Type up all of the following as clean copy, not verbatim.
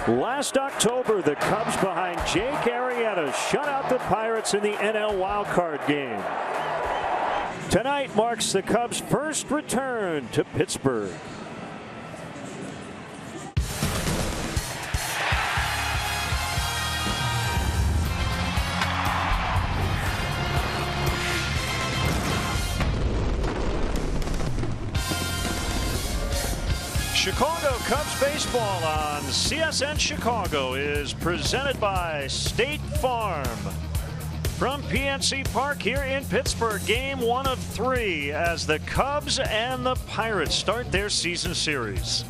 Last October, the Cubs behind Jake Arrieta shut out the Pirates in the NL wildcard game. Tonight marks the Cubs' first return to Pittsburgh. Chicago Cubs baseball on CSN Chicago is presented by State Farm. From PNC Park here in Pittsburgh, game 1 of 3 as the Cubs and the Pirates start their season series.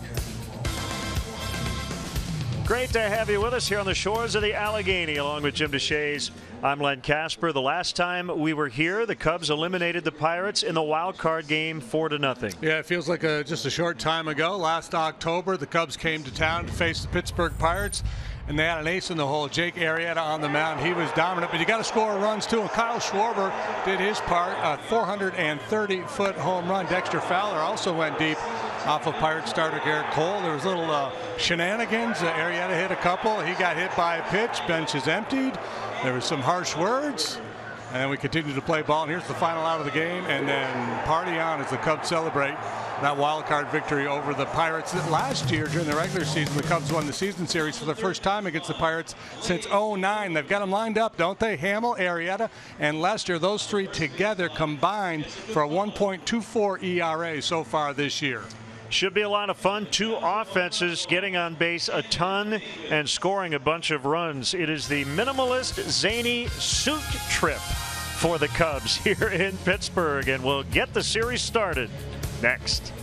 Great to have you with us here on the shores of the Allegheny along with Jim DeShays. I'm Len Casper. The last time we were here, the Cubs eliminated the Pirates in the wild card game 4-0. Yeah, it feels like just a short time ago. Last October, the Cubs came to town to face the Pittsburgh Pirates, and they had an ace in the hole. Jake Arrieta on the mound. He was dominant, but you got to score runs too. And Kyle Schwarber did his part. A 430-foot home run. Dexter Fowler also went deep off of Pirate starter Garrett Cole. There was little shenanigans. Arrieta hit a couple. He got hit by a pitch. Bench is emptied. There was some harsh words. And then we continued to play ball. And here's the final out of the game. And then party on as the Cubs celebrate that wild card victory over the Pirates. Last year during the regular season, the Cubs won the season series for the first time against the Pirates since '09. They've got them lined up, don't they? Hamill, Arrieta, and Lester. Those three together combined for a 1.24 ERA so far this year. Should be a lot of fun. Two offenses getting on base a ton and scoring a bunch of runs. It is the minimalist, zany suit trip for the Cubs here in Pittsburgh, and we'll get the series started next.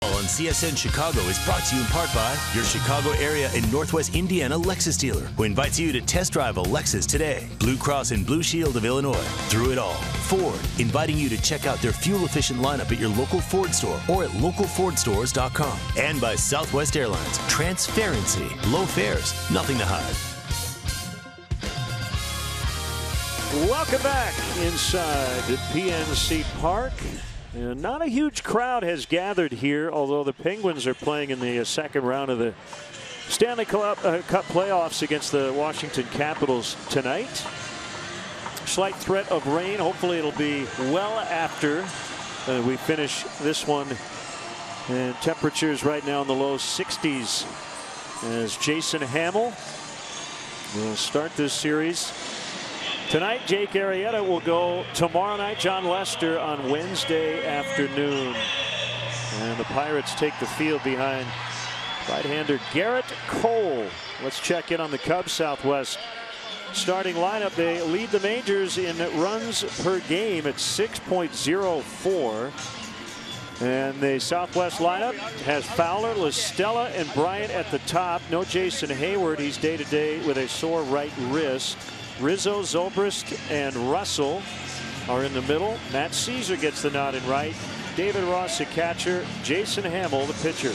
On CSN Chicago is brought to you in part by your Chicago area and Northwest Indiana Lexus dealer, who invites you to test drive a Lexus today. Blue Cross and Blue Shield of Illinois. Through it all. Ford, inviting you to check out their fuel-efficient lineup at your local Ford store or at localfordstores.com. And by Southwest Airlines. Transparency. Low fares. Nothing to hide. Welcome back inside the PNC Park. And not a huge crowd has gathered here, although the Penguins are playing in the second round of the Stanley Cup playoffs against the Washington Capitals tonight. Slight threat of rain. Hopefully it'll be well after we finish this one. And temperatures right now in the low 60s as Jason Hamill will start this series. Tonight, Jake Arrieta will go. Tomorrow night, John Lester on Wednesday afternoon. And the Pirates take the field behind right-hander Garrett Cole. Let's check in on the Cubs Southwest starting lineup. They lead the majors in runs per game at 6.04. And the Southwest lineup has Fowler, LaStella, and Bryant at the top. No Jason Hayward. He's day-to-day with a sore right wrist. Rizzo, Zobrist, and Russell are in the middle. Matt Caesar gets the nod in right. David Ross, the catcher. Jason Hamill, the pitcher.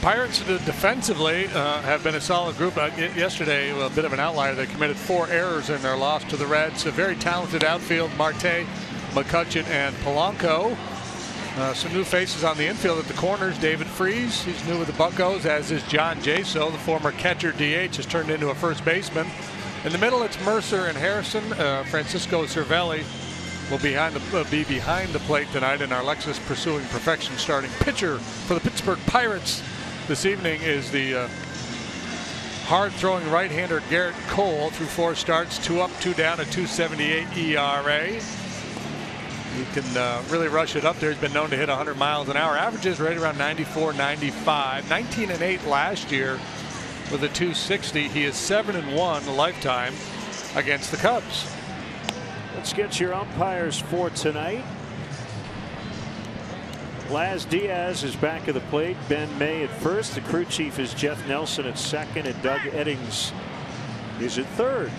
Pirates defensively have been a solid group. Yesterday, a bit of an outlier. They committed 4 errors in their loss to the Reds. A very talented outfield. Marte, McCutchen, and Polanco. Some new faces on the infield at the corners. David Freese, he's new with the Buccos, as is John Jaso, the former catcher DH, has turned into a first baseman. In the middle, it's Mercer and Harrison. Francisco Cervelli will be behind the plate tonight, and our Lexus Pursuing Perfection starting pitcher for the Pittsburgh Pirates this evening is the hard-throwing right-hander Garrett Cole. Through 4 starts, 2 up, 2 down, a 2.78 ERA. He can really rush it up there. He's been known to hit 100 miles an hour. Averages right around 94, 95. 19-8 last year with a 260. He is 7-1 lifetime against the Cubs. Let's get your umpires for tonight. Laz Diaz is back at the plate. Ben May at first. The crew chief is Jeff Nelson at second, and Doug Eddings is at third.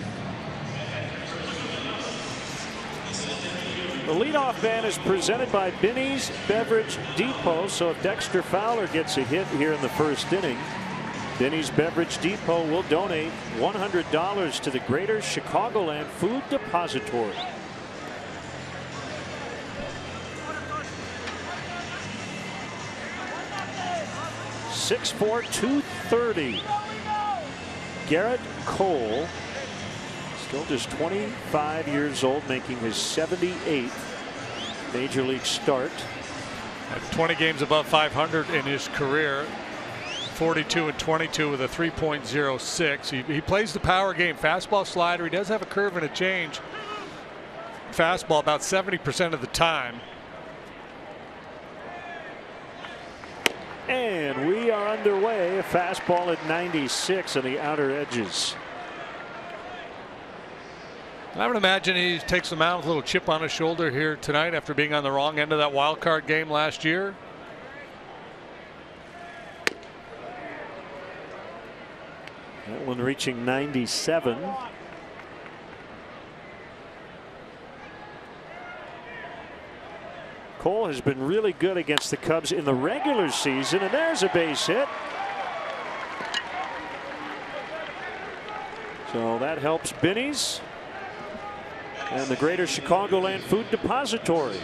The leadoff man is presented by Binny's Beverage Depot. So if Dexter Fowler gets a hit here in the first inning, Binny's Beverage Depot will donate $100 to the Greater Chicagoland Food Depository. .6'4", 230. Garrett Cole, still just 25 years old, making his 78th major league start. At 20 games above 500 in his career. 42-22 with a 3.06. He plays the power game, fastball, slider. He does have a curve and a change. Fastball about 70% of the time. And we are underway. A fastball at 96 on the outer edges. I would imagine he takes them out with a little chip on his shoulder here tonight after being on the wrong end of that wild card game last year. That one reaching 97. Cole has been really good against the Cubs in the regular season, and there's a base hit. So that helps Binny's and the Greater Chicagoland Food Depository.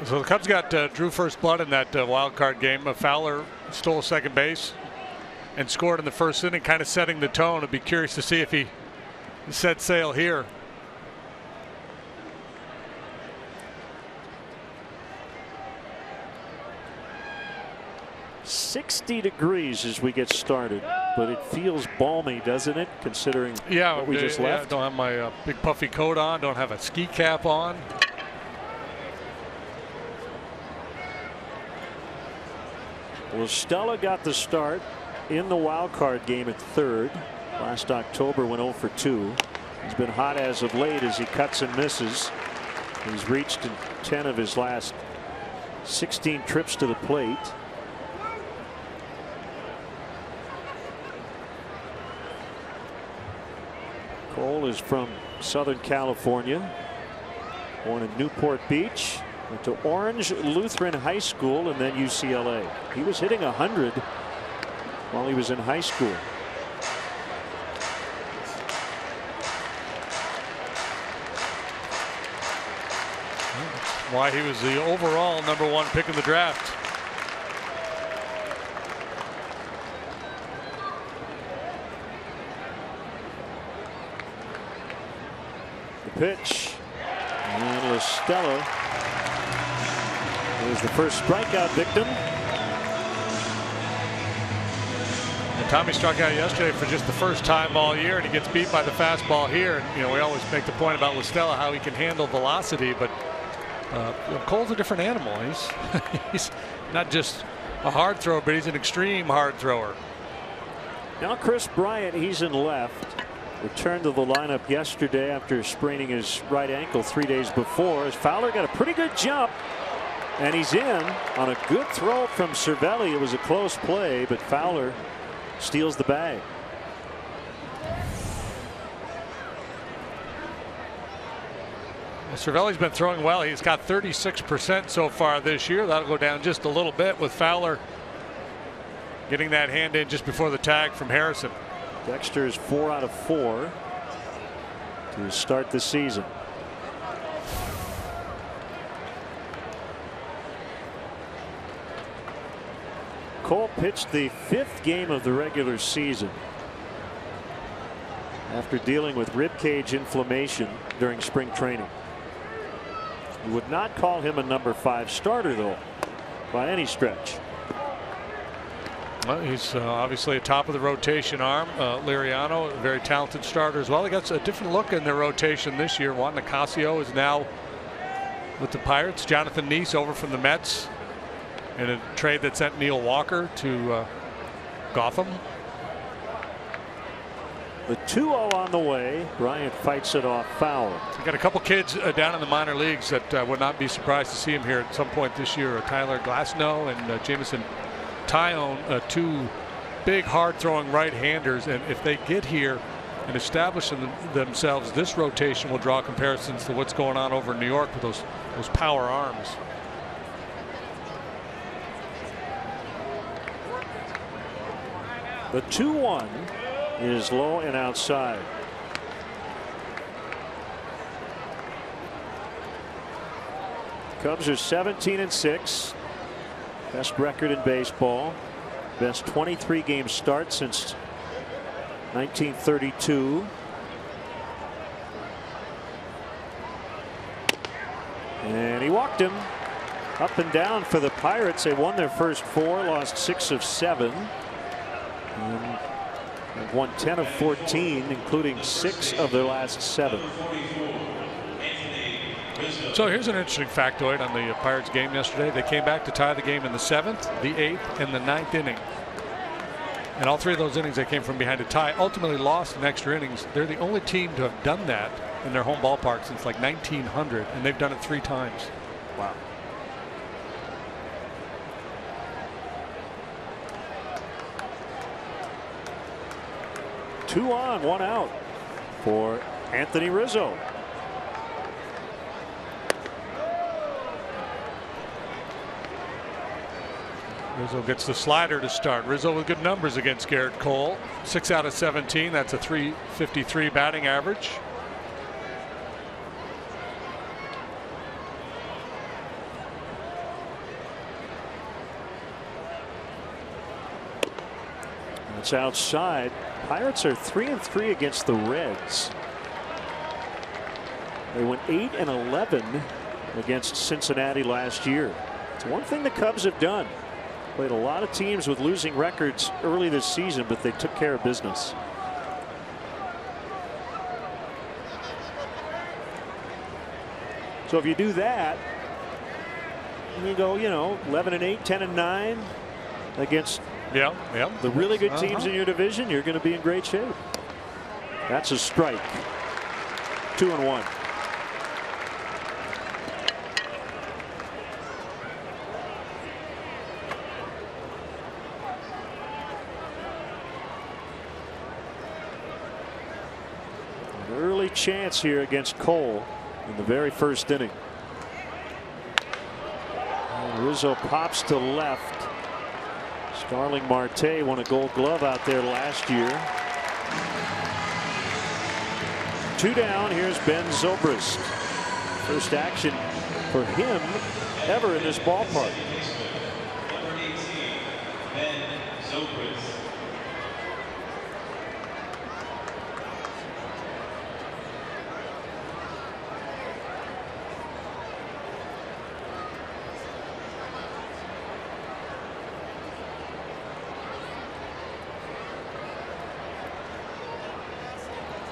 So the Cubs got drew first blood in that wild card game. Fowler stole second base and scored in the first inning, kind of setting the tone. I'd be curious to see if he set sail here. 60 degrees as we get started, but it feels balmy, doesn't it, considering what we just left? Don't have my big puffy coat on, don't have a ski cap on. Well, Stella got the start in the wild card game at third. Last October went 0 for 2. He's been hot as of late as he cuts and misses. He's reached in 10 of his last 16 trips to the plate. Cole is from Southern California, born in Newport Beach, went to Orange Lutheran High School and then UCLA. He was hitting 100 while he was in high school. Why he was the overall #1 pick in the draft. Pitch, and LaStella is the first strikeout victim. And Tommy struck out yesterday for just the first time all year, and he gets beat by the fastball here. And, you know, we always make the point about LaStella, how he can handle velocity, but Cole's a different animal. He's not just a hard thrower, but he's an extreme hard thrower. Now Chris Bryant, he's in left. returned to the lineup yesterday after spraining his right ankle 3 days before. As Fowler got a pretty good jump, and he's in on a good throw from Cervelli. It was a close play, but Fowler steals the bag. Cervelli's been throwing well. He's got 36% so far this year. That'll go down just a little bit with Fowler getting that hand in just before the tag from Harrison. Dexter is 4 out of 4 to start the season. Cole pitched the 5th game of the regular season after dealing with rib cage inflammation during spring training. You would not call him a number 5 starter, though, by any stretch. Well, he's obviously a top of the rotation arm. Liriano, a very talented starter as well. He got a different look in their rotation this year. Juan Nicasio is now with the Pirates. Jonathan Neese over from the Mets in a trade that sent Neil Walker to Gotham. The 2-0 on the way. Bryant fights it off foul. We got a couple kids down in the minor leagues that would not be surprised to see him here at some point this year. Tyler Glasnow and Jamison Tyone, 2 big, hard-throwing right-handers, and if they get here and establish themselves, this rotation will draw comparisons to what's going on over in New York with those power arms. The 2-1 is low and outside. Cubs are 17-6. Best record in baseball. Best 23-game start since 1932. And he walked him. Up and down for the Pirates. They won their first 4, lost 6 of 7. And they've won 10 of 14, including 6 of their last 7. So here's an interesting factoid on the Pirates game yesterday. They came back to tie the game in the 7th, the 8th, and the 9th inning. And all 3 of those innings they came from behind a tie. Ultimately lost in extra innings. They're the only team to have done that in their home ballpark since like 1900, and they've done it 3 times. Wow. Two on, 1 out for Anthony Rizzo. Rizzo gets the slider to start. Rizzo with good numbers against Garrett Cole. 6 out of 17. That's a .353 batting average. It's outside. Pirates are 3-3 against the Reds. They went 8-11 against Cincinnati last year. It's one thing the Cubs have done. Played a lot of teams with losing records early this season, but they took care of business. So if you do that, you go, 11-8, 10-9 against the really good teams in your division, you're going to be in great shape. That's a strike. 2-1. An early chance here against Cole in the very first inning. And Rizzo pops to left. Starling Marte won a Gold Glove out there last year. 2 down. Here's Ben Zobrist. First action for him ever in this ballpark.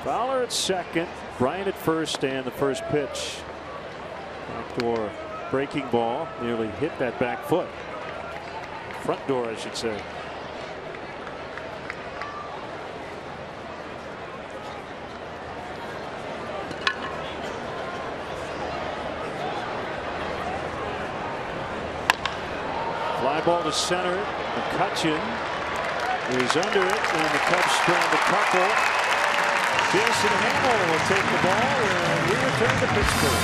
Fowler at second, Bryant at first, and the first pitch. Backdoor breaking ball nearly hit that back foot. Front door, I should say. Fly ball to center. McCutchen is under it, and the Cubs strand a couple. Jason Hamill will take the ball, and we return to Pittsburgh.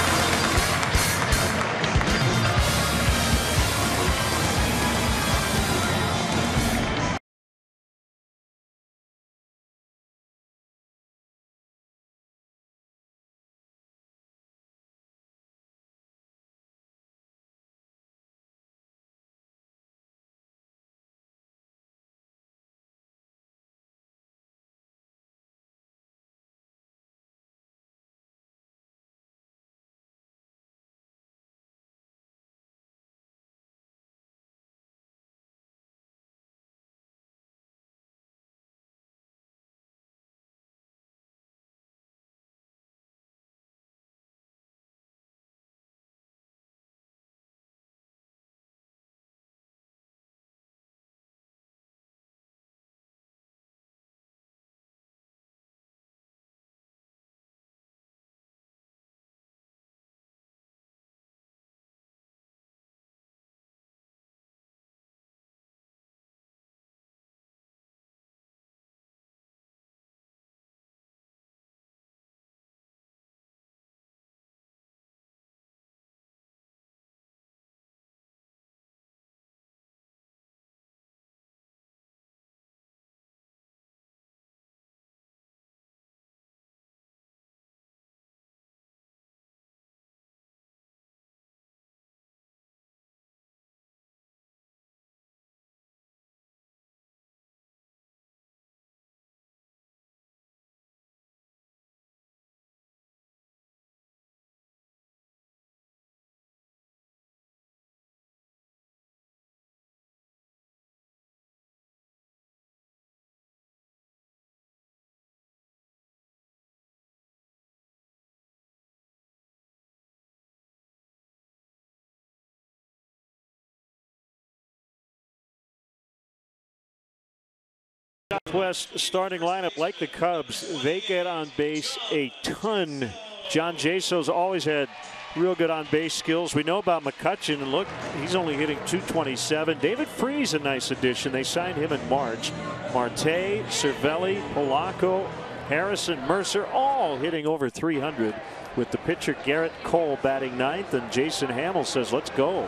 Southwest starting lineup, like the Cubs, they get on base a ton. John Jaso's always had real good on base skills. We know about McCutchen, and look, he's only hitting .227. David Freese, a nice addition. They signed him in March. Marte, Cervelli, Polanco, Harrison, Mercer, all hitting over 300, with the pitcher Garrett Cole batting ninth, and Jason Hamill says, let's go.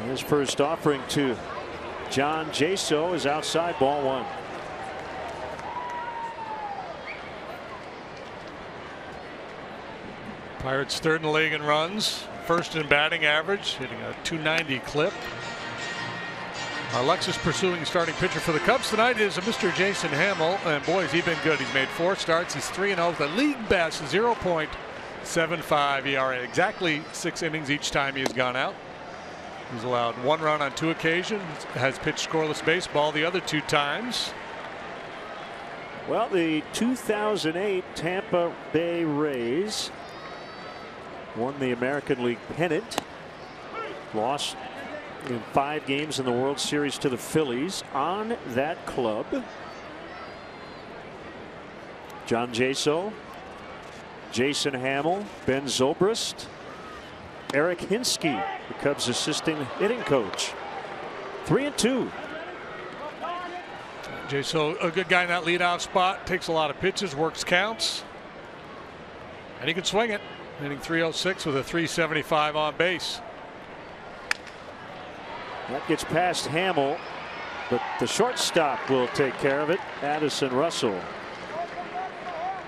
And his first offering to John Jaso is outside, ball one. Pirates third in the league in runs, first in batting average, hitting a .290 clip. Alexis pursuing starting pitcher for the Cubs tonight is Mr. Jason Hamill, and boy, has he been good. He's made 4 starts. He's 3-0 with a league best 0.75 ERA. Exactly 6 innings each time he's gone out. He's allowed 1 run on 2 occasions, has pitched scoreless baseball the other 2 times. Well, the 2008 Tampa Bay Rays won the American League pennant, lost in 5 games in the World Series to the Phillies on that club. John Jaso, Jason Hamill, Ben Zobrist, Eric Hinsky, the Cubs assisting hitting coach. 3-2. Jaso, a good guy in that leadoff spot, takes a lot of pitches, works counts, and he can swing it. Hitting .306 with a .375 on base. That gets past Hamill, but the shortstop will take care of it, Addison Russell.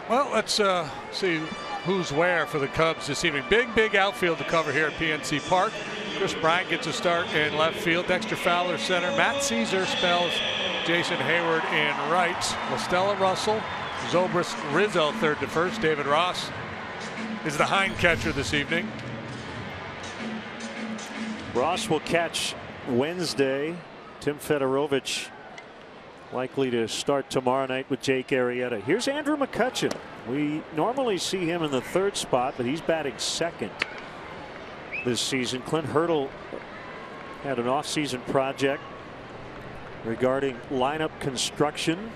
Well, let's see who's where for the Cubs this evening. Big outfield to cover here at PNC Park. Chris Bryant gets a start in left field. Dexter Fowler center. Matt Caesar spells Jason Hayward in right. Listella Russell, Zobrist Rizzo third to first. David Ross is the hind catcher this evening. Ross will catch Wednesday. Tim Fedorovich likely to start tomorrow night with Jake Arrieta. Here's Andrew McCutchen. We normally see him in the 3rd spot, but he's batting 2nd this season. Clint Hurdle had an off-season project regarding lineup construction.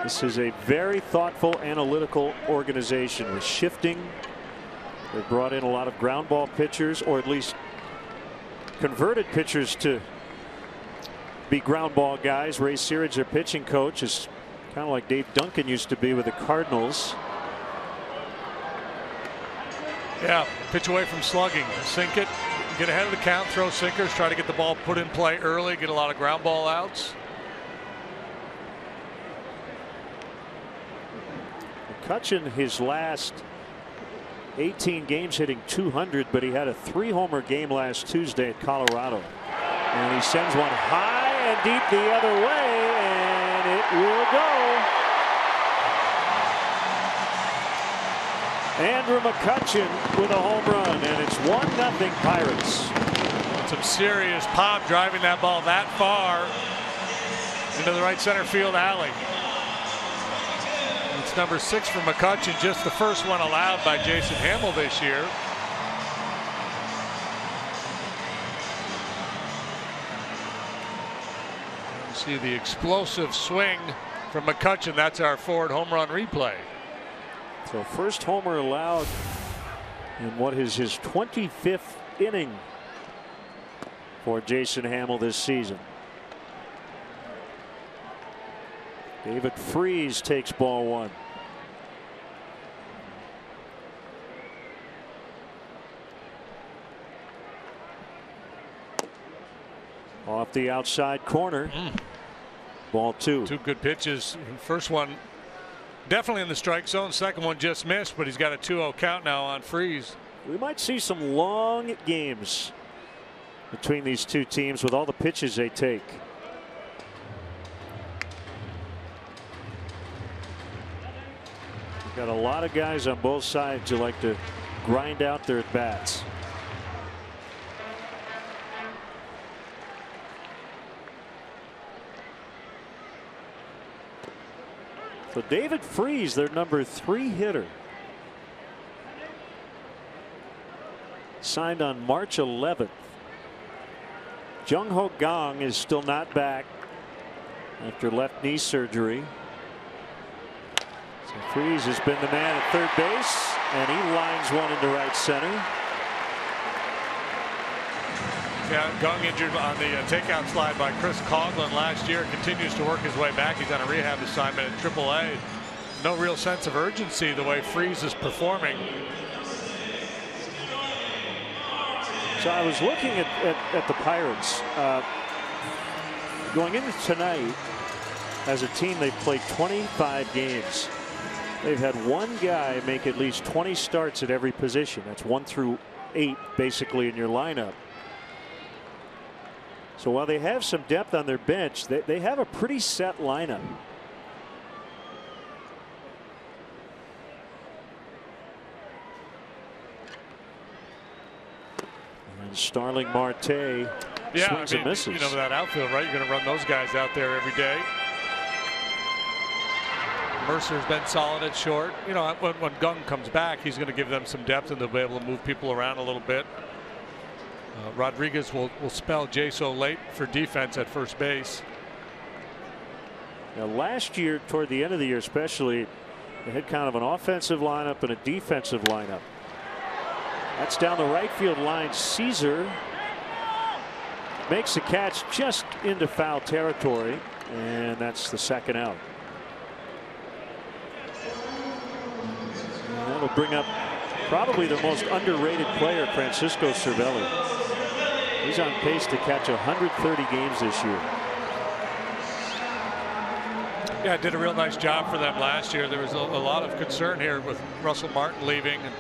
This is a very thoughtful, analytical organization with shifting They brought in a lot of ground ball pitchers, or at least converted pitchers to be ground ball guys. Ray Searage, their pitching coach, is kind of like Dave Duncan used to be with the Cardinals. Yeah, pitch away from slugging, sink it, get ahead of the count, throw sinkers, try to get the ball put in play early, get a lot of ground ball outs. McCutchen, his last 18 games hitting 200, but he had a 3-homer game last Tuesday at Colorado. And he sends one high and deep the other way, and it will go. Andrew McCutchen with a home run, and it's 1-0 Pirates. Some serious pop driving that ball that far into the right center field alley. It's number 6 for McCutchen, just the first one allowed by Jason Hamill this year. You see the explosive swing from McCutchen. That's our forward home run replay. So first homer allowed in what is his 25th inning for Jason Hamill this season. David Freese takes ball 1. Off the outside corner. Ball 2. 2 good pitches. First one definitely in the strike zone. Second one just missed, but he's got a 2-0 count now on Freese. We might see some long games between these two teams with all the pitches they take. Got a lot of guys on both sides who like to grind out their at bats. So David Freese, their number 3 hitter, signed on March 11th. Jung Ho Kang is still not back after left knee surgery. So Freese has been the man at third base, and he lines one into right center. Yeah, Kang injured on the takeout slide by Chris Coughlin last year. Continues to work his way back. He's on a rehab assignment at AAA. No real sense of urgency the way Freese is performing. So I was looking at the Pirates. Going into tonight, as a team, they've played 25 games. They've had one guy make at least 20 starts at every position. That's 1 through 8 basically in your lineup. So while they have some depth on their bench, they have a pretty set lineup. And Starling Marte swings and misses. You know that outfield, right? You're going to run those guys out there every day. Mercer's been solid at short. You know, when Kang comes back, he's going to give them some depth, and they'll be able to move people around a little bit. Rodriguez will spell Jaso late for defense at first base. Now, last year, toward the end of the year especially, they had kind of an offensive lineup and a defensive lineup. That's down the right field line. Caesar makes the catch just into foul territory, and that's the second out. And that'll bring up probably the most underrated player, Francisco Cervelli. He's on pace to catch 130 games this year. Yeah, did a real nice job for them last year. There was a lot of concern here with Russell Martin leaving, and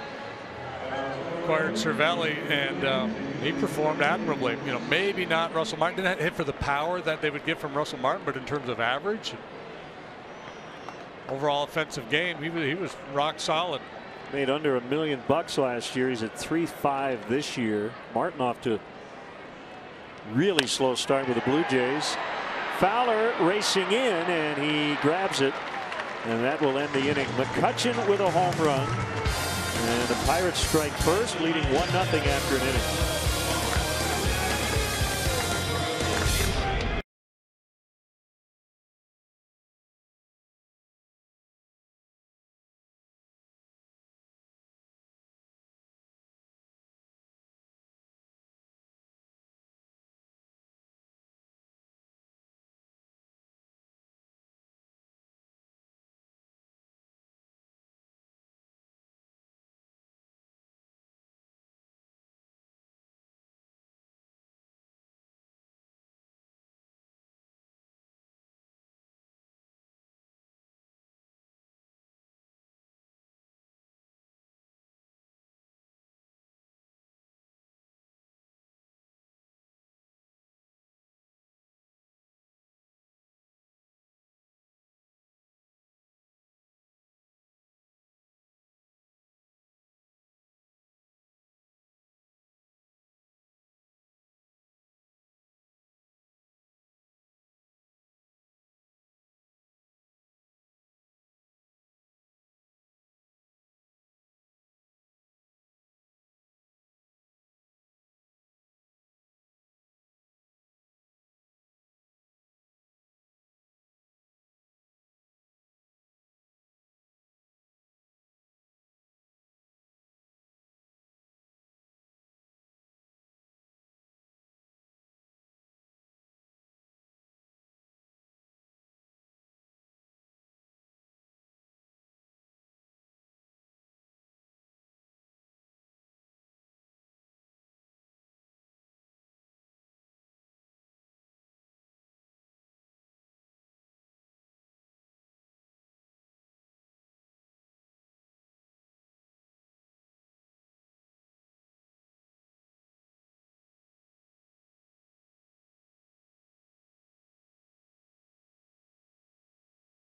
acquired Cervelli, and he performed admirably. You know, maybe not Russell Martin didn't hit for the power that they would get from Russell Martin, but in terms of average, overall offensive game, he was rock solid. Made under $1 million last year. He's at 3.5 this year. Martin off to a really slow start with the Blue Jays. Fowler racing in, and he grabs it, and that will end the inning. McCutchen with a home run, and the Pirates strike first, leading 1-0 after an inning.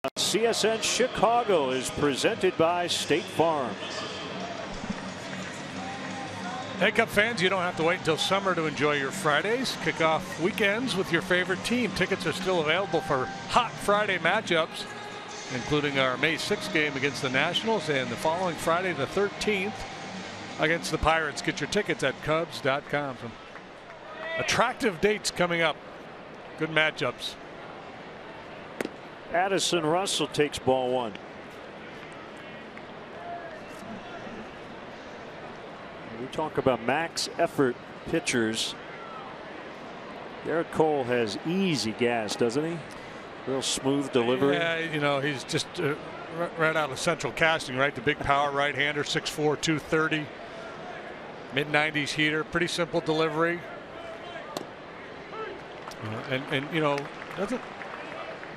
CSN Chicago is presented by State Farm. Hey, Cub fans, you don't have to wait until summer to enjoy your Fridays. Kick off weekends with your favorite team. Tickets are still available for hot Friday matchups, including our May 6th game against the Nationals and the following Friday, the 13th, against the Pirates. Get your tickets at Cubs.com. Some attractive dates coming up. Good matchups. Addison Russell takes ball one. We talk about max effort pitchers. Garrett Cole has easy gas, doesn't he? Real smooth delivery. Yeah, you know, he's just right out of Central Casting, right? The big power right-hander, 6'4", 230. Mid-90s heater, pretty simple delivery. And you know, doesn't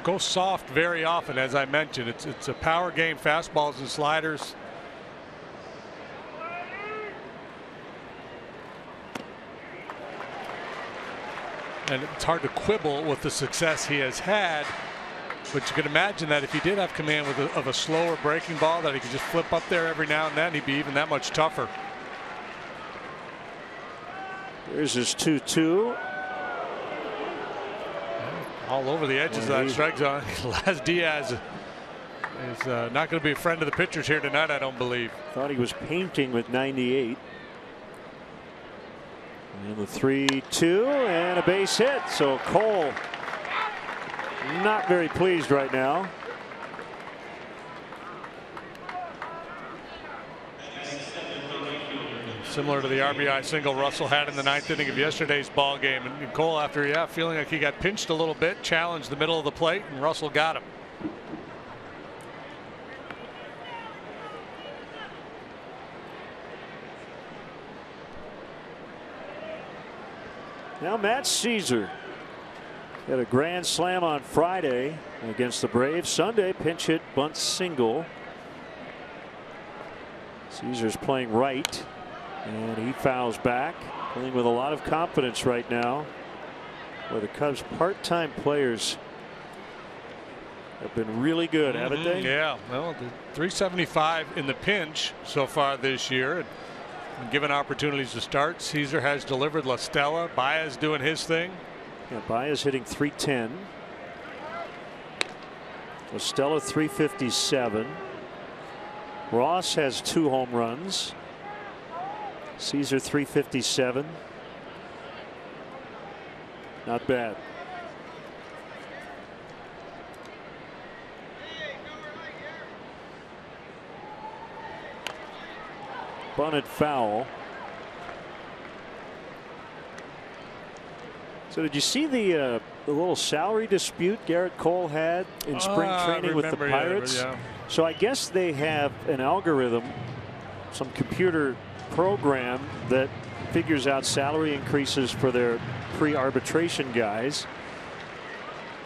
go soft very often, as I mentioned. It's a power game, fastballs and sliders. And it's hard to quibble with the success he has had, but you can imagine that if he did have command of a slower breaking ball, that he could just flip up there every now and then, he'd be even that much tougher. There's his 2-2. All over the edges of that strike zone. Las Diaz is not going to be a friend of the pitchers here tonight, I don't believe. Thought he was painting with 98. And the 3-2 and a base hit. So Cole not very pleased right now. Similar to the RBI single Russell had in the 9th inning of yesterday's ball game. And Cole, after feeling like he got pinched a little bit, challenged the middle of the plate, and Russell got him. Now Matt Caesar had a grand slam on Friday against the Braves. Sunday pinch hit bunt single. Caesar's playing right. And he fouls back, playing with a lot of confidence right now. Where the Cubs part-time players have been really good, haven't they? Yeah, well, the 375 in the pinch so far this year. And given opportunities to start, Caesar has delivered. La Stella, Baez doing his thing. Yeah, Baez hitting 310. La Stella 357. Ross has 2 home runs. Caesar 357. Not bad. Bunted foul. So did you see the little salary dispute Garrett Cole had in spring training with the Pirates? Yeah. So I guess they have an algorithm, some computer program that figures out salary increases for their pre-arbitration guys.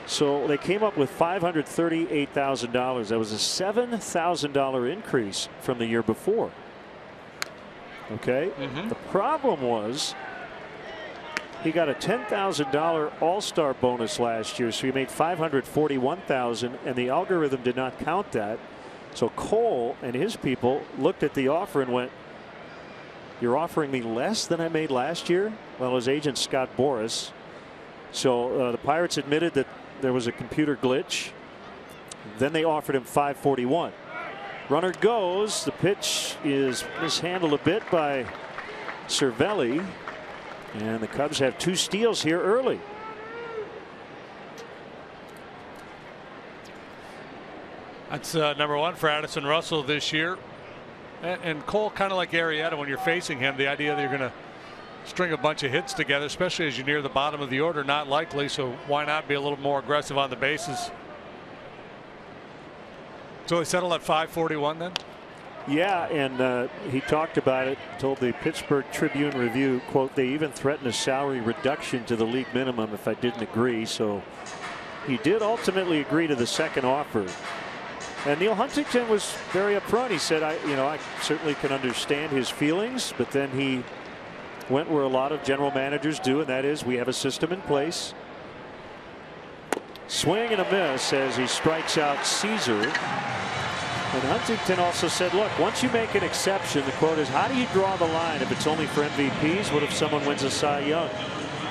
So they came up with $538,000. That was a $7,000 increase from the year before. Okay. The problem was he got a $10,000 All-Star bonus last year, so he made $541,000, and the algorithm did not count that. So Cole and his people looked at the offer and went, "You're offering me less than I made last year?" Well, his agent Scott Boras. So the Pirates admitted that there was a computer glitch. Then they offered him $541. Runner goes. The pitch is mishandled a bit by Cervelli, and the Cubs have 2 steals here early. That's number 1 for Addison Russell this year. And Cole, kind of like Arrieta, when you're facing him, the idea that you're going to string a bunch of hits together, especially as you're near the bottom of the order, not likely. So why not be a little more aggressive on the bases? So they settled at 541 then? Yeah, and he talked about it, told the Pittsburgh Tribune Review, quote, "They even threatened a salary reduction to the league minimum if I didn't agree." So he did ultimately agree to the second offer. And Neil Huntington was very upfront. He said, I certainly can understand his feelings, but then he went where a lot of general managers do, and that is we have a system in place. Swing and a miss as he strikes out Caesar. And Huntington also said, look, once you make an exception, the quote is, how do you draw the line if it's only for MVPs? What if someone wins a Cy Young?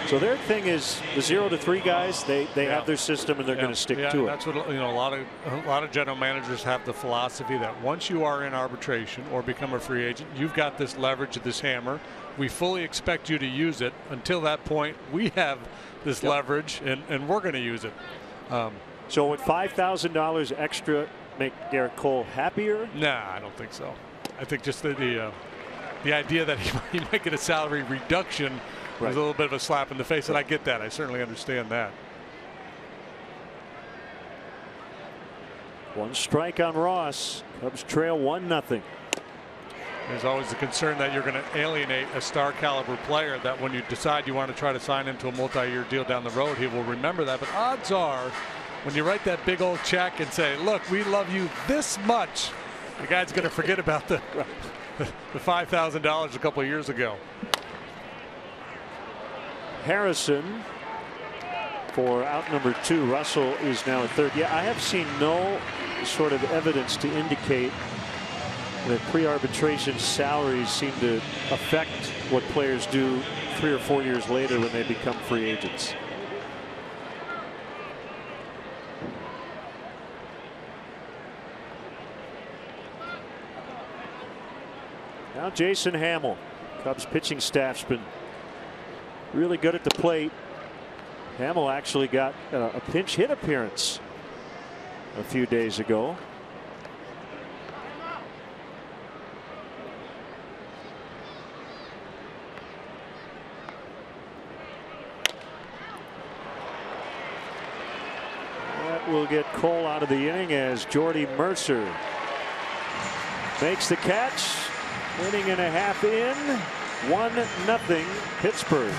So their thing is the 0 to 3 guys, they have their system and they're going to stick to it. That's what, you know, a lot of general managers have the philosophy that once you are in arbitration or become a free agent, you've got this leverage, this hammer. We fully expect you to use it. Until that point, we have this leverage and we're going to use it. So would $5,000 extra make Garrett Cole happier? Nah, I don't think so. I think just the idea that he might get a salary reduction was a little bit of a slap in the face, and I get that. I certainly understand that. 1 strike on Ross. Cubs trail 1-0. There's always the concern that you're going to alienate a star caliber player, that when you decide you want to try to sign him to a multi-year deal down the road, he will remember that. But odds are, when you write that big old check and say, look, we love you this much, the guy's going to forget about the $5,000 a couple of years ago. Harrison for out number 2. Russell is now at third. Yeah, I have seen no sort of evidence to indicate that pre-arbitration salaries seem to affect what players do 3 or 4 years later when they become free agents. Now Jason Hamill. Cubs pitching staff's been really good at the plate. Hamill actually got a pinch hit appearance a few days ago. That will get Cole out of the inning as Jordy Mercer makes the catch. Inning and a half in. 1-0 Pittsburgh.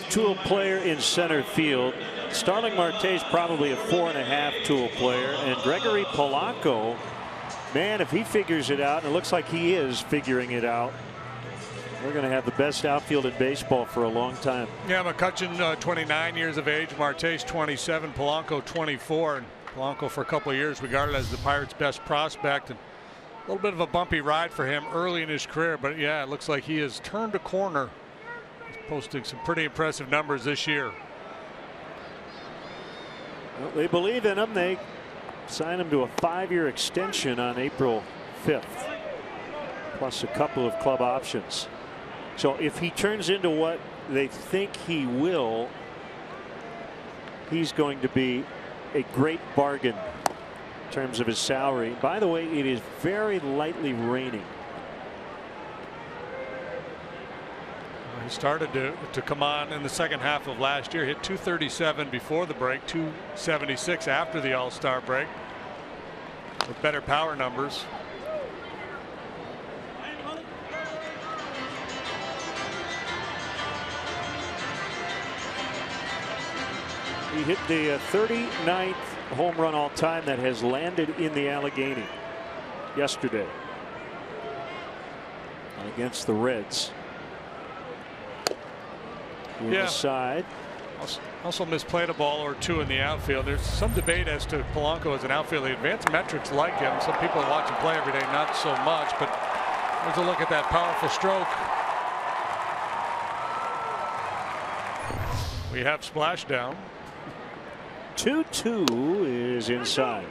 Tool player in center field. Starling Marte is probably a 4.5 tool player, and Gregory Polanco, man, if he figures it out, and it looks like he is figuring it out, we're going to have the best outfield in baseball for a long time. Yeah, McCutchen 29 years of age, Marte's 27, Polanco 24, and Polanco for a couple of years regarded as the Pirates' best prospect, and a little bit of a bumpy ride for him early in his career, but yeah, it looks like he has turned a corner. Posting some pretty impressive numbers this year. Well, they believe in him. They signed him to a 5-year extension on April 5th, plus a couple of club options. So if he turns into what they think he will, he's going to be a great bargain in terms of his salary. By the way, it is very lightly raining. He started to come on in the second half of last year. Hit 237 before the break, 276 after the All-Star break, with better power numbers. He hit the 39th home run all time that has landed in the Allegheny yesterday against the Reds. Yeah. Side. Also misplayed a ball or two in the outfield. There's some debate as to Polanco as an outfielder. The advanced metrics like him. Some people watch him play every day, not so much. But there's a look at that powerful stroke. We have splashdown. 2-2 is inside.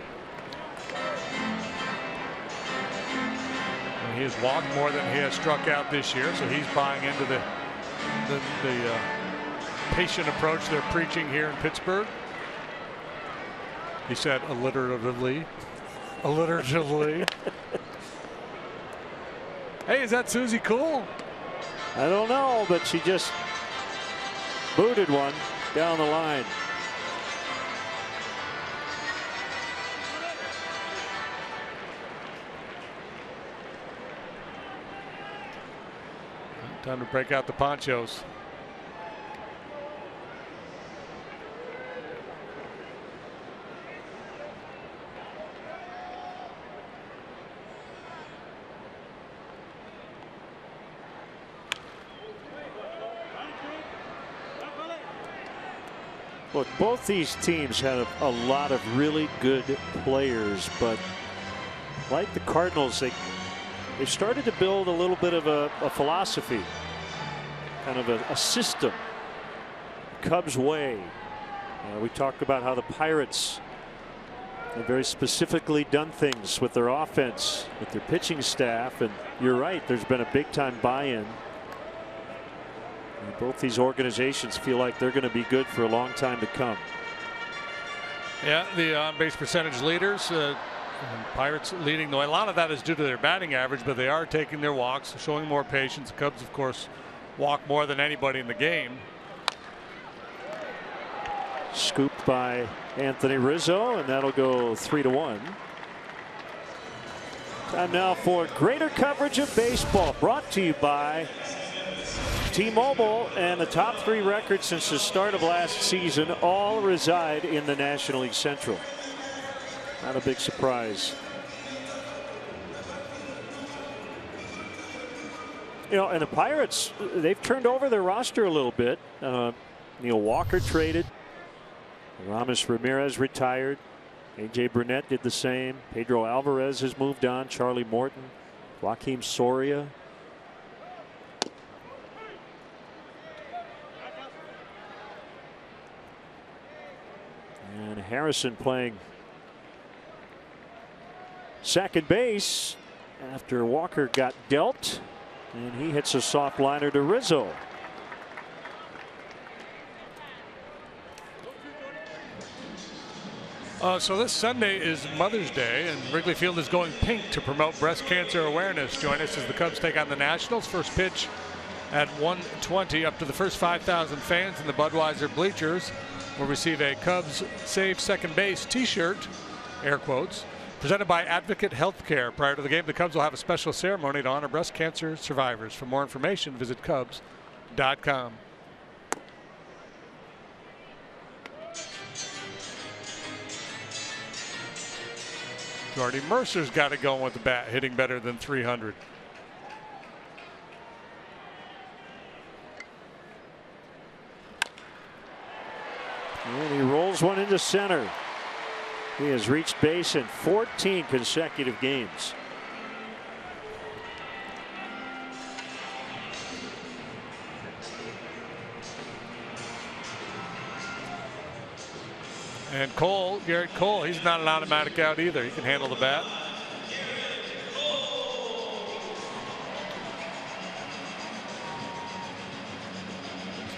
And he has walked more than he has struck out this year, so he's buying into the patient approach they're preaching here in Pittsburgh. He said alliteratively. Hey, is that Susie Cool? I don't know, but she just booted one down the line. Time to break out the ponchos. Look, both these teams have a lot of really good players, but like the Cardinals, they've started to build a little bit of a philosophy, kind of a system, Cubs way. We talked about how the Pirates have very specifically done things with their offense, with their pitching staff, and you're right, there's been a big time buy-in. Both these organizations feel like they're going to be good for a long time to come. Yeah, the on-base percentage leaders, Pirates leading the way. A lot of that is due to their batting average, but they are taking their walks, showing more patience. The Cubs, of course, walk more than anybody in the game. Scooped by Anthony Rizzo, and that'll go 3-1. Time now for greater coverage of baseball, brought to you by T-Mobile, and the top 3 records since the start of last season all reside in the National League Central. Not a big surprise. You know, and the Pirates, they've turned over their roster a little bit. Neil Walker traded. Aramis Ramirez retired. A.J. Burnett did the same. Pedro Alvarez has moved on. Charlie Morton. Joaquim Soria. And Harrison playing second base after Walker got dealt, and he hits a soft liner to Rizzo. So this Sunday is Mother's Day, and Wrigley Field is going pink to promote breast cancer awareness. Join us as the Cubs take on the Nationals. First pitch at 1:20. Up to the first 5,000 fans in the Budweiser bleachers will receive a Cubs Save Second Base t-shirt, air quotes, presented by Advocate Healthcare. Prior to the game, the Cubs will have a special ceremony to honor breast cancer survivors. For more information, visit Cubs.com. Jordy Mercer's got it going with the bat, hitting better than 300. And he rolls one into center. He has reached base in 14 consecutive games. And Cole, Garrett Cole, he's not an automatic out either. He can handle the bat.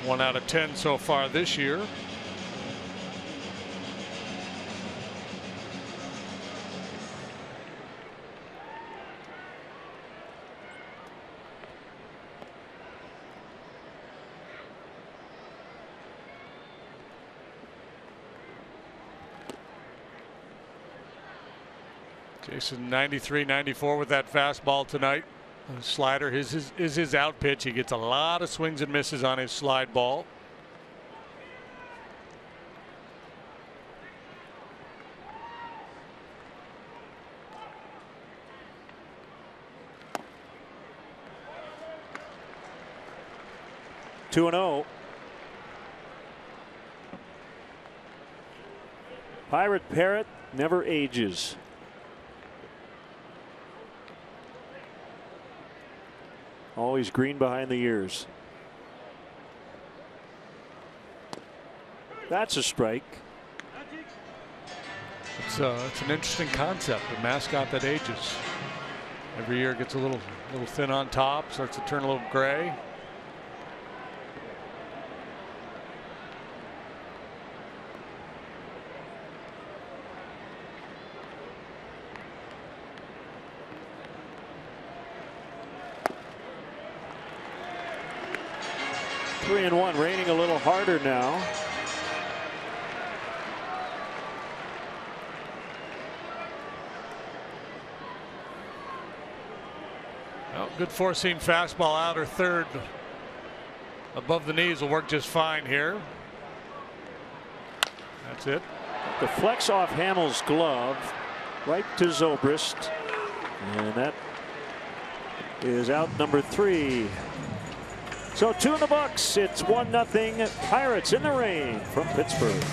1 out of 10 so far this year. Jason 93-94 with that fastball tonight. Slider is his out pitch. He gets a lot of swings and misses on his slide ball. 2-0. Pirate Parrot never ages. Always green behind the ears. That's a strike. It's an interesting concept. A mascot that ages. Every year it gets a little thin on top, starts to turn a little gray. Three and one, raining a little harder now. Well, good four-seam fastball, outer third. Above the knees will work just fine here. That's it. The flex off Hamill's glove, right to Zobrist, and that is out number 3. So 2 in the books. It's 1-0 Pirates in the rain from Pittsburgh.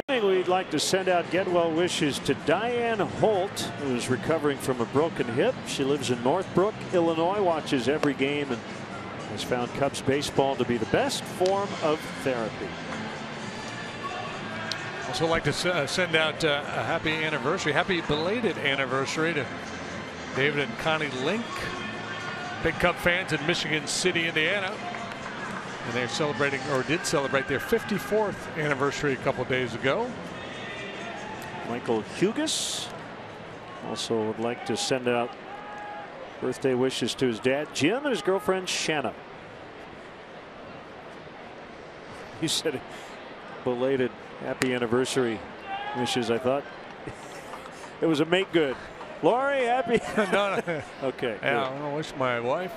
We'd like to send out get well wishes to Diane Holt, who is recovering from a broken hip. She lives in Northbrook, Illinois, watches every game, and has found Cubs baseball to be the best form of therapy. Also like to send out a happy anniversary, happy belated anniversary to David and Connie Link, big Cub fans in Michigan City, Indiana. And they're celebrating, or did celebrate, their 54th anniversary a couple days ago. Michael Hugas also would like to send out birthday wishes to his dad, Jim, and his girlfriend, Shanna. He said belated happy anniversary wishes. I thought it was a make good. Lori, happy. No. Okay. Yeah, I want to wish my wife.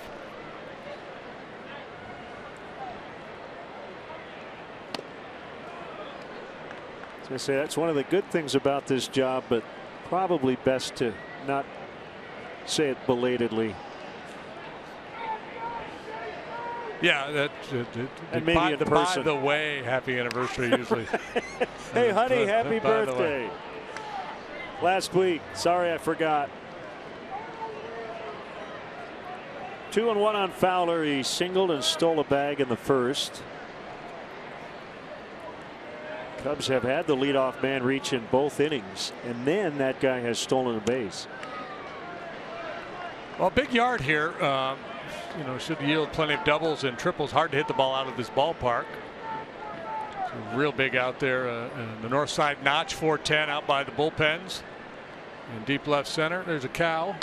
So I say that's one of the good things about this job, but probably best to not say it belatedly. Yeah, that. And maybe in person. By the way, happy anniversary usually. Hey, honey, happy birthday. Last week. Sorry, I forgot. 2-1 on Fowler. He singled and stole a bag in the first. Cubs have had the leadoff man reach in both innings, and then that guy has stolen a base. Well, big yard here. Should yield plenty of doubles and triples. Hard to hit the ball out of this ballpark. It's real big out there in the north side notch. 410 out by the bullpens. In deep left center, there's a cow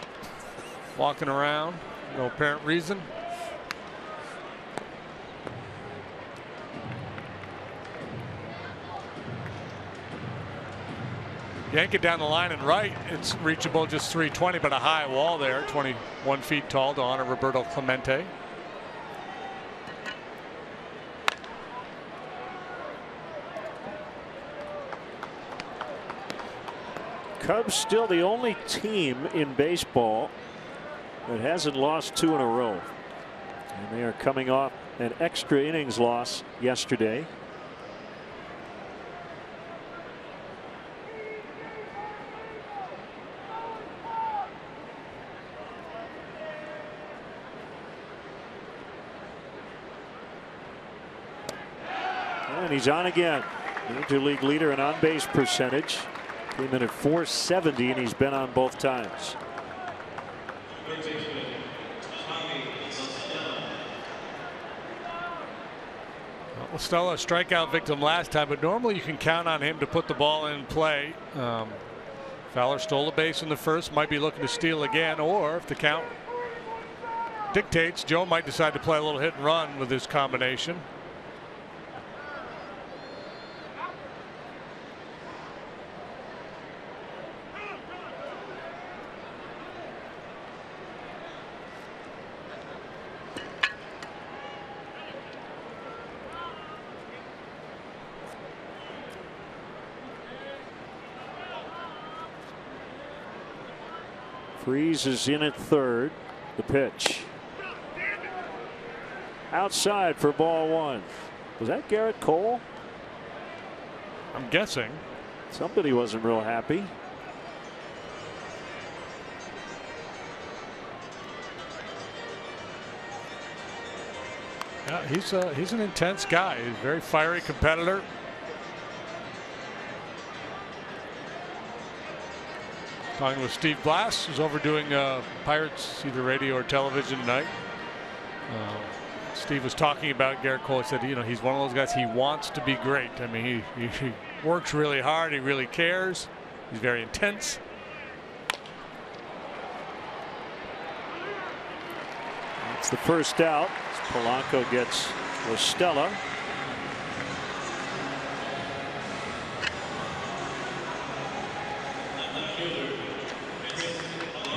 walking around. No apparent reason. Yank it down the line and right. It's reachable, just 320, but a high wall there, 21 feet tall, to honor Roberto Clemente. Cubs still the only team in baseball that hasn't lost 2 in a row. And they are coming off an extra innings loss yesterday. And he's on again. Major league leader in on-base percentage. Came in at .470, and he's been on both times. Well, Stella, a strikeout victim last time, but normally you can count on him to put the ball in play. Fowler stole a base in the first, might be looking to steal again, or if the count dictates, Joe might decide to play a little hit and run with this combination. Freeze is in at third. The pitch. Outside for ball 1. Was that Garrett Cole? I'm guessing. Somebody wasn't real happy. Yeah, he's an intense guy. He's a very fiery competitor. Talking with Steve Blass, who's over doing Pirates either radio or television tonight. Steve was talking about Garrett Cole. He said, he's one of those guys. He wants to be great. I mean, he works really hard. He really cares. He's very intense. That's the first out. Polanco gets Stella.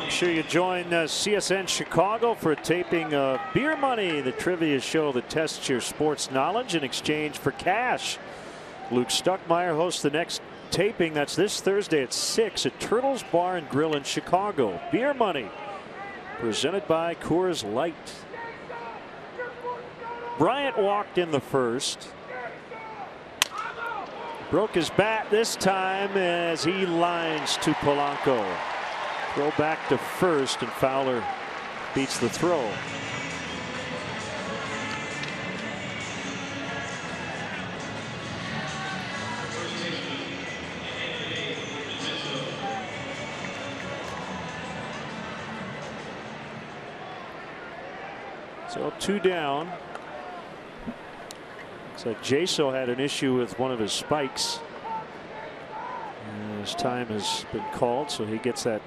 Make sure you join CSN Chicago for a taping of Beer Money, the trivia show that tests your sports knowledge in exchange for cash. Luke Stuckmeyer hosts the next taping. That's this Thursday at 6 at Turtles Bar and Grill in Chicago. Beer Money, presented by Coors Light. Bryant walked in the first. Broke his bat this time as he lines to Polanco. Throw back to first, and Fowler beats the throw. So 2 down. Looks like Jaso had an issue with one of his spikes. His time has been called, so he gets that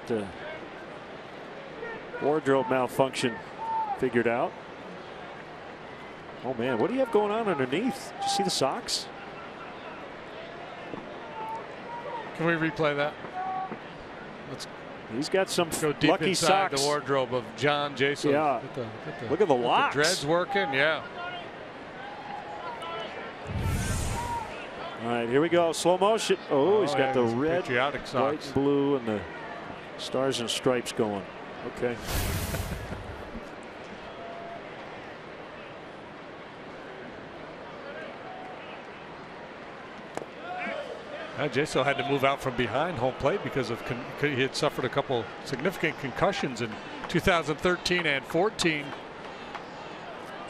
wardrobe malfunction figured out. Oh man, what do you have going on underneath? Did you see the socks? Can we replay that? Let's He's got some Go deep lucky inside socks. the wardrobe of John Jason. Yeah. Look at the locks. The dreads working. Yeah. All right, here we go. Slow motion. Oh, he's got the red, patriotic white, socks. and blue, and the stars and stripes going. Okay. Jason had to move out from behind home plate because of he had suffered a couple significant concussions in 2013 and 14.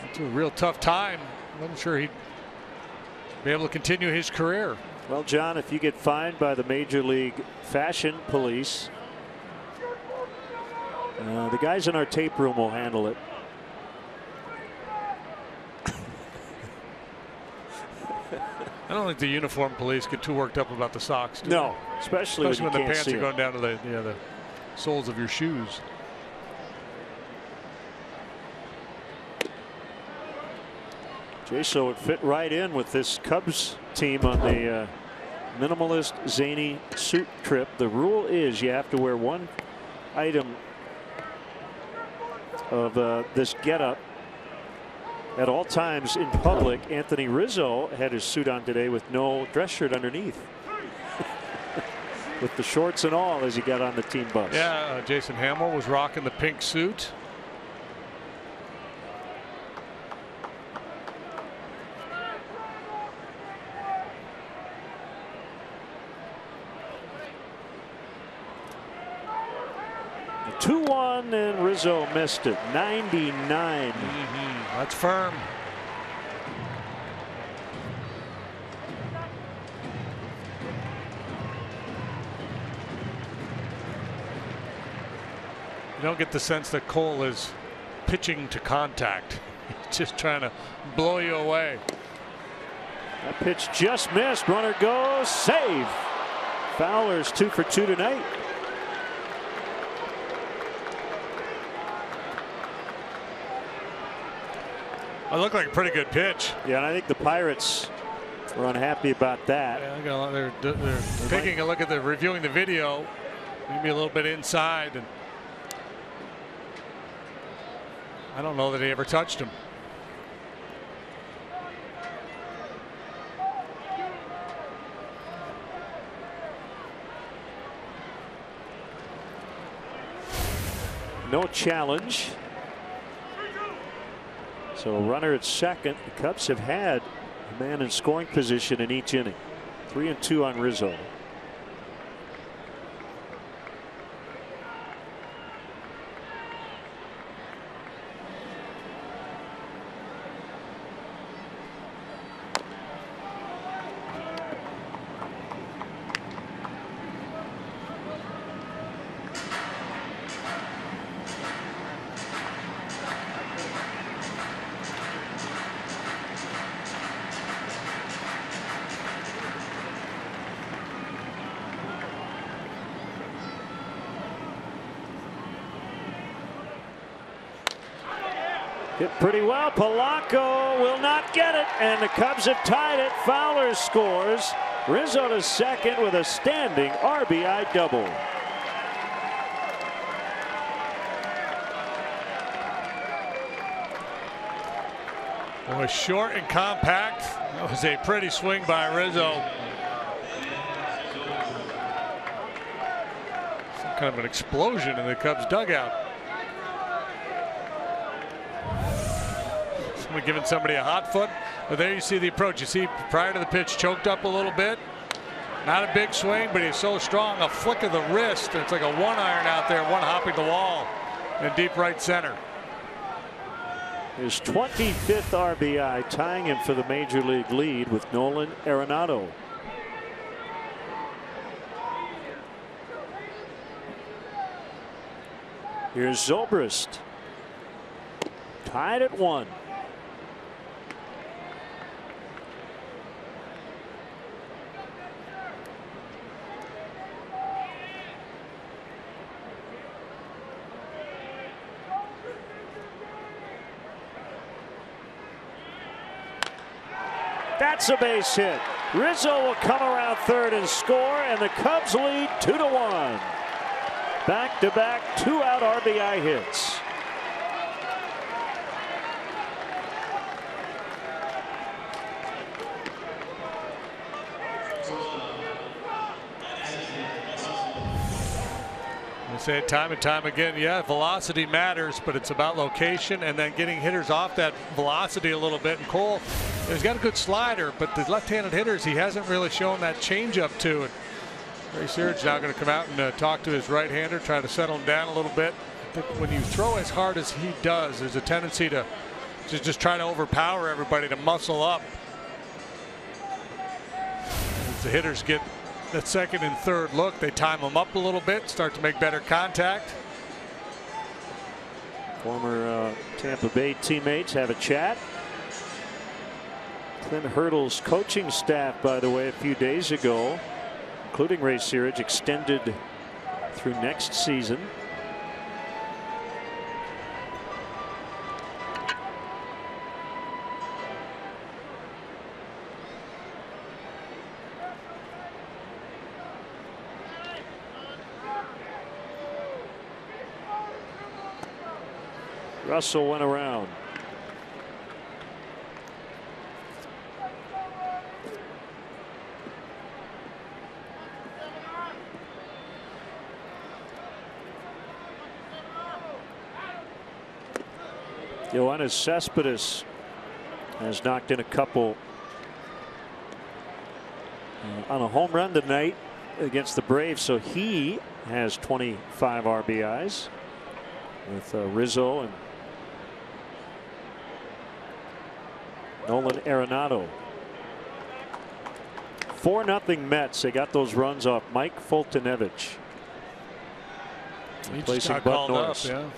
It's a real tough time. Wasn't sure he'd be able to continue his career. Well, John, if you get fined by the Major League Fashion Police, the guys in our tape room will handle it. I don't think the uniform police get too worked up about the socks. No, especially when the pants are going down to the soles of your shoes. Jason would fit right in with this Cubs team on the minimalist zany suit trip. The rule is you have to wear one item of this getup at all times in public. Anthony Rizzo had his suit on today with no dress shirt underneath. With the shorts and all as he got on the team bus. Yeah, Jason Hamill was rocking the pink suit. The 2-1 and Rizzo missed it. 99. That's firm. You don't get the sense that Cole is pitching to contact. He's just trying to blow you away. That pitch just missed. Runner goes. Save. Fowler's 2 for 2 tonight. It looked like a pretty good pitch. Yeah, and I think the Pirates were unhappy about that. Yeah, they're taking a look at reviewing the video. Maybe a little bit inside. And I don't know that he ever touched him. No challenge. So a runner at second. The Cubs have had a man in scoring position in each inning. 3-2 on Rizzo. Hit pretty well. Polanco will not get it, and the Cubs have tied it. Fowler scores. Rizzo to second with a standing RBI double. Boy, short and compact. That was a pretty swing by Rizzo. Some kind of an explosion in the Cubs dugout. Someone giving somebody a hot foot. But there you see the approach. You see prior to the pitch choked up a little bit. Not a big swing, but he's so strong. A flick of the wrist. It's like a 1-iron out there, one hopping the wall in deep right center. His 25th RBI, tying him for the major league lead with Nolan Arenado. Here's Zobrist. Tied at 1. That's a base hit. Rizzo will come around third and score, and the Cubs lead 2-1. Back-to-back 2-out RBI hits. I say it time and time again, yeah, velocity matters, but it's about location and then getting hitters off that velocity a little bit. And Cole, he's got a good slider, but the left-handed hitters, he hasn't really shown that changeup to it. Ray Searage now going to come out and talk to his right-hander, try to settle him down a little bit. I think when you throw as hard as he does, there's a tendency to just try to overpower everybody, to muscle up. As the hitters get that second and third look, they time them up a little bit, start to make better contact. Former Tampa Bay teammates have a chat. Clint Hurdle's coaching staff, by the way, a few days ago, including Ray Searage, extended through next season. Russell went around. Yoenis Cespedes has knocked in a couple on a home run tonight against the Braves, so he has 25 RBIs with Rizzo and Nolan Arenado. 4-0 Mets. They got those runs off Mike Foltynewicz. He Replacing just got Bud called Norris. up, yeah.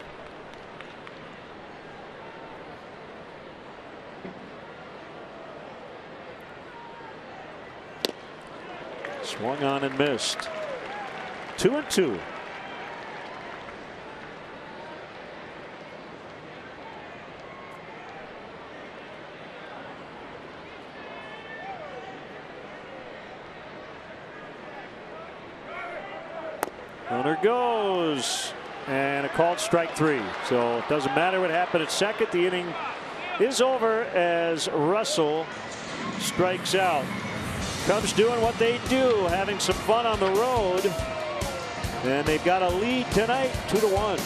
Swung on and missed. 2-2. Runner goes, and a called strike 3. So it doesn't matter what happened at second. The inning is over as Russell strikes out. Cubs doing what they do, having some fun on the road, and they've got a lead tonight, 2-1.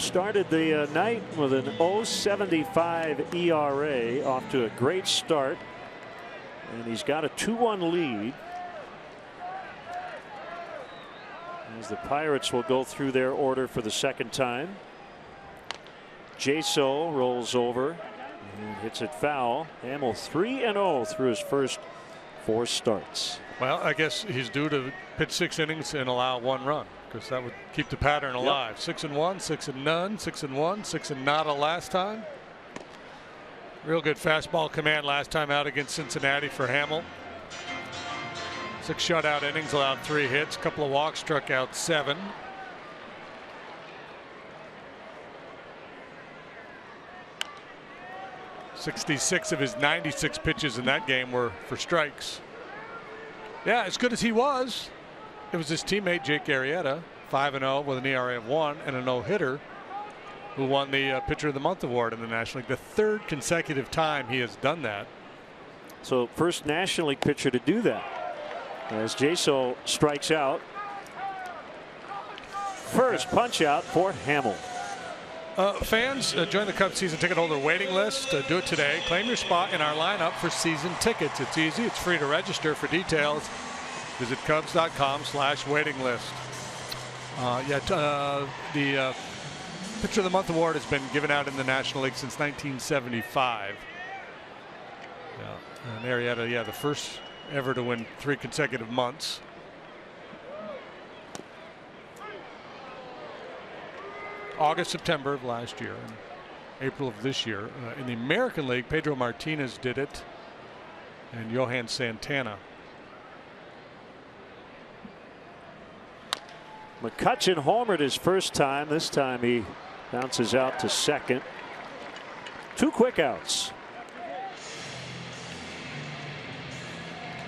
started the night with an 0.75 ERA, off to a great start, and he's got a 2-1 lead. As the Pirates will go through their order for the second time. Jaso rolls over and hits it foul. Hamill 3-0 through his first 4 starts. Well, I guess he's due to pitch 6 innings and allow 1 run, because that would keep the pattern alive. 6-1, 6 and none, 6-1, 6 and nada last time. Real good fastball command last time out against Cincinnati for Hamill. 6 shutout innings, allowed 3 hits, couple of walks, struck out 7. .66 of his 96 pitches in that game were for strikes. Yeah, as good as he was, it was his teammate Jake Arrieta, 5-0 with an ERA of 1 and a no-hitter, who won the Pitcher of the Month award in the National League. The 3rd consecutive time he has done that. So first National League pitcher to do that. As Jaso strikes out. First punch out for Hamill. Fans, join the Cubs season ticket holder waiting list. Do it today. Claim your spot in our lineup for season tickets. It's easy. It's free to register. For details, visit Cubs.com/waiting list. The Pitcher of the Month award has been given out in the National League since 1975. And Arrieta, the first ever to win 3 consecutive months. August, September of last year, and April of this year. In the American League, Pedro Martinez did it, and Johan Santana. McCutchen homered his first time. This time he bounces out to second. 2 quick outs.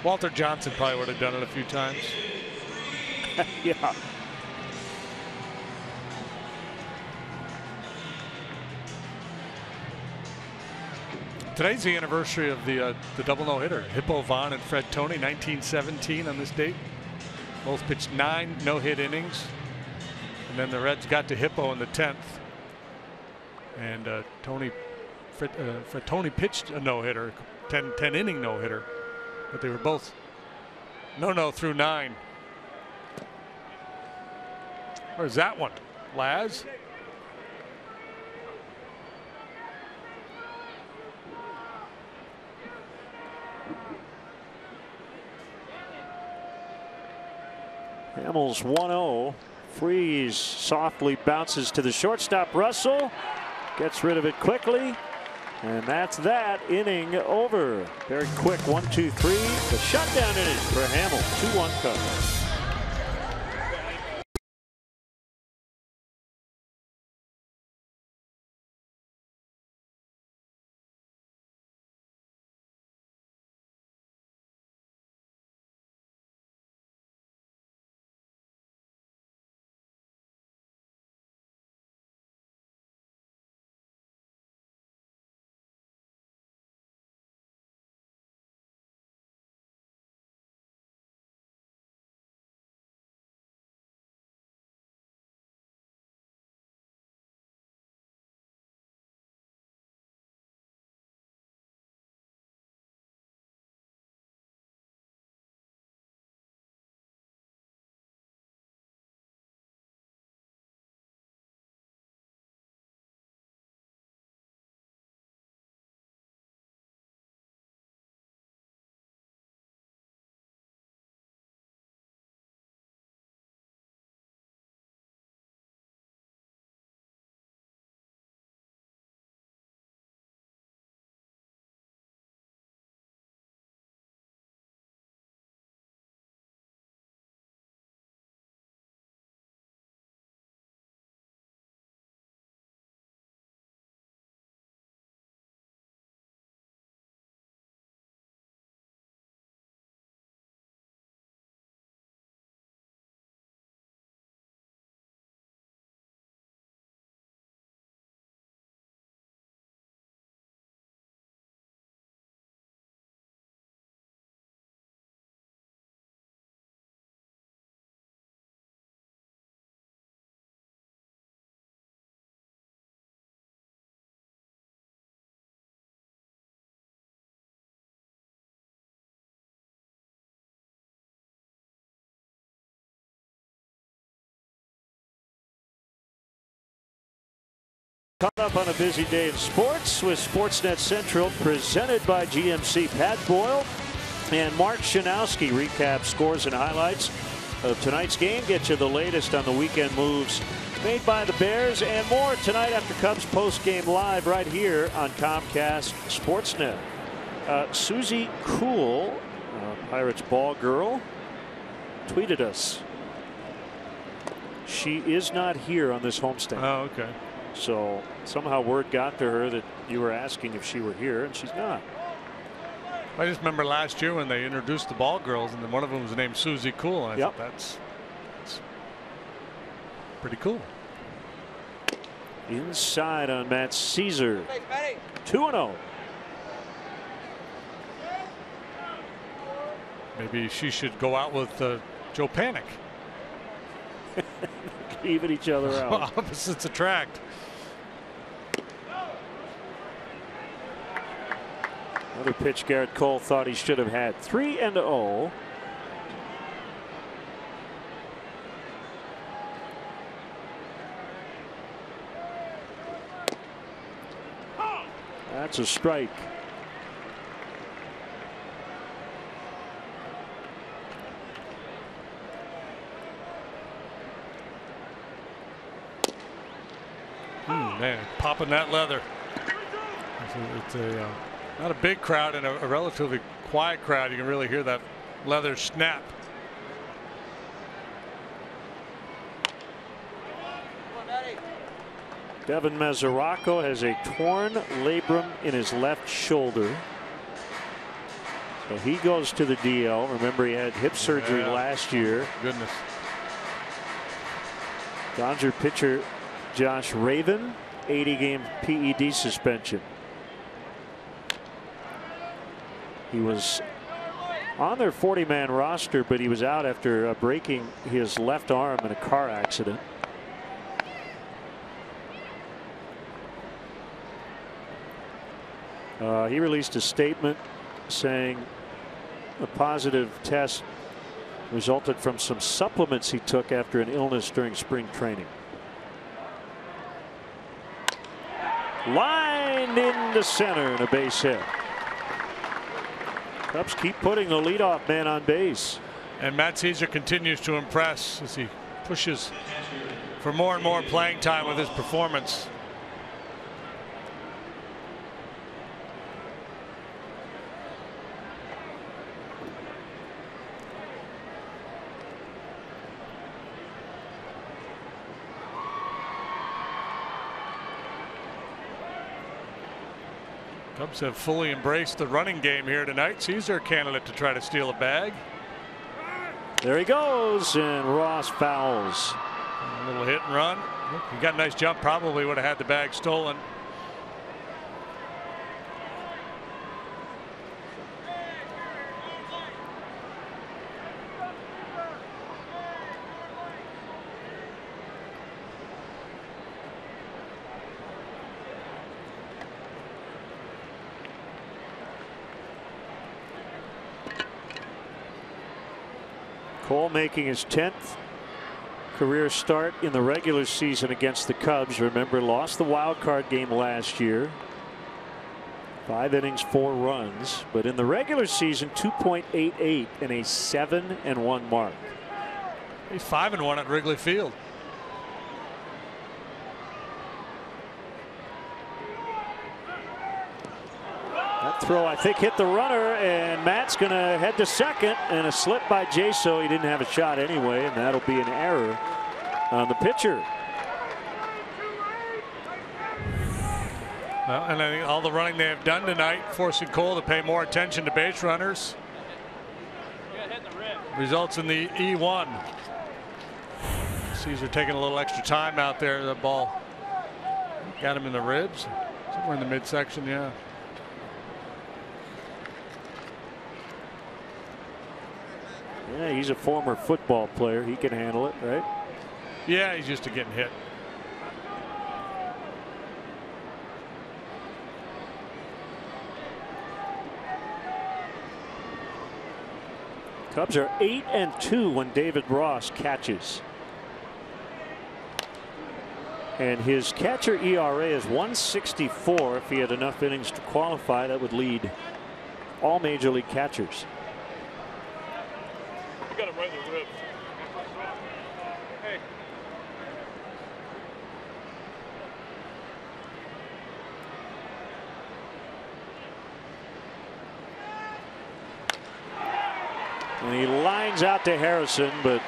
Walter Johnson probably would have done it a few times. Yeah. Today's the anniversary of the double no-hitter. Hippo Vaughn and Fred Tony, 1917 on this date. Both pitched 9 no-hit innings. And then the Reds got to Hippo in the 10th. And Fred Tony pitched a no-hitter, 10 inning no-hitter. But they were both no through 9. Where's that one? Laz? Hamill's 1-0. Freeze softly bounces to the shortstop. Russell gets rid of it quickly. And that's that inning over. Very quick 1-2-3. The shutdown inning for Hamill. 2-1 Cubs. Caught up on a busy day in sports with Sportsnet Central, presented by GMC. Pat Boyle and Mark Shanowski recap scores and highlights of tonight's game. Get you the latest on the weekend moves made by the Bears and more tonight after Cubs post-game live right here on Comcast Sportsnet. Susie Cool, Pirates ball girl, tweeted us. She is not here on this homestand. Oh, okay. So somehow word got to her that you were asking if she were here, and she's not. I just remember last year when they introduced the ball girls, and then one of them was named Susie Cool, and I thought that's pretty cool. Inside on Matt Caesar. 2-0. Maybe she should go out with Joe Panic. Even each other out. Opposites attract. Another pitch Garrett Cole thought he should have had. 3-0. That's a strike. Man, popping that leather. It's not a big crowd and a relatively quiet crowd. You can really hear that leather snap. Devin Mesoraco has a torn labrum in his left shoulder. So he goes to the DL. Remember, he had hip surgery last year. Goodness. Dodger pitcher Josh Raven, 80-game PED suspension. He was on their 40-man roster, but he was out after breaking his left arm in a car accident. He released a statement saying a positive test resulted from some supplements he took after an illness during spring training. Lined into center and a base hit. Cubs keep putting the leadoff man on base. And Matt Caesar continues to impress as he pushes for more and more playing time with his performance. Cubs have fully embraced the running game here tonight. Caesar a candidate to try to steal a bag. There he goes, and Ross fouls. A little hit and run. He got a nice jump. Probably would have had the bag stolen. Cole making his 10th career start in the regular season against the Cubs. Remember, lost the wild card game last year. 5 innings, 4 runs, but in the regular season 2.88 and a 7-1 mark. He's 5-1 at Wrigley Field. That throw, I think, hit the runner, and Matt's going to head to second, and a slip by Jaso. He didn't have a shot anyway, and that'll be an error on the pitcher. Well, and I think all the running they have done tonight, forcing Cole to pay more attention to base runners, results in the E1. Caesar taking a little extra time out there. The ball got him in the ribs, somewhere in the midsection. Yeah. Yeah, he's a former football player. He can handle it, right? Yeah, he's used to getting hit. Cubs are 8-2 when David Ross catches. And his catcher ERA is 1.64. If he had enough innings to qualify, that would lead all major league catchers. You got him right in the ribs. Hey. And he lines out to Harrison, but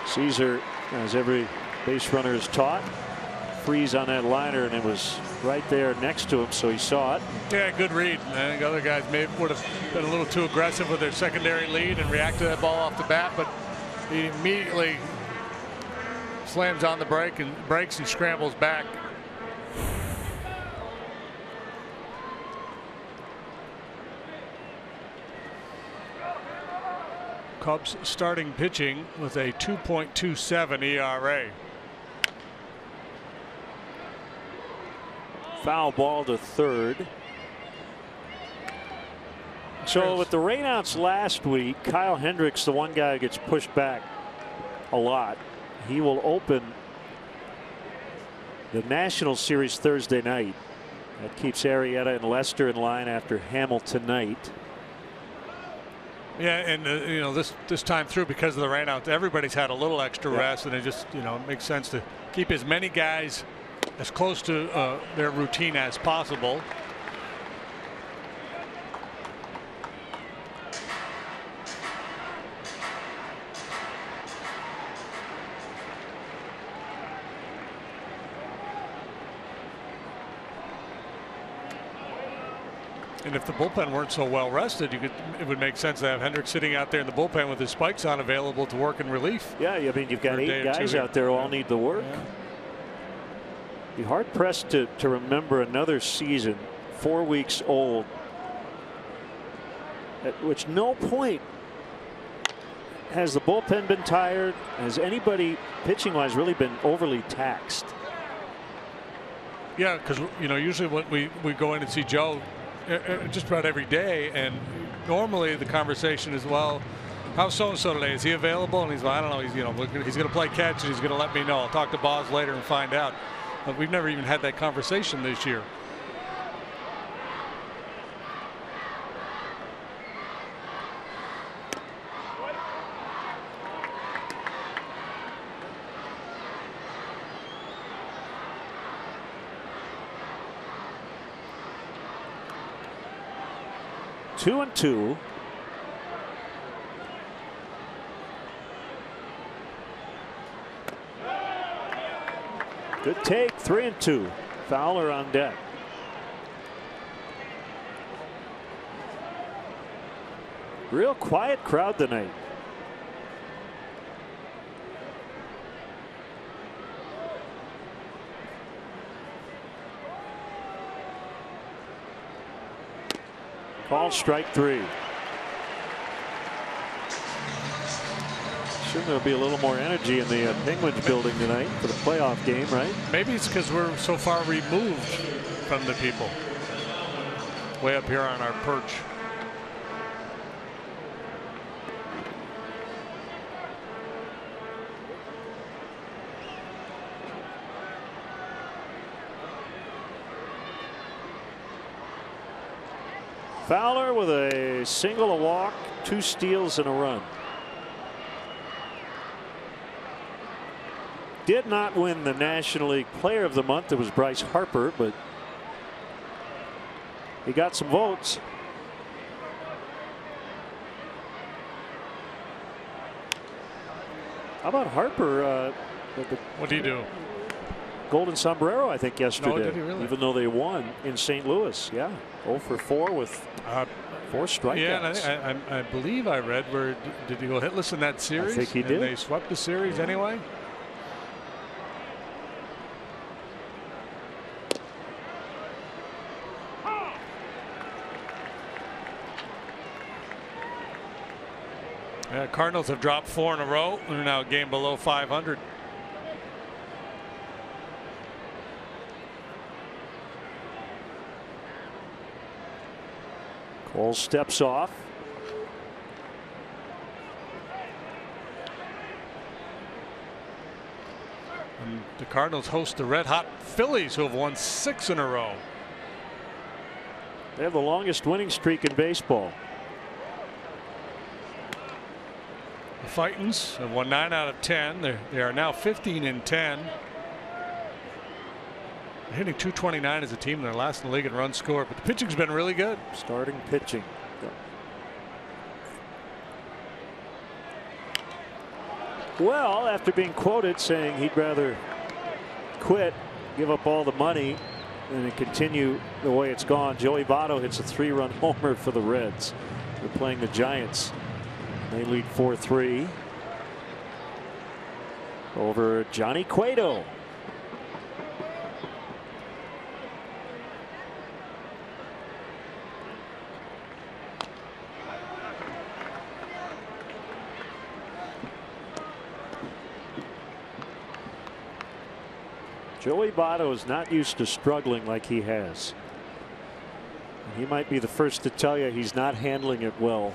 Caesar, as every base runner is taught, freeze on that liner, and it was right there next to him, so he saw it. Yeah, good read. I think other guys would have been a little too aggressive with their secondary lead and react to that ball off the bat, but he immediately slams on the brakes and scrambles back. Cubs starting pitching with a 2.27 ERA. Foul ball to third. So with the rainouts last week, Kyle Hendricks, the one guy who gets pushed back a lot, he will open the National Series Thursday night. That keeps Arrieta and Lester in line after Hamilton tonight. Yeah, and you know, this time through, because of the rainouts, everybody's had a little extra rest, and it just, you know, it makes sense to keep as many guys as close to their routine as possible. And if the bullpen weren't so well rested, it would make sense to have Hendricks sitting out there in the bullpen with his spikes on, available to work in relief. Yeah, I mean, you've got 8 guys out there who all need the work. Yeah. Be hard pressed to remember another season 4 weeks old at which no point has the bullpen been tired. Has anybody pitching wise really been overly taxed? Yeah, because, you know, usually when we go in and see Joe just about every day, and normally the conversation is, well, how's so and so today? Is he available? And he's like, I don't know. He's, you know, he's going to play catch, and he's going to let me know. I'll talk to Boz later and find out. But we've never even had that conversation this year. Two and two. Good take. 3-2. Fowler on deck. Real quiet crowd tonight. Call strike 3. Sure, there'll be a little more energy in the Penguins building tonight for the playoff game, right? Maybe it's because we're so far removed from the people. Way up here on our perch. Fowler with a single, a walk, 2 steals, and a run. Did not win the National League Player of the Month. It was Bryce Harper, but he got some votes. How about Harper? What did he do? Golden sombrero, I think, yesterday. No, did he really? Even though they won in St. Louis. Yeah, 0 for 4 with 4 strikeouts. Yeah, and I believe I read where did he go hitless in that series? I think he did. And they swept the series anyway. Yeah, Cardinals have dropped 4 in a row. They're now a game below 500. Cole steps off. And the Cardinals host the red-hot Phillies, who have won 6 in a row. They have the longest winning streak in baseball. The Fightins have won 9 out of 10. They are now 15-10. They're hitting .229 as a team. They're last in the league in runs scored, but the pitching's been really good. Starting pitching. Well, after being quoted saying he'd rather quit, give up all the money, than to continue the way it's gone, Joey Votto hits a 3-run homer for the Reds. They're playing the Giants. They lead 4-3 over Johnny Cueto. Joey Votto is not used to struggling like he has. He might be the first to tell you he's not handling it well.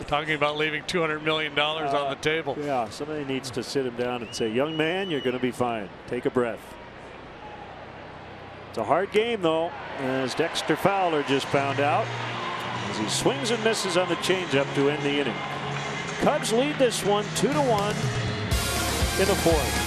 Talking about leaving $200 million on the table. Yeah, somebody needs to sit him down and say, young man, you're going to be fine. Take a breath. It's a hard game, though, as Dexter Fowler just found out, as he swings and misses on the changeup to end the inning. Cubs lead this one 2-1 in the 4th.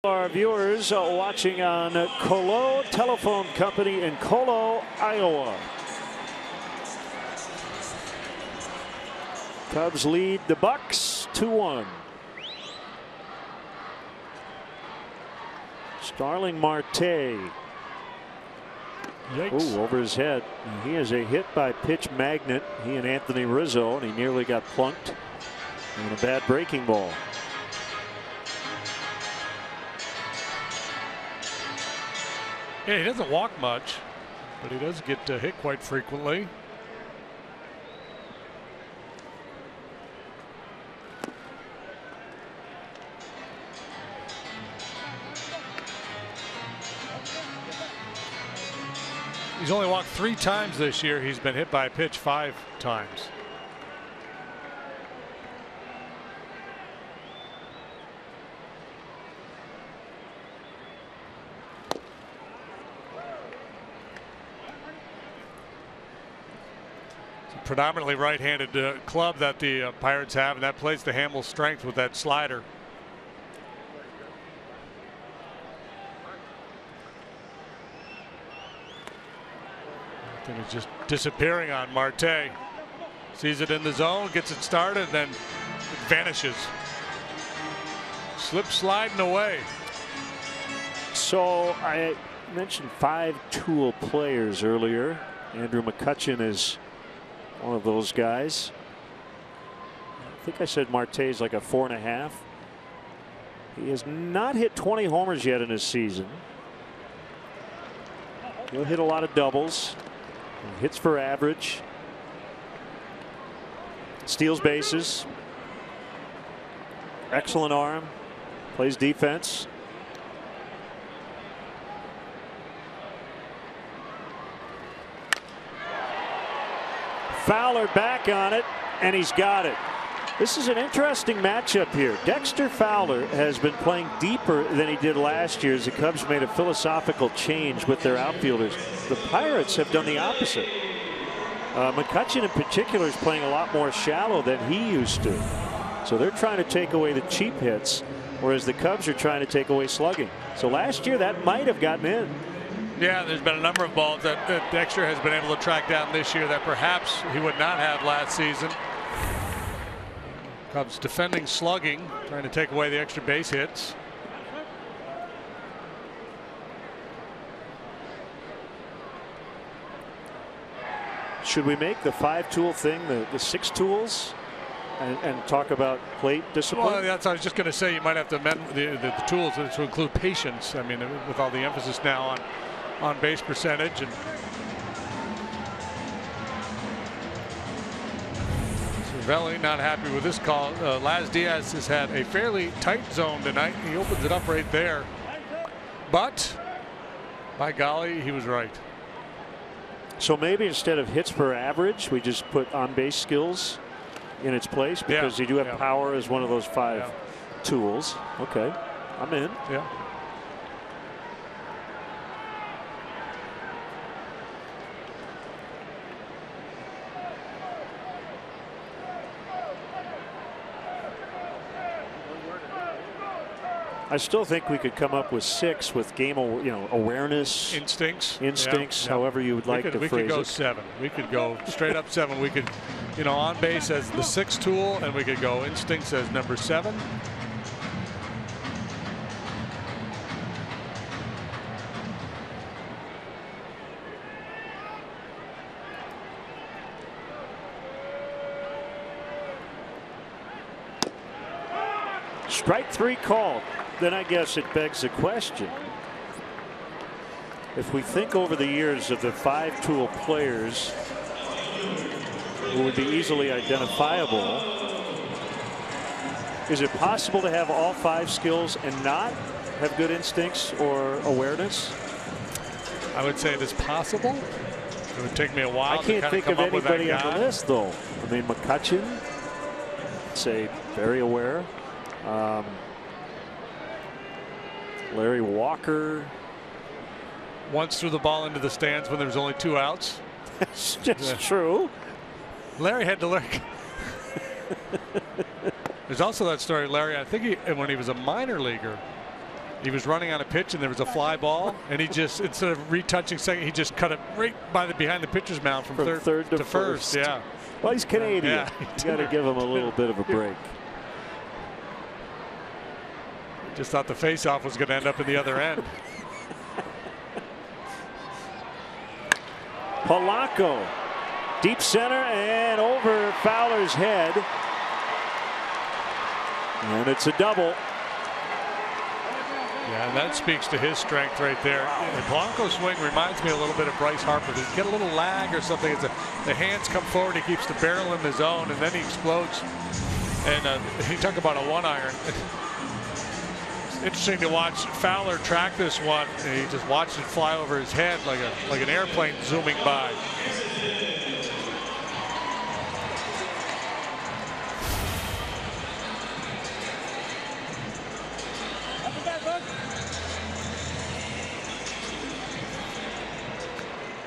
Our viewers watching on Colo Telephone Company in Colo, Iowa. Cubs lead the Bucks 2-1. Starling Marte. Yikes. Ooh, over his head. He is a hit by pitch magnet. He and Anthony Rizzo, and he nearly got plunked on a bad breaking ball. Yeah, he doesn't walk much, but he does get hit quite frequently. He's only walked 3 times this year. He's been hit by a pitch 5 times. Predominantly right-handed club that the Pirates have, and that plays to Hamill's strength with that slider. I think it's just disappearing on Marte. Sees it in the zone, gets it started, then it vanishes. Slip sliding away. So I mentioned 5-tool players earlier. Andrew McCutchen is one of those guys. I think I said Marte's like a 4.5. He has not hit 20 homers yet in his season. He'll hit a lot of doubles. Hits for average. Steals bases. Excellent arm. Plays defense. Fowler back on it, and he's got it. This is an interesting matchup here. Dexter Fowler has been playing deeper than he did last year as the Cubs made a philosophical change with their outfielders. The Pirates have done the opposite. McCutchen in particular is playing a lot more shallow than he used to. So they're trying to take away the cheap hits, whereas the Cubs are trying to take away slugging. So last year that might have gotten in. Yeah, there's been a number of balls that Dexter has been able to track down this year that perhaps he would not have last season. Cubs defending slugging, trying to take away the extra base hits. Should we make the 5-tool thing the 6 tools and talk about plate discipline? Well, that's what I was just going to say. You might have to amend the tools to include patience. I mean, with all the emphasis now on base percentage. And Cervelli not happy with this call. Laz Diaz has had a fairly tight zone tonight. He opens it up right there. But by golly, he was right. So maybe instead of hits per average, we just put on-base skills in its place, because you do have power as one of those 5 tools. Okay, I'm in. Yeah. I still think we could come up with 6 with game, awareness, instincts, however you would like to phrase it. We could go 7. We could go straight up 7. We could, on base as the 6th tool, and we could go instincts as number 7. Strike 3 called. Then I guess it begs the question. If we think over the years of the 5-tool players who would be easily identifiable, is it possible to have all 5 skills and not have good instincts or awareness? I would say it is possible. It would take me a while. I can't think of anybody on the list, though. I mean, McCutchen, say, very aware. Larry Walker once threw the ball into the stands when there was only 2 outs. That's just true. Larry had to learn. There's also that story, Larry. I think when he was a minor leaguer, he was running on a pitch and there was a fly ball, and he just, instead of retouching second, he just cut it right behind the pitcher's mound from third to first. Yeah. Well, he's Canadian. You got to give him a little bit of a break. Just thought the face-off was going to end up in the other end. Polanco, deep center and over Fowler's head. And it's a double. Yeah, and that speaks to his strength right there. The Polanco swing reminds me a little bit of Bryce Harper. Does he get a little lag or something? The hands come forward, he keeps the barrel in the zone, and then he explodes. And you talk about a 1-iron. Interesting to watch Fowler track this one. And he just watched it fly over his head like an airplane zooming by.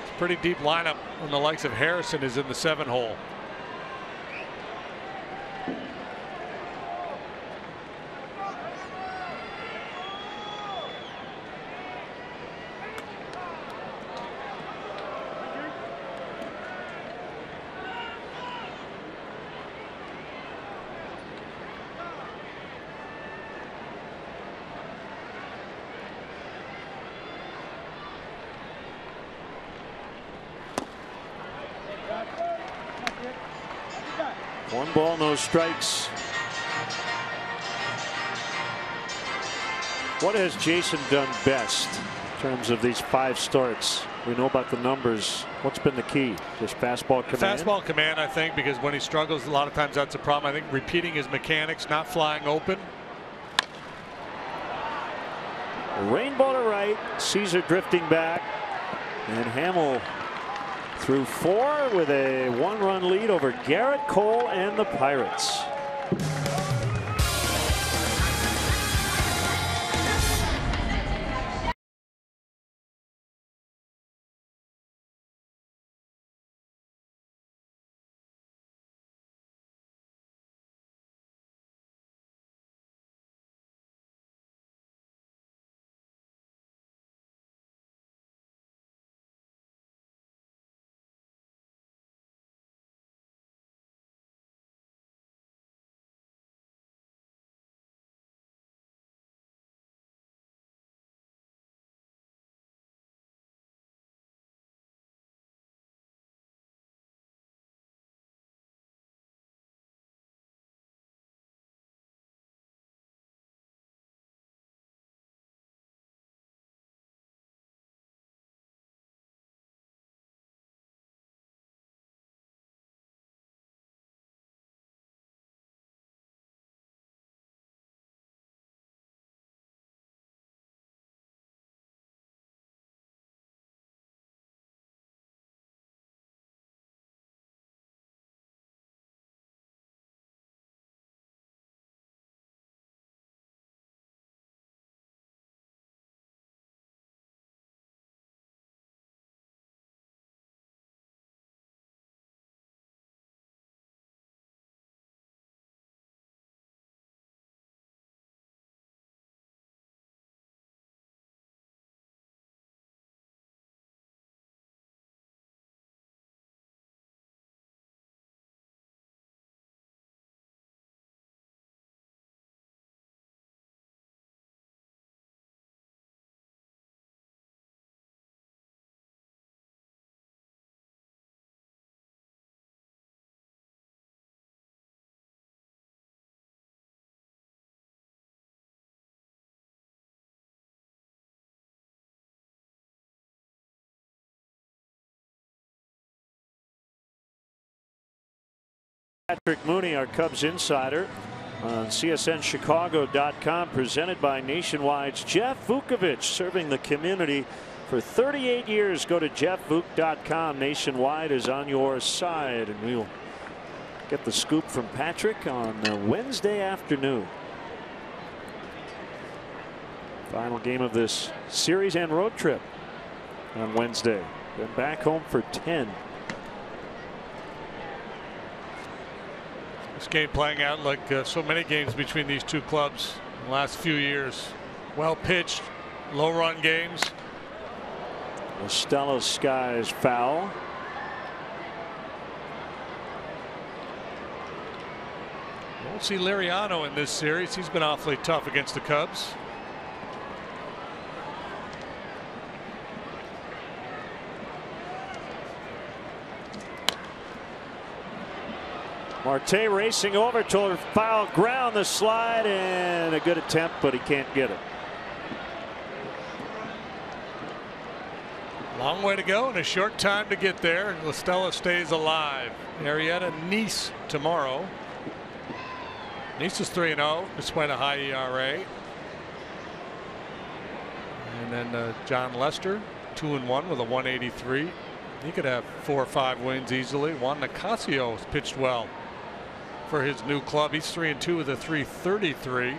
It's a pretty deep lineup when the likes of Harrison is in the 7-hole. 1 ball, no strikes. What has Jason done best in terms of these 5 starts? We know about the numbers. What's been the key? Just fastball command? Fastball command, I think, because when he struggles, a lot of times that's a problem. I think repeating his mechanics, not flying open. Rainbow to right. Caesar drifting back. And Hamill through 4 with a 1-run lead over Garrett Cole and the Pirates. Patrick Mooney, our Cubs insider, on CSNChicago.com, presented by Nationwide's Jeff Vukovich, serving the community for 38 years. Go to jeffvuk.com. Nationwide is on your side, and we'll get the scoop from Patrick on Wednesday afternoon. Final game of this series and road trip on Wednesday. Then back home for 10. This game playing out like so many games between these two clubs in the last few years. Well pitched, low run games. Estella skies foul. Won't see Liriano in this series. He's been awfully tough against the Cubs. Marte racing over toward foul ground, the slide, and a good attempt, but he can't get it. Long way to go and a short time to get there, and La Stella stays alive. Arrieta, Nice tomorrow. Nice is 3-0 despite a high ERA. And then John Lester, 2-1 with a 183. He could have 4 or 5 wins easily. Juan Nicasio has pitched well for his new club. He's 3-2 with a 333.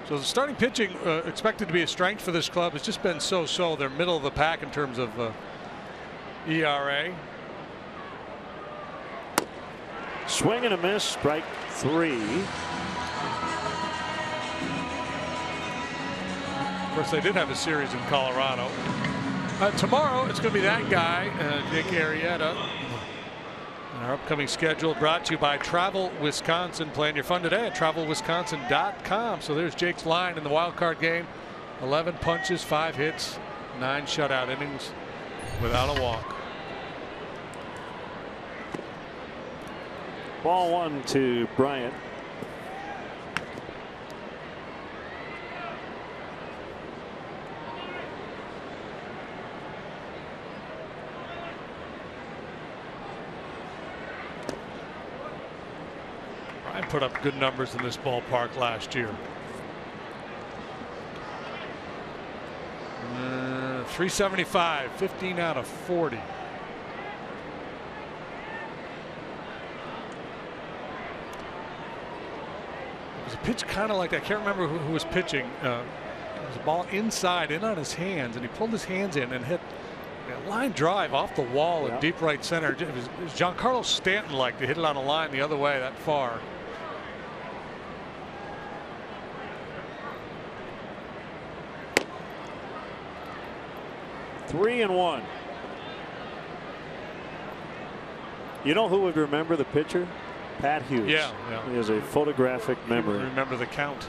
So the starting pitching expected to be a strength for this club. It's just been so-so. They're middle of the pack in terms of ERA. Swing and a miss, strike 3. Of course, they did have a series in Colorado. Tomorrow, it's going to be that guy, Jake Arrieta. And our upcoming schedule brought to you by Travel Wisconsin. Plan your fun today at travelwisconsin.com. So there's Jake's line in the wild card game. 11 punches, 5 hits, 9 shutout innings without a walk. Ball 1 to Bryant. Bryant put up good numbers in this ballpark last year. 375, 15 out of 40. It was a pitch kind of like that. I can't remember who was pitching. It was a ball inside, in on his hands, and he pulled his hands in and hit a line drive off the wall in deep right center. It was Giancarlo Stanton like to hit it on a line the other way that far. Three and one. You know who would remember the pitcher? Pat Hughes. Yeah. He has a photographic memory. Remember the count.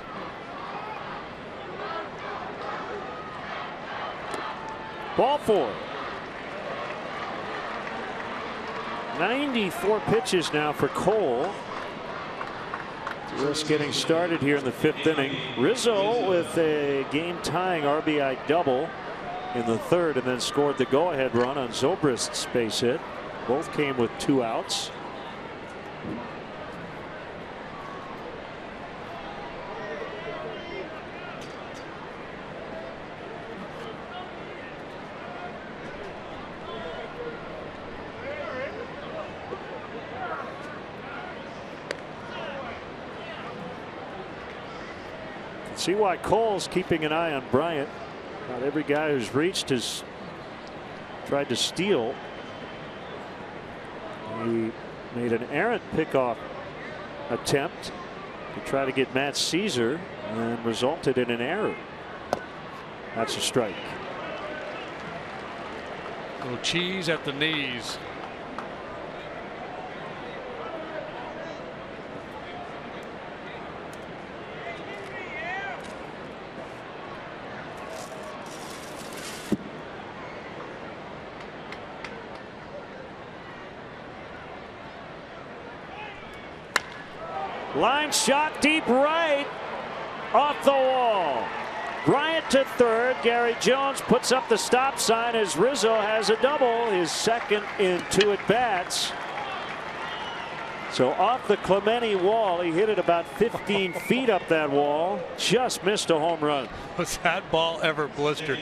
Ball 4. 94 pitches now for Cole. Just getting started here in the 5th inning. Rizzo with a game-tying RBI double in the 3rd, and then scored the go-ahead run on Zobrist's base hit. Both came with 2 outs. See why Cole's keeping an eye on Bryant. Not every guy who's reached has tried to steal. He made an errant pickoff attempt to try to get Matt Caesar and resulted in an error. That's a strike. Little cheese at the knees. Line shot deep right, off the wall. Bryant to 3rd. Gary Jones puts up the stop sign as Rizzo has a double, his 2nd in 2 at-bats. So off the Clemente wall, he hit it about 15 feet up that wall. Just missed a home run. Was that ball ever blistered?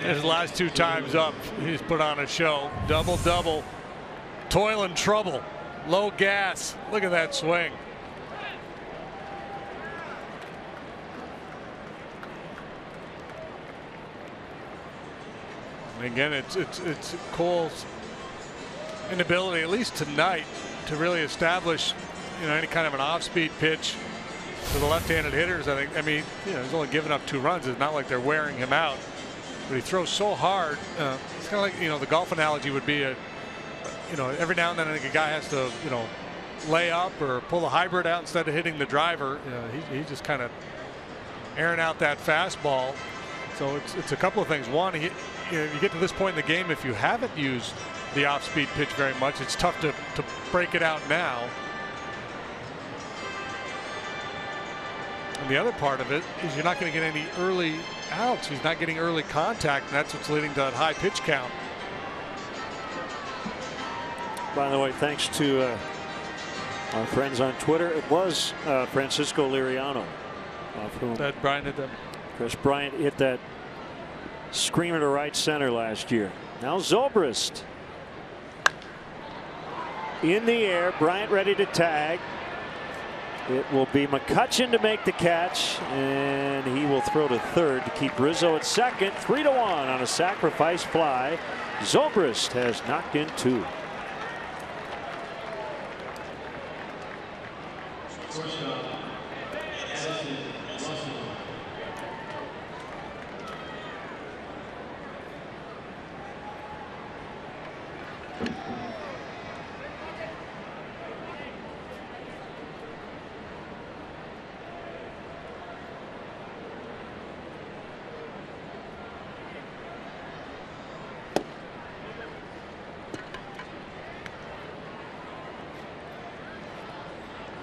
His last 2 times up, he's put on a show. Double. Toil and trouble. Low gas. Look at that swing. And again, it's Cole's inability, at least tonight, to really establish, any kind of an off-speed pitch to the left-handed hitters. I mean, he's only given up 2 runs. It's not like they're wearing him out, but he throws so hard. It's kind of like, the golf analogy would be every now and then I think a guy has to, lay up or pull the hybrid out instead of hitting the driver. He's just kind of airing out that fastball. So it's a couple of things. One, you get to this point in the game, if you haven't used the off-speed pitch very much, it's tough to break it out now. And the other part of it is you're not going to get any early outs. He's not getting early contact, and that's what's leading to that high pitch count. By the way, thanks to our friends on Twitter, it was Francisco Liriano off whom that Bryant hit that. Chris Bryant hit that screamer to right center last year. Now Zobrist in the air. Bryant ready to tag. It will be McCutchen to make the catch, and he will throw to 3rd to keep Rizzo at 2nd. 3-1 on a sacrifice fly. Zobrist has knocked in 2.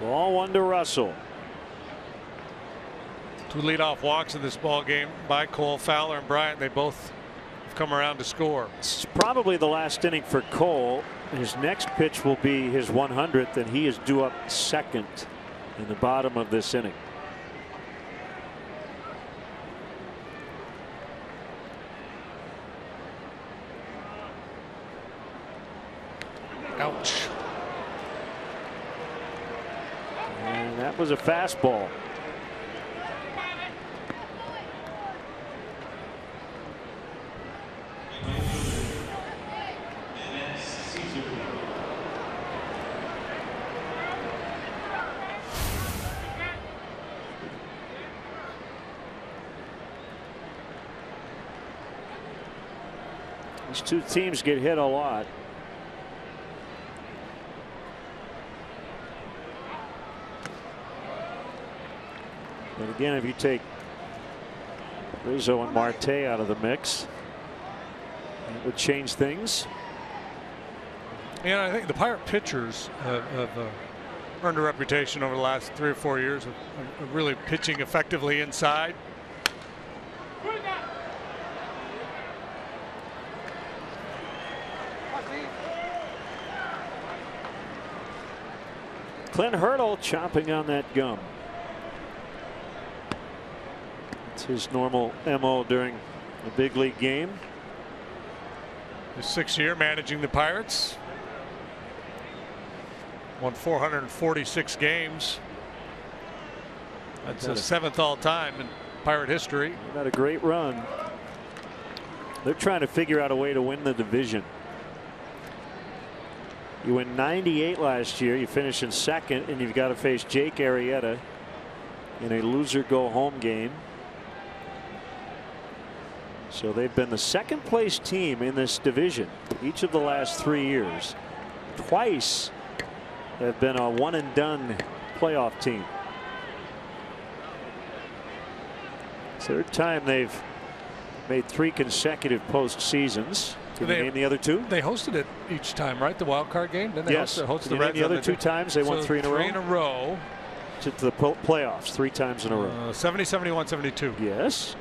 Ball one to Russell. 2 leadoff walks in this ball game by Cole, Fowler, and Bryant. They both have come around to score. It's probably the last inning for Cole. His next pitch will be his 100th, and he is due up second in the bottom of this inning. Ouch. And that was a fastball. These two teams get hit a lot. But again, if you take Rizzo and Marte out of the mix, it would change things. And I think the Pirate pitchers have earned a reputation over the last 3 or 4 years of really pitching effectively inside. Clint Hurdle chomping on that gum. It's his normal MO during a big league game. His 6th year managing the Pirates. Won 446 games. That's the 7th all time in Pirate history. Not a great run. They're trying to figure out a way to win the division. You win 98 last year. You finish in second, and you've got to face Jake Arrieta in a loser go home game. So they've been the 2nd place team in this division each of the last 3 years. Twice have been a one and done playoff team. 3rd time they've made 3 consecutive postseasons. Can you name the other 2? They hosted it each time, right? The wild card game. Didn't they yes. host the Reds? The other 2 times they won 3 in a row. 3 in a row. To the playoffs 3 times in a row. 70, 71, 72. Yes.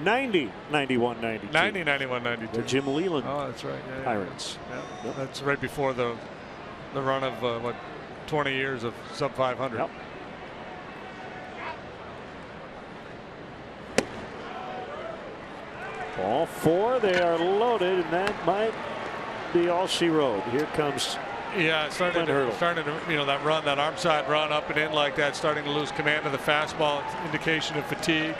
'90, 91, 92. 90, 91, 92. The Jim Leland. Oh, that's right. Yeah, Pirates. Yeah. Yep. That's right before the run of what 20 years of sub 500. Yep. Ball 4. They are loaded, and that might be all she wrote. Here comes. Yeah, starting to, you know, that run, that arm side run up and in like that, starting to lose command of the fastball. It's indication of fatigue.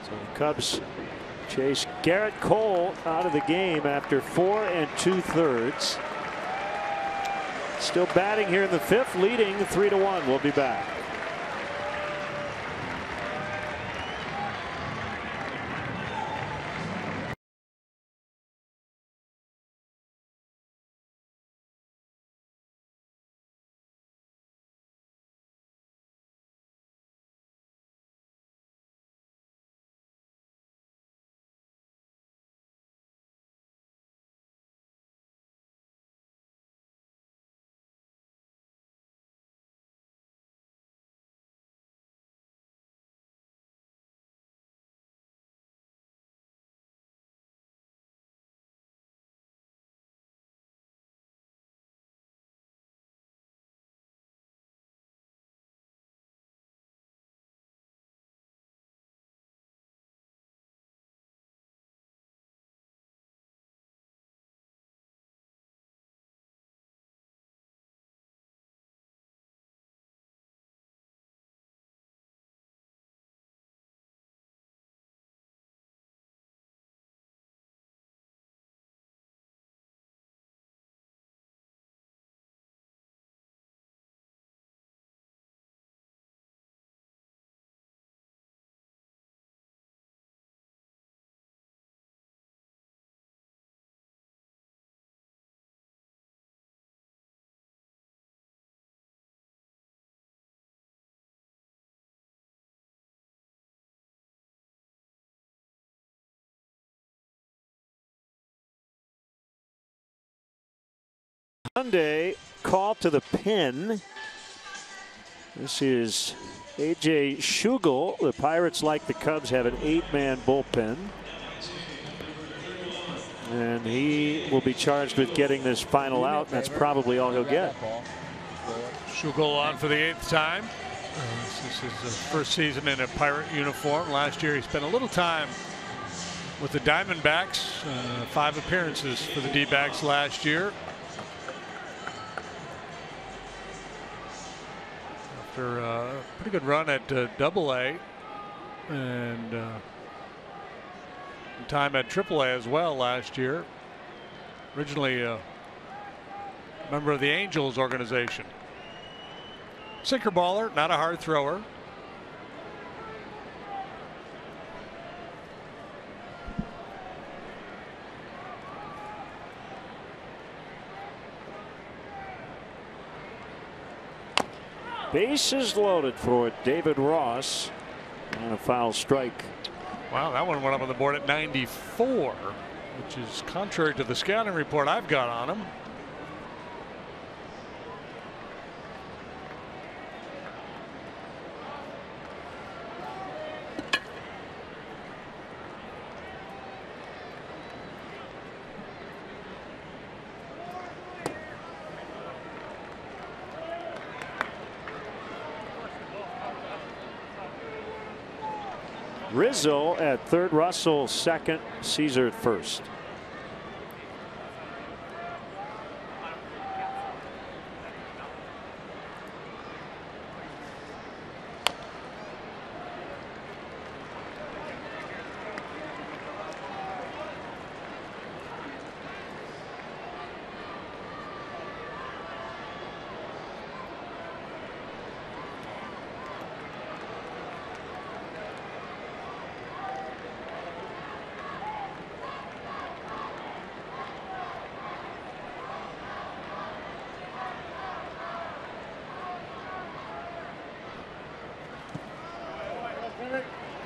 So the Cubs chase Garrett Cole out of the game after 4 2/3. Still batting here in the 5th, leading 3-1. We'll be back. Sunday call to the pen. This is A.J. Schugel. The Pirates, like the Cubs, have an 8-man bullpen. And he will be charged with getting this final out. And that's probably all he'll get. Schugel on for the 8th time. This is his first season in a Pirate uniform. Last year he spent a little time with the Diamondbacks. 5 appearances for the D-backs last year. After a pretty good run at Double-A and time at Triple-A as well last year. Originally a member of the Angels organization. Sinker baller, not a hard thrower. Bases loaded for David Ross on a foul strike. Wow, that one went up on the board at 94, which is contrary to the scouting report I've got on him. Rizzo at third, Russell second, Caesar at first.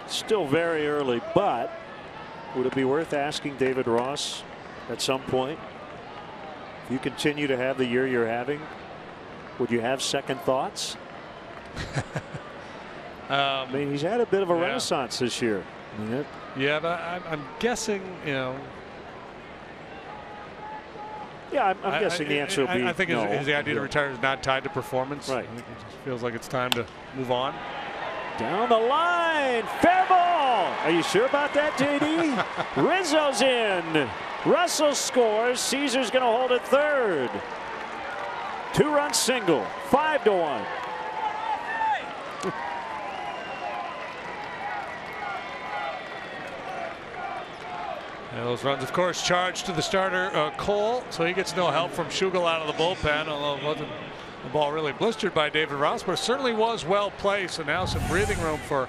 Still very early, but would it be worth asking David Ross at some point, if you continue to have the year you're having, would you have second thoughts? I mean, he's had a bit of a renaissance this year. I mean, yeah, but I'm guessing, you know. Yeah, I'm guessing the answer will be I think no. his idea to retire is not tied to performance. Right. I think it just feels like it's time to move on. Down the line, fair ball. Are you sure about that, JD? Rizzo's in. Russell scores. Caesar's going to hold at third. 2-run single, 5-1. And those runs, of course, charged to the starter Cole, so he gets no help from Schugel out of the bullpen, although it wasn't the ball really blistered by David Ross, but it certainly was well placed, and now some breathing room for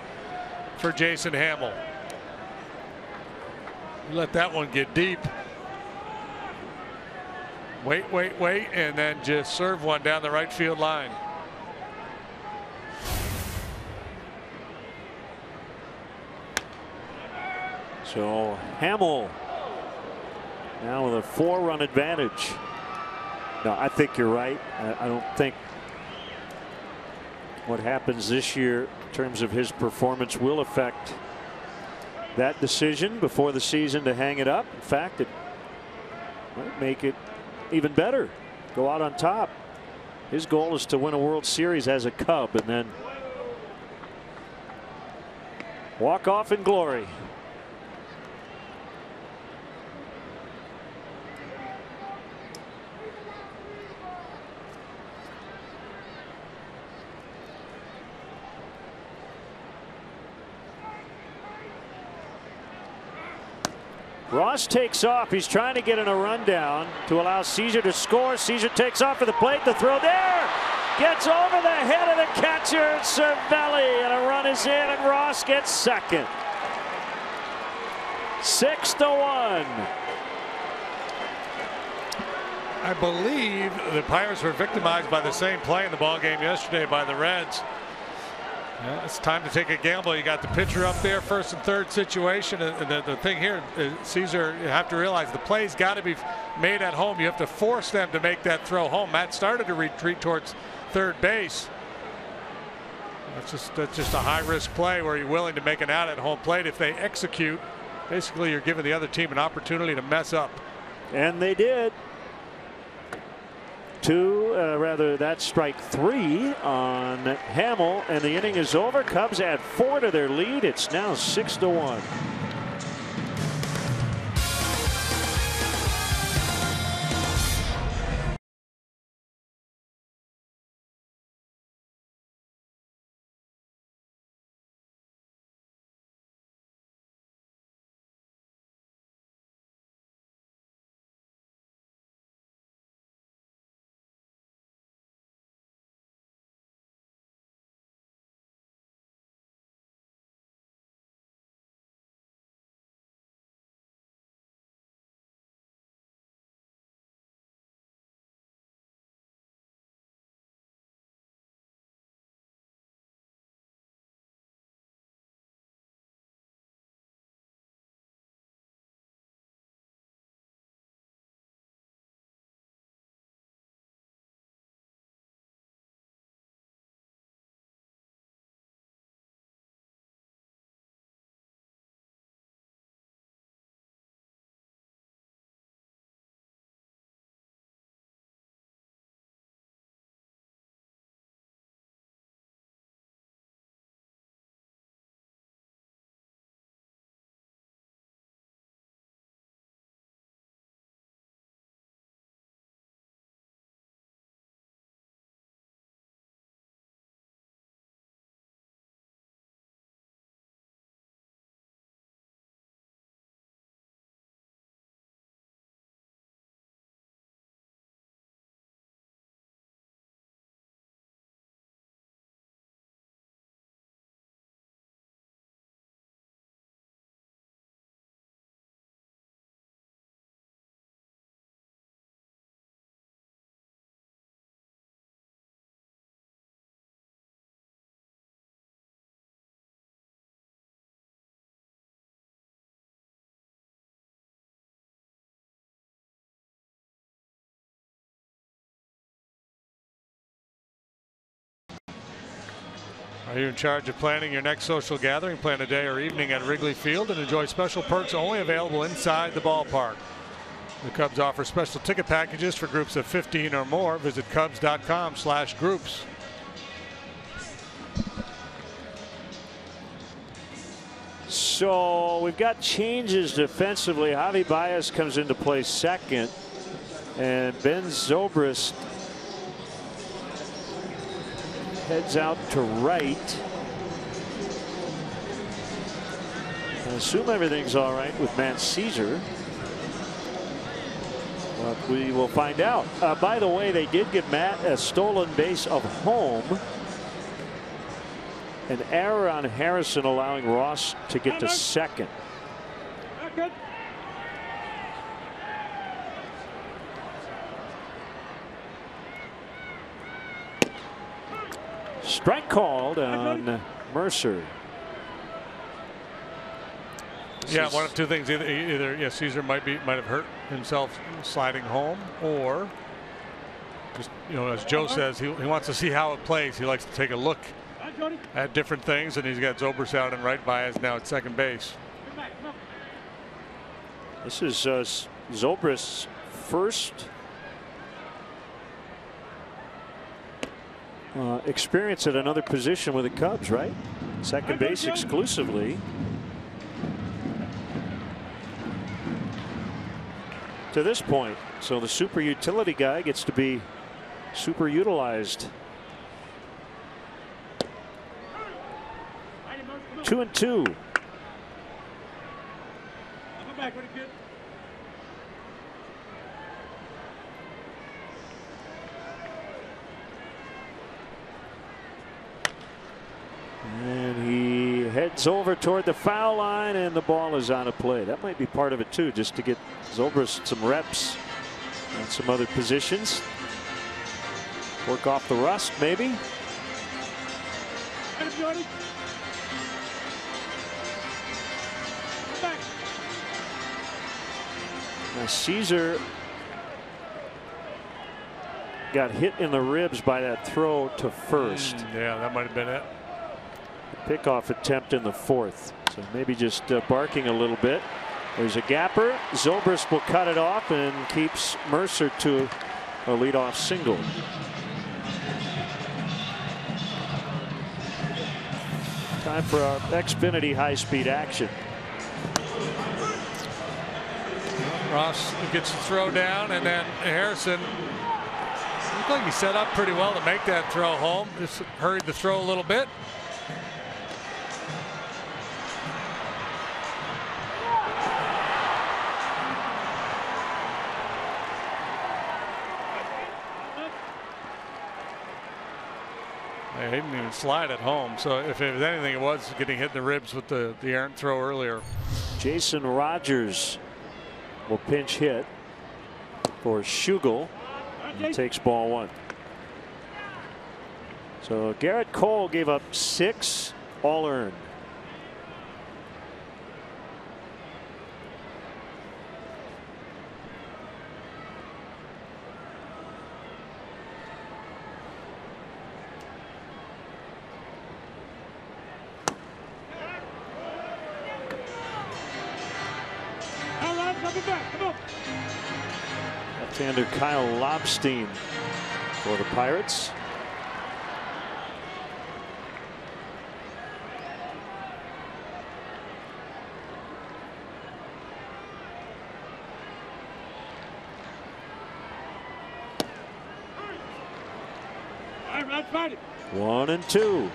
Jason Hamill. Let that one get deep. Wait, and then just serve one down the right field line. So Hamill now with a 4-run advantage. No, I think you're right. I don't think what happens this year in terms of his performance will affect that decision before the season to hang it up. In fact, it might make it even better. Go out on top. His goal is to win a World Series as a Cub and then walk off in glory. Ross takes off. He's trying to get in a rundown to allow Caesar to score. Caesar takes off for the plate. The throw there. Gets over the head of the catcher, Cervelli, and a run is in, and Ross gets second. 6-1. I believe the Pirates were victimized by the same play in the ballgame yesterday by the Reds. Yeah, it's time to take a gamble. You got the pitcher up there, first and third situation. And the thing here, Caesar, you have to realize the play's got to be made at home. You have to force them to make that throw home. Matt started to retreat towards third base. That's just a high-risk play where you're willing to make an out at home plate. If they execute, basically you're giving the other team an opportunity to mess up. And they did. That's strike 3 on Hamill, and the inning is over. Cubs add 4 to their lead. It's now 6-1. Are you in charge of planning your next social gathering? Plan a day or evening at Wrigley Field and enjoy special perks only available inside the ballpark. The Cubs offer special ticket packages for groups of 15 or more. Visit Cubs.com/groups. So we've got changes defensively. Javi Baez comes into play second, and Ben Zobrist heads out to right. I assume everything's all right with Matt Caesar, but we will find out. By the way, they did give Matt a stolen base of home. An error on Harrison allowing Ross to get to second. Strike called on Mercer. Yeah, one of two things. Either Caesar might have hurt himself sliding home, or just, as Joe says, he wants to see how it plays. He likes to take a look at different things, and he's got Zobrist out and right. Baez now at second base. This is Zobrist's first experience at another position with the Cubs, right? Second base exclusively. To this point, so the super utility guy gets to be super utilized. 2-2. And he heads over toward the foul line, and the ball is on a play. That might be part of it too, just to get Zobrist some reps and some other positions. Work off the rust, maybe. Now Caesar got hit in the ribs by that throw to first. Yeah, that might have been it. Pickoff attempt in the fourth. So maybe just barking a little bit. There's a gapper. Zobrist will cut it off and keeps Mercer to a leadoff single. Time for our Xfinity high-speed action. Ross gets the throw down, and then Harrison looked like he set up pretty well to make that throw home. Just hurried the throw a little bit. He didn't even slide at home. So if it was anything, it was getting hit in the ribs with the errant throw earlier. Jason Rogers will pinch hit for Schugel. He takes ball one. So Garrett Cole gave up 6 all earned. Left-hander Kyle Lobstein for the Pirates. One and two.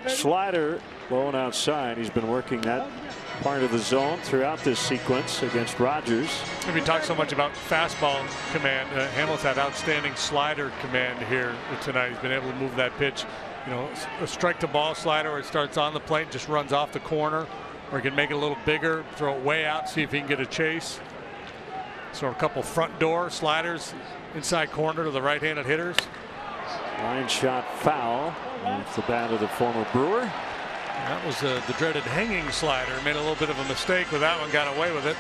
Slider low and outside. He's been working that part of the zone throughout this sequence against Rogers. We talk so much about fastball command. Hamels had outstanding slider command here tonight. He's been able to move that pitch. You know, a strike to ball slider where it starts on the plate, just runs off the corner, or he can make it a little bigger, throw it way out, see if he can get a chase. So a couple front door sliders inside corner to the right-handed hitters. Line shot foul off the bat of the former Brewer. That was the dreaded hanging slider. Made a little bit of a mistake with that one, got away with it.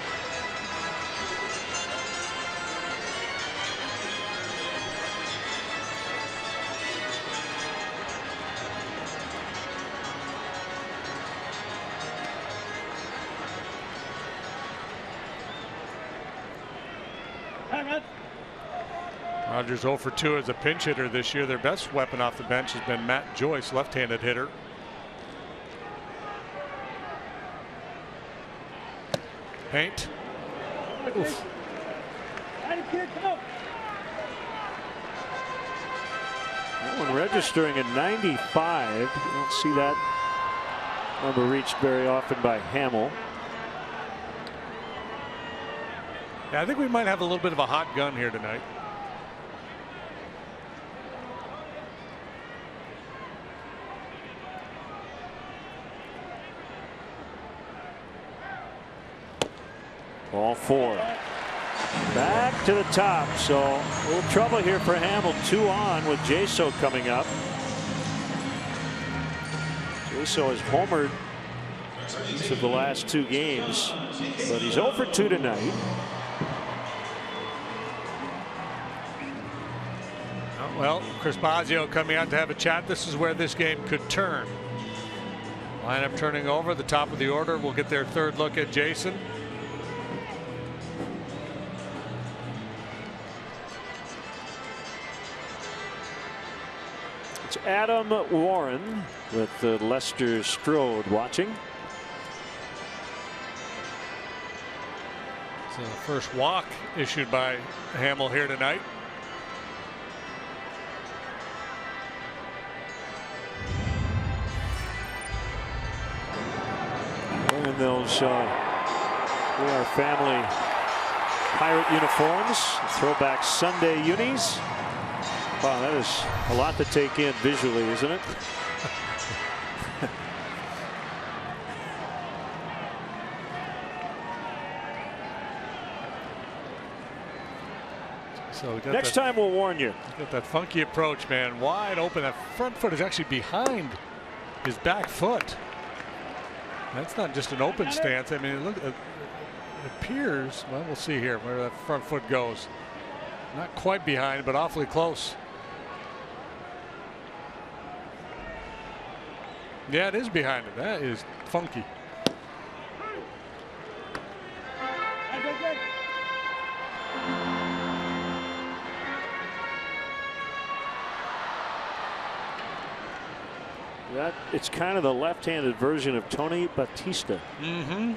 Rogers 0 for 2 as a pinch hitter this year. Their best weapon off the bench has been Matt Joyce, left-handed hitter. Paint. Oof. That one registering at 95. You don't see that number reached very often by Hamill. Yeah, I think we might have a little bit of a hot gun here tonight. Ball 4. Back to the top. So a little trouble here for Hamill. 2 on with Jaso coming up. Jaso has homered each of the last 2 games, but he's 0 for 2 tonight. Well, Chris Bosio coming out to have a chat. This is where this game could turn. Lineup turning over. The top of the order will get their third look at Jason. It's Adam Warren with Lester Strode watching. It's the first walk issued by Hamill here tonight. In those We Are Family Pirate uniforms, throwback Sunday unis. Wow, that is a lot to take in visually, isn't it? So next time we'll warn you. Got that funky approach, man. Wide open. That front foot is actually behind his back foot. That's not just an open stance. I mean, look, it appears, well, we'll see here where that front foot goes. Not quite behind, but awfully close. Yeah, it is behind it. That is funky. It's kind of the left-handed version of Tony Batista. Mm-hmm.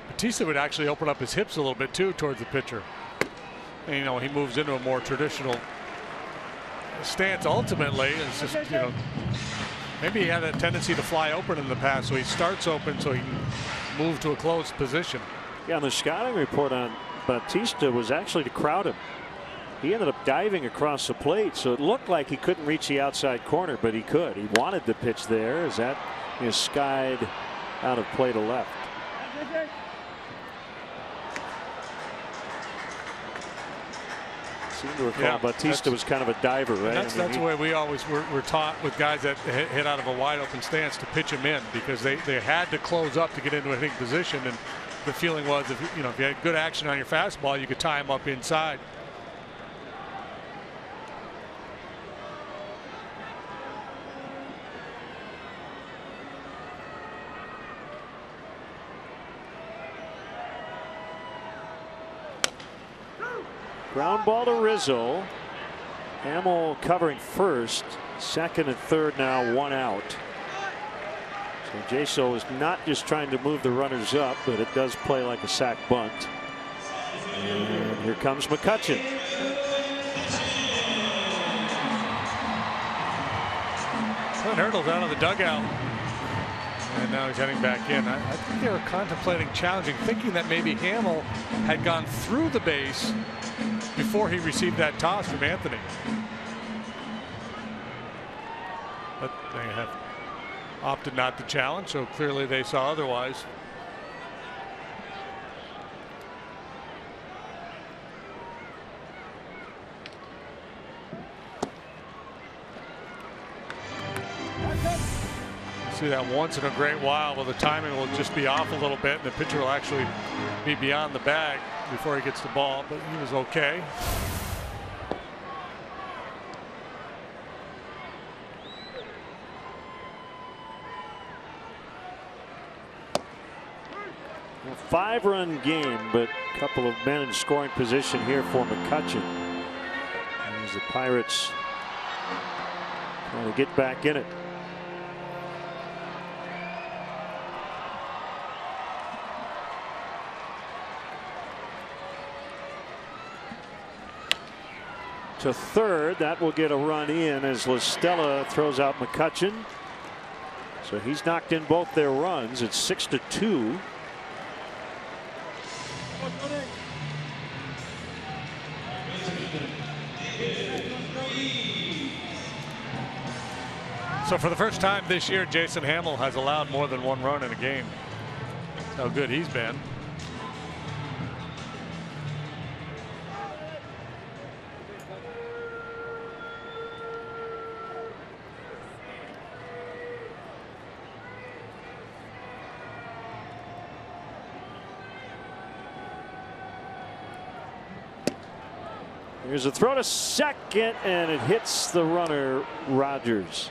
Batista would actually open up his hips a little bit too towards the pitcher. And, you know, he moves into a more traditional stance ultimately. It's just, you know, maybe he had a tendency to fly open in the past, so he starts open so he can move to a closed position. Yeah, and the scouting report on Batista was actually to crowd him. He ended up diving across the plate, so it looked like he couldn't reach the outside corner, but he could. He wanted the pitch there as that is skied out of play to left. Seemed to recall Batista was kind of a diver, right? That's the way we always were taught with guys that hit out of a wide open stance to pitch them in, because they had to close up to get into a hitting position, and the feeling was if you had good action on your fastball, you could tie him up inside. Ground ball to Rizzo. Hamill covering first, second and third now, one out. So Jaso is not just trying to move the runners up, but it does play like a sac bunt. And here comes McCutchen. Hurdles out of the dugout. And now he's heading back in. I think they were contemplating challenging, thinking that maybe Hamill had gone through the base before he received that toss from Anthony. But they have opted not to challenge, so clearly they saw otherwise. See that once in a great while where the timing will just be off a little bit and the pitcher will actually be beyond the bag before he gets the ball, but he was okay. A 5-run game, but a couple of men in scoring position here for McCutchen. As the Pirates trying to get back in it. To third, that will get a run in as LaStella throws out McCutchen. So he's knocked in both their runs. It's 6-2. So for the first time this year, Jason Hamill has allowed more than one run in a game. That's how good he's been. Here's a throw to second, and it hits the runner, Rogers.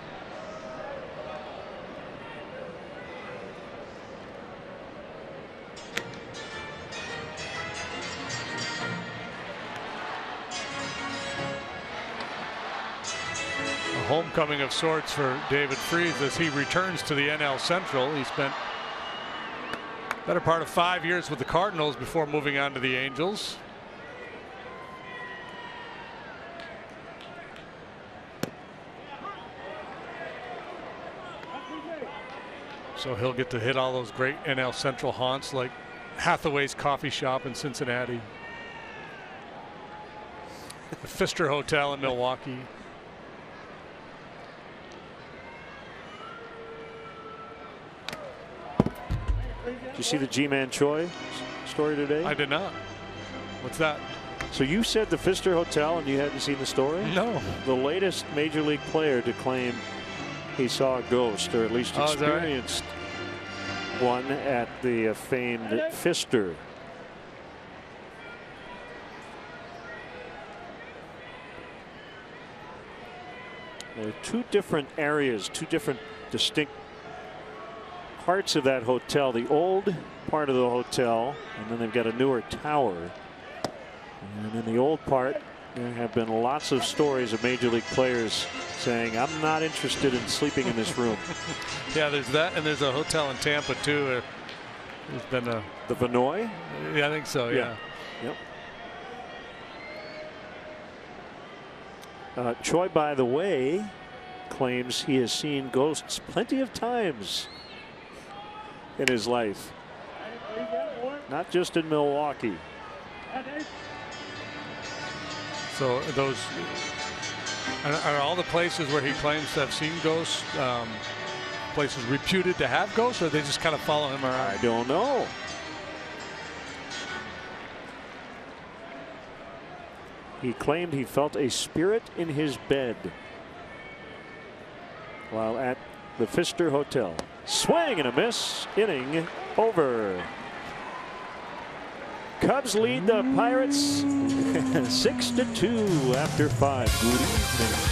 homecoming of sorts for David Freese as he returns to the NL Central. He spent better part of 5 years with the Cardinals before moving on to the Angels. So he'll get to hit all those great NL Central haunts like Hathaway's Coffee Shop in Cincinnati, the Pfister Hotel in Milwaukee. Did you see the G-Man Choi story today? I did not. What's that? So you said the Pfister Hotel and you hadn't seen the story? No. The latest major league player to claim he saw a ghost, or at least experienced one at the famed Pfister. There are two different areas, two different distinct parts of that hotel. The old part of the hotel, and then they've got a newer tower. And in the old part, there have been lots of stories of major league players saying, I'm not interested in sleeping in this room. Yeah, there's that, and there's a hotel in Tampa too. There's been a the Vinoy? Yeah, I think so. Yeah. Yep. Choi, by the way, claims he has seen ghosts plenty of times in his life, not just in Milwaukee. So those are all the places where he claims to have seen ghosts, places reputed to have ghosts, or they just kind of follow him around? I don't know. He claimed he felt a spirit in his bed while at the Pfister Hotel. Swing and a miss. Inning over. Cubs lead the Pirates 6-2 after 5. Good evening.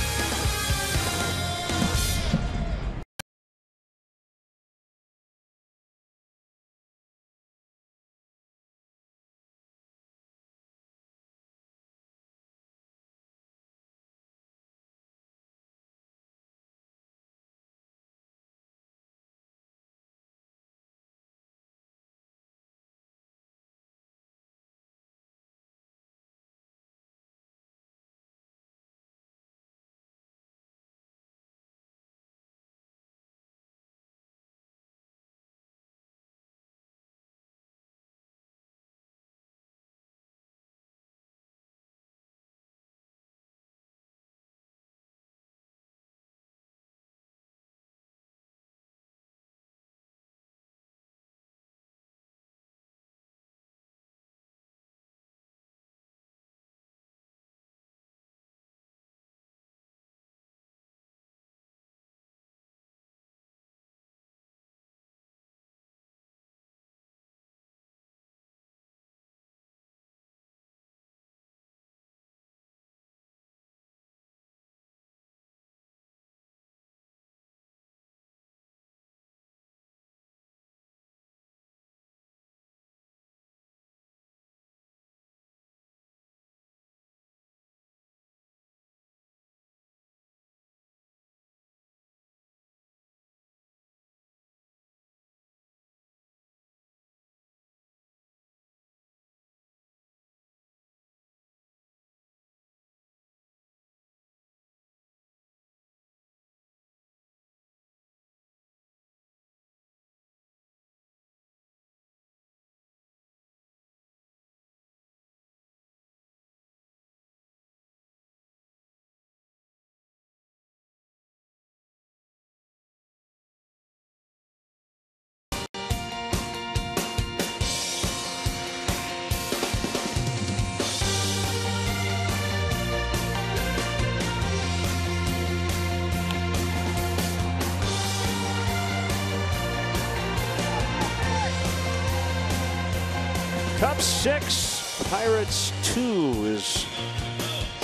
Cubs 6, Pirates 2 as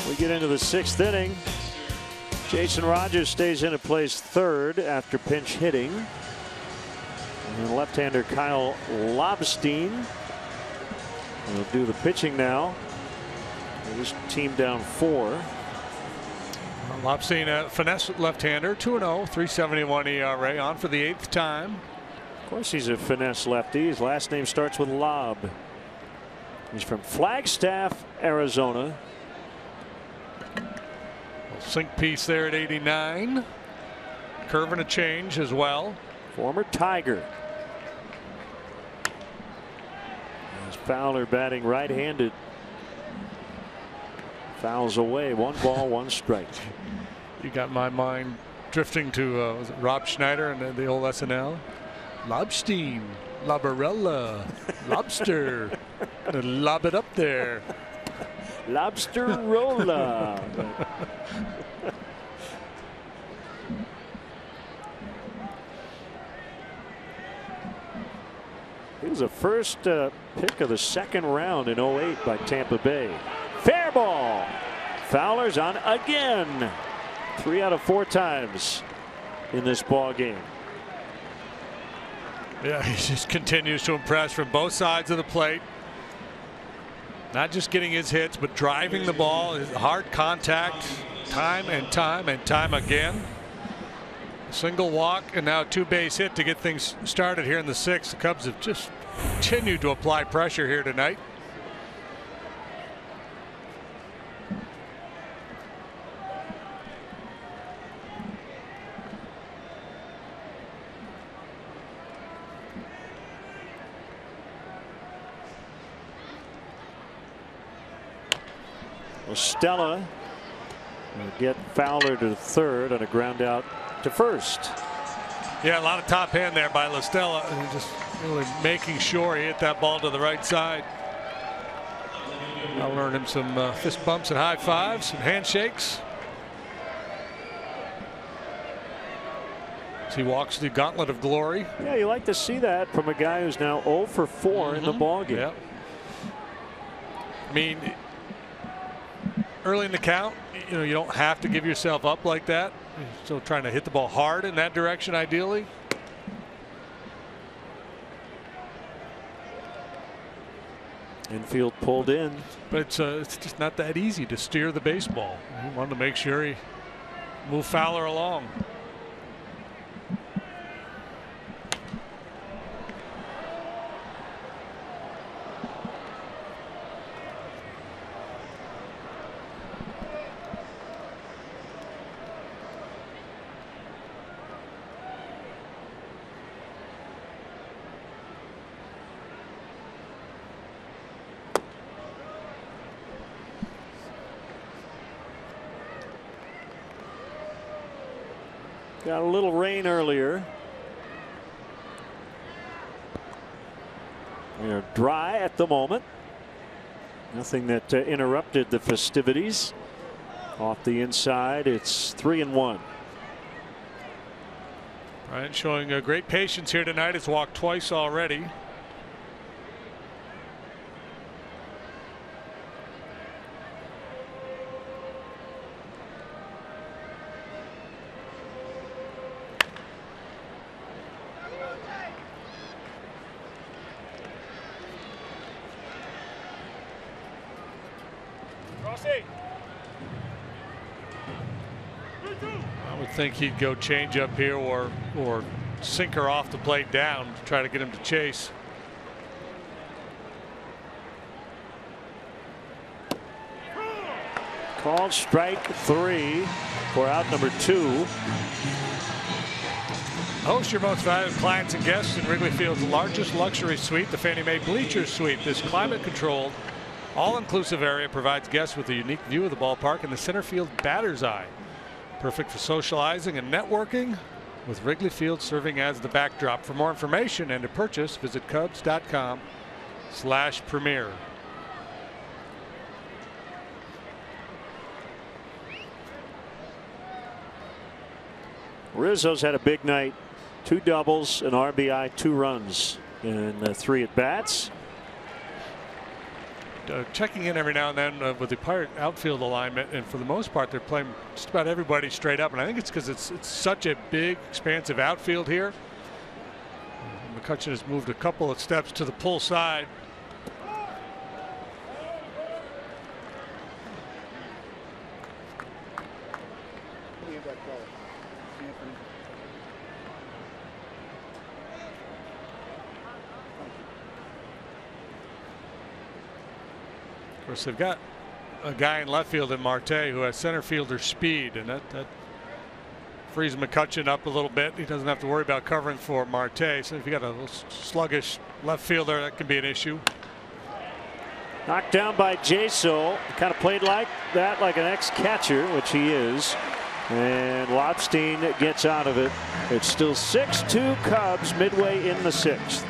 we get into the 6th inning. Jason Rogers stays in and plays third after pinch hitting. And left-hander Kyle Lobstein will do the pitching now. This team down 4. I've seen a finesse left-hander, 2-0, 3.71 ERA, on for the 8th time. Of course, he's a finesse lefty. His last name starts with Lob. He's from Flagstaff, Arizona. Sink piece there at 89. Curve and a change as well. Former Tiger. As Fowler batting right-handed. Fouls away. 1 ball, 1 strike. You got my mind drifting to was it Rob Schneider and the old SNL. Lobstein, Lobarella, lobster. Gonna lob it up there. Lobster rolla. He was the first pick of the 2nd round in 08 by Tampa Bay. Fair ball. Fowler's on again. 3 out of 4 times in this ball game. Yeah, he just continues to impress from both sides of the plate. Not just getting his hits, but driving the ball, hard contact, time and time again. A single walk and now a 2-base hit to get things started here in the 6th. The Cubs have just continued to apply pressure here tonight. Stella will get Fowler to 3rd on a ground out to 1st. Yeah, a lot of top hand there by La Stella. Just really making sure he hit that ball to the right side. I'll earn him some fist bumps and high fives, some handshakes. As he walks the gauntlet of glory. Yeah, you like to see that from a guy who's now 0 for 4 in the ball game. Yeah. I mean, early in the count, you don't have to give yourself up like that. You're still trying to hit the ball hard in that direction, ideally. Infield pulled in. But it's just not that easy to steer the baseball. He wanted to make sure he moved Fowler along. Got a little rain earlier. We are dry at the moment. Nothing that interrupted the festivities. Off the inside, it's 3-1. Bryant showing great patience here tonight. It's walked twice already. I would think he'd go change up here or sinker off the plate down to try to get him to chase. Called strike 3 for out number 2. Host your most valued clients and guests in Wrigley Field's largest luxury suite, the Fannie Mae Bleachers Suite. This climate-controlled, all-inclusive area provides guests with a unique view of the ballpark and the center field batter's eye. Perfect for socializing and networking, with Wrigley Field serving as the backdrop. For more information and to purchase, visit Cubs.com/premier. Rizzo's had a big night. 2 doubles, an RBI, 2 runs in 3 at-bats. Checking in every now and then with the Pirate outfield alignment, and for the most part they're playing just about everybody straight up, and I think it's because it's such a big expansive outfield here. McCutchen has moved a couple of steps to the pull side. Of course, they've got a guy in left field in Marte who has center fielder speed, and that frees McCutcheon up a little bit. He doesn't have to worry about covering for Marte. So if you got a little sluggish left fielder, that can be an issue. Knocked down by Jaso. Kind of played like that, like an ex-catcher, which he is. And Lobstein gets out of it. It's still 6-2 Cubs midway in the sixth.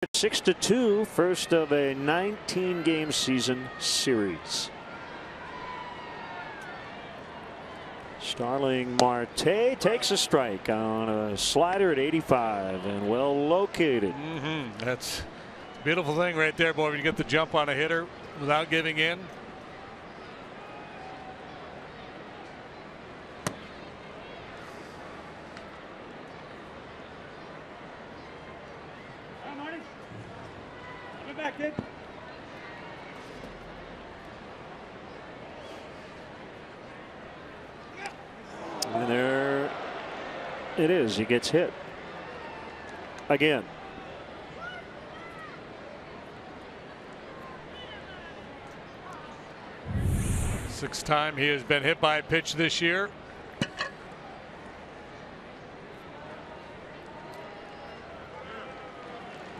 It's 6-2, first of a 19-game season series. Starling Marte takes a strike on a slider at 85 and well located. That's a beautiful thing right there, boy, when you get the jump on a hitter without giving in. Back, kid. And there it is. He gets hit again. Sixth time he has been hit by a pitch this year.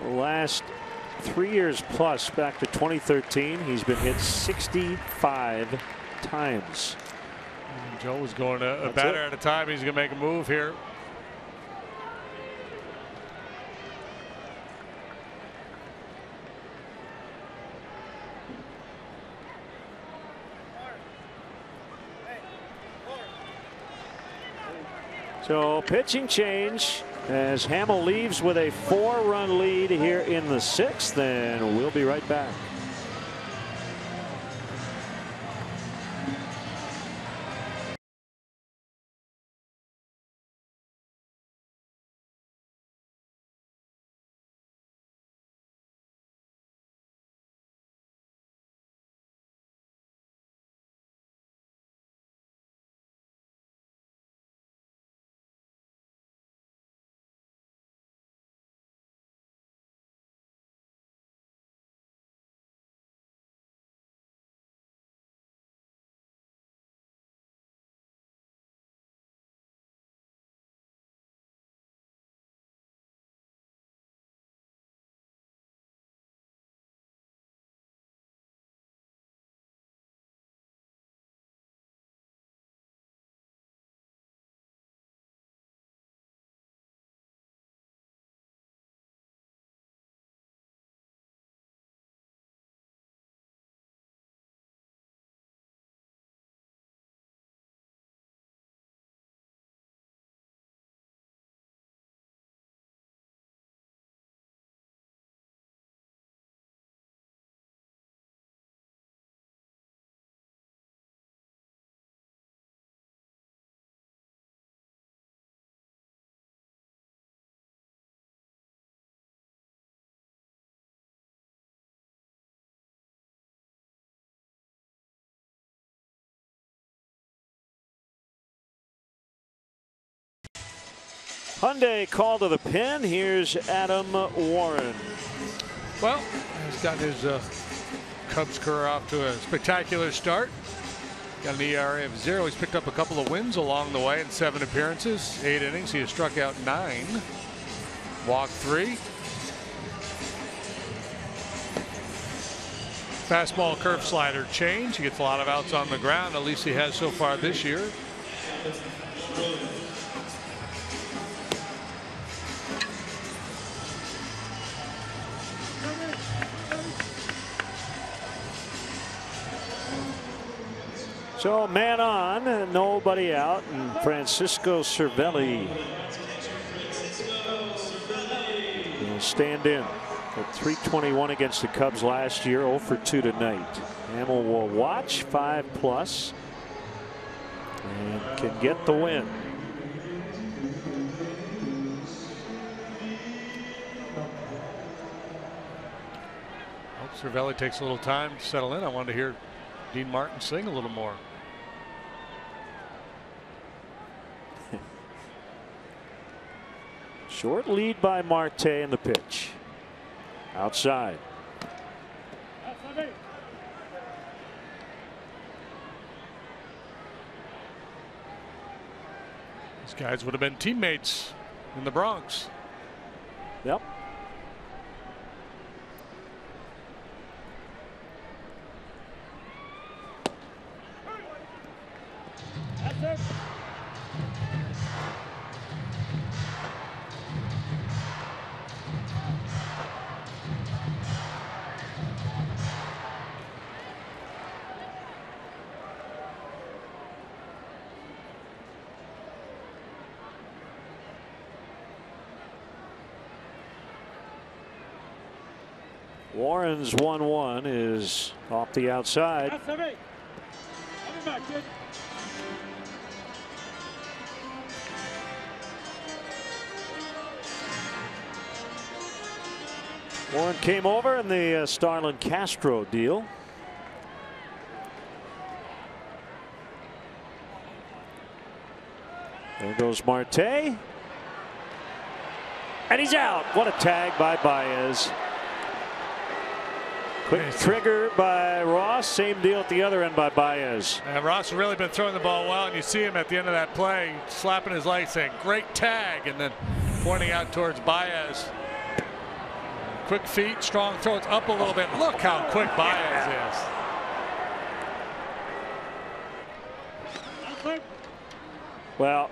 Last 3 years plus, back to 2013, he's been hit 65 times. Joe was going a batter at a time. He's going to make a move here. So pitching change as Hamill leaves with a 4-run lead here in the sixth, and we'll be right back. Hyundai call to the pen. Here's Adam Warren. Well, he's got his Cubs career off to a spectacular start. Got an ERA of 0. He's picked up a couple of wins along the way in 7 appearances, 8 innings. He has struck out 9, walked 3. Fastball curve slider change. He gets a lot of outs on the ground. At least he has so far this year. So man on, nobody out, and Francisco Cervelli will stand in at .321 against the Cubs last year, 0 for 2 tonight. Hamill will watch 5+ and can get the win. Hope Cervelli takes a little time to settle in. I wanted to hear Dean Martin sing a little more. Short lead by Marte in the pitch. Outside. These guys would have been teammates in the Bronx. Yep. That's it. Warren's 1-1 is off the outside. That's it. Coming back, kid. Warren came over in the Starlin Castro deal. There goes Marte. And he's out. What a tag by Baez. Quick trigger by Ross. Same deal at the other end by Baez. And Ross has really been throwing the ball well, and you see him at the end of that play slapping his leg saying great tag, and then pointing out towards Baez. Quick feet, strong throws up a little bit. Look how quick Baez is. Well,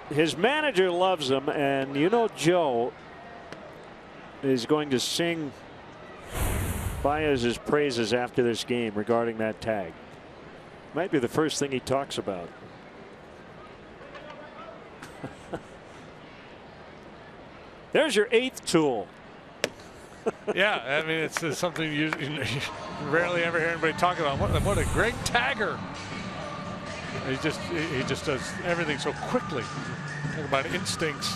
his manager loves him, and you know Joe is going to sing Baez's praises after this game regarding that tag. Might be the first thing he talks about. There's your 8th tool. Yeah, I mean, it's something you rarely ever hear anybody talk about. What a great tagger. He just does everything so quickly. Talk about instincts.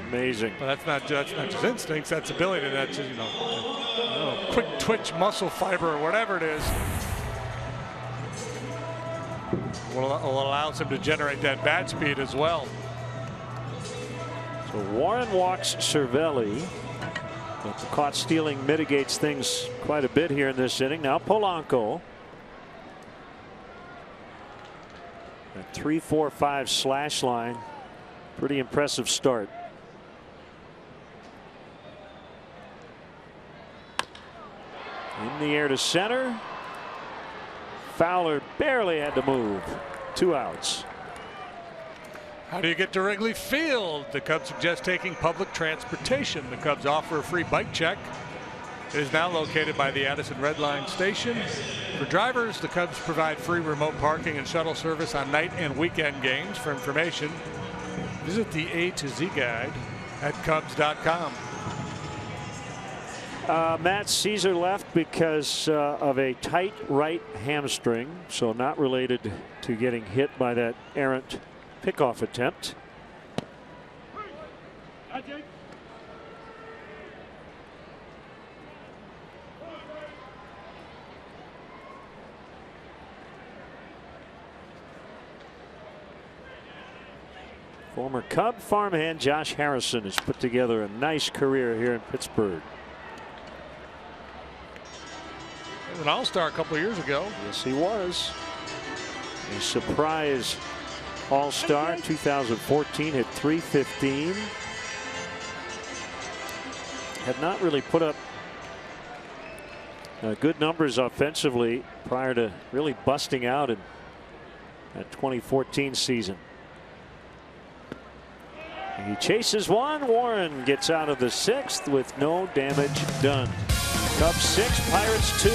Amazing. But that's not just instincts. That's ability. That's just, quick twitch muscle fiber or whatever it is. Will allows him to generate that bat speed as well. So Warren walks Cervelli, but the caught stealing mitigates things quite a bit here in this inning. Now Polanco. A 3-4-5 slash line. Pretty impressive start. In the air to center. Fowler barely had to move. 2 outs. How do you get to Wrigley Field? The Cubs suggest taking public transportation. The Cubs offer a free bike check. It is now located by the Addison Red Line station. For drivers, the Cubs provide free remote parking and shuttle service on night and weekend games. For information, visit the A to Z guide at Cubs.com. Matt Caesar left because of a tight right hamstring, so not related to getting hit by that errant pickoff attempt. Former Cub farmhand Josh Harrison has put together a nice career here in Pittsburgh. He was an all-star a couple of years ago. Yes, he was. A surprise all-star 2014, hit .315. Had not really put up good numbers offensively prior to really busting out in that 2014 season. He chases one. Warren gets out of the 6th with no damage done. Cubs 6, Pirates 2.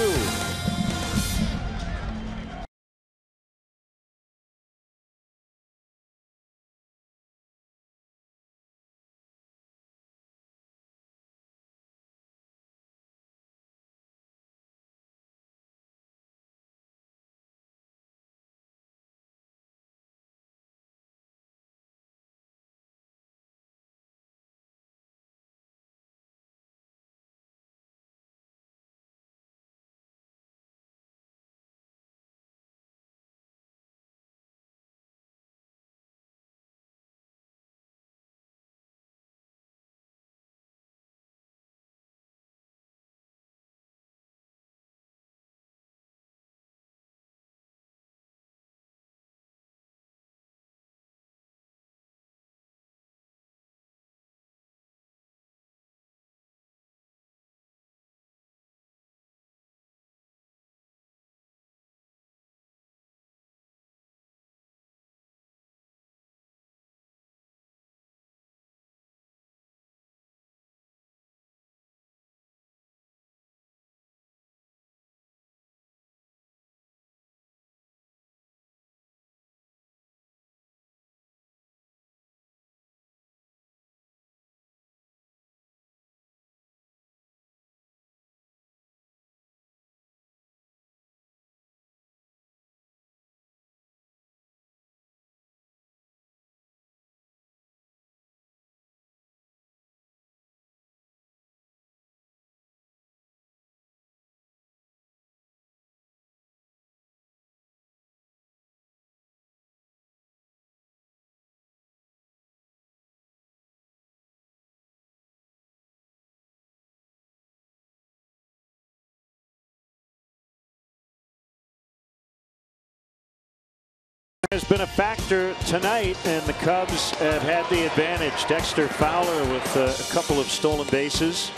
Has been a factor tonight, and the Cubs have had the advantage. Dexter Fowler with a couple of stolen bases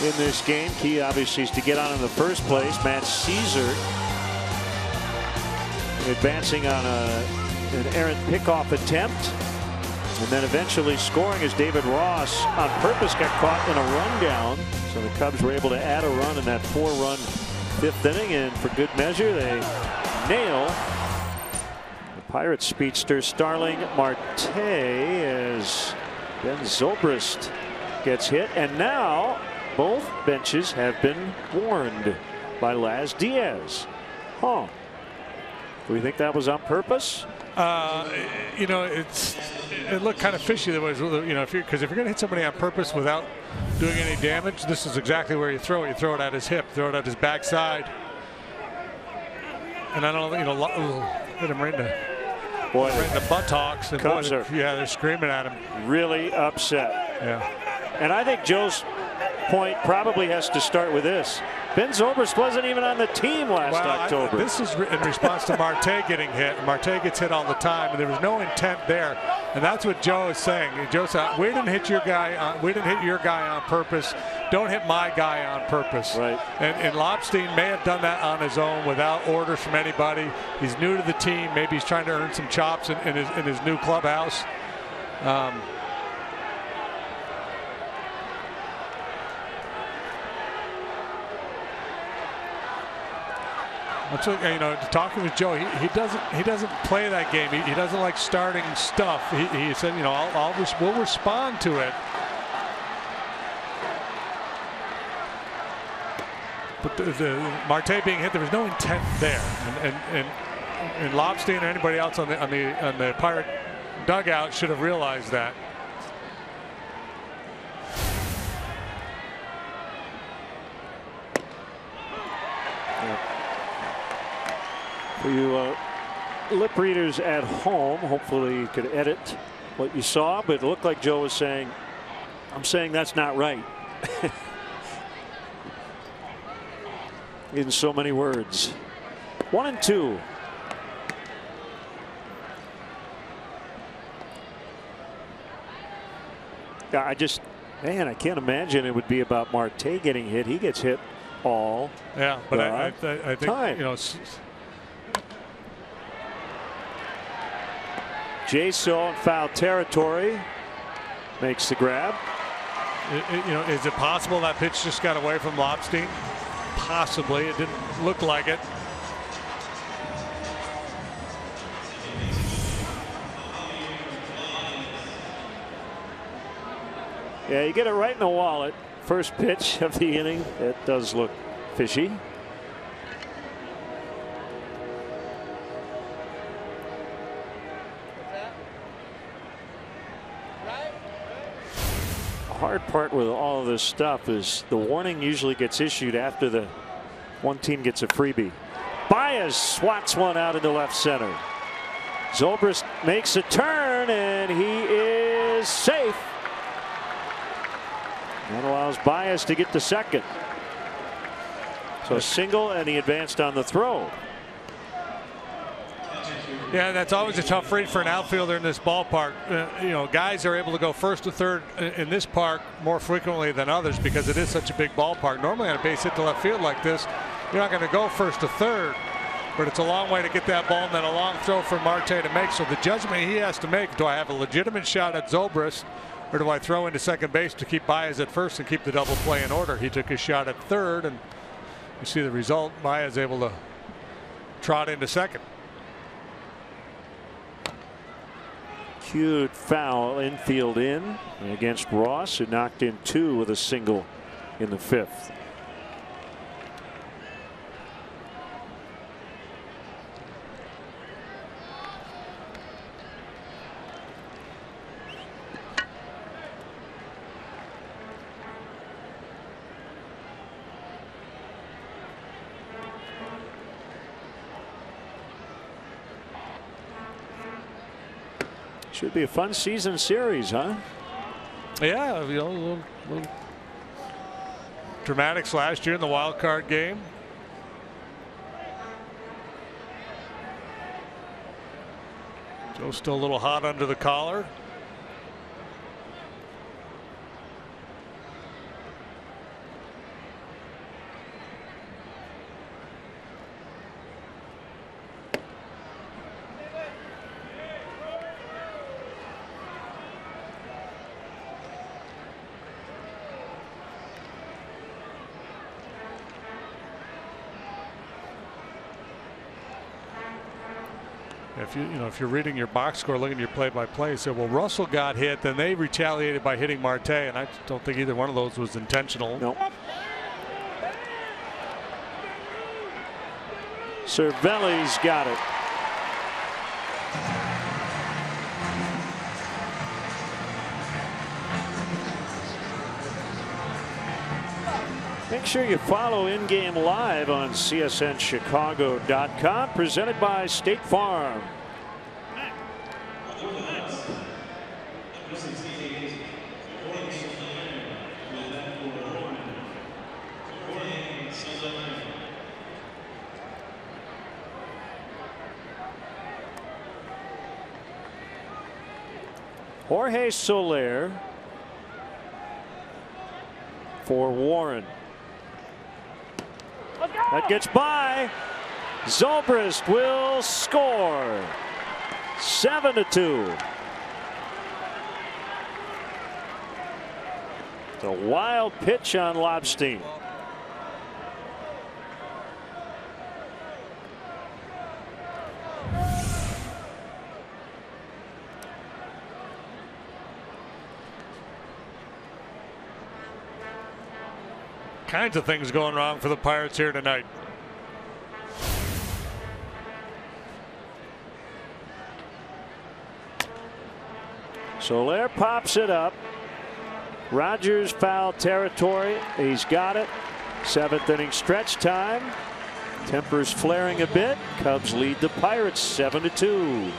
in this game. Key obviously is to get on in the first place. Matt Caesar advancing on an errant pickoff attempt, and then eventually scoring as David Ross on purpose got caught in a rundown. So the Cubs were able to add a run in that 4-run 5th inning, and for good measure they nail the Pirates speedster Starling Marte as Ben Zobrist gets hit, and now both benches have been warned by Laz Diaz. Huh. Do we think that was on purpose? You know, it looked kind of fishy. There was, you know, because if you're going to hit somebody on purpose without doing any damage, this is exactly where you throw it. You throw it at his hip, throw it at his backside. And I don't know, you know, hit him right in the, right in the buttocks. And Cubs are, yeah, they're screaming at him. Really upset. Yeah. And I think Joe's point probably has to start with this. Ben Zobrist wasn't even on the team last October. This is in response to Marte getting hit. Marte gets hit all the time, and there was no intent there. And that's what Joe is saying. Joe said, "We didn't hit your guy on. We didn't hit your guy on purpose. Don't hit my guy on purpose." Right. And Lobstein may have done that on his own without orders from anybody. He's new to the team. Maybe he's trying to earn some chops in his new clubhouse. That's what, you know, talking with Joe, he doesn't play that game. He doesn't like starting stuff. He said, you know, we'll respond to it. But the Marte being hit, there was no intent there, and Lobstein or anybody else on the Pirate dugout should have realized that. For you lip readers at home. Hopefully you could edit what you saw, but it looked like Joe was saying, I'm saying that's not right. In so many words. 1-2. I just, man, I can't imagine it would be about Marte getting hit. He gets hit all. Yeah, but I think time. you know. Jaso in foul territory makes the grab. You know, is it possible that pitch just got away from Lobstein? Possibly. It didn't look like it. Yeah, you get it right in the wallet. First pitch of the inning. It does look fishy. The hard part with all of this stuff is the warning usually gets issued after the one team gets a freebie. Baez swats one out into left center. Zobrist makes a turn and he is safe. That allows Baez to get to second. So a single and he advanced on the throw. Yeah, that's always a tough read for an outfielder in this ballpark. You know, guys are able to go first to third in this park more frequently than others because it is such a big ballpark. Normally on a base hit to left field like this, you're not going to go first to third, but it's a long way to get that ball and then a long throw for Marte to make. So the judgment he has to make, do I have a legitimate shot at Zobrist, or do I throw into second base to keep Baez at first and keep the double play in order? He took his shot at third, and you see the result. Baez able to trot into second. Cued foul infield in against Ross, who knocked in 2 with a single in the 5th. Should be a fun season series, huh? Yeah, you know, a little dramatics last year in the wild card game. Joe's still a little hot under the collar. If you're reading your box score, looking at your play-by-play, you say, well, Russell got hit, then they retaliated by hitting Marte, and I don't think either one of those was intentional. Nope. Cervelli's got it. Make sure you follow In Game Live on CSNChicago.com, presented by State Farm. Jorge Soler for Warren. That gets by. Zobrist will score. 7-2. It's a wild pitch on Lobstein. Kinds of things going wrong for the Pirates here tonight. Soler pops it up. Rogers foul territory. He's got it. 7th inning stretch time. Tempers flaring a bit. Cubs lead the Pirates 7-2.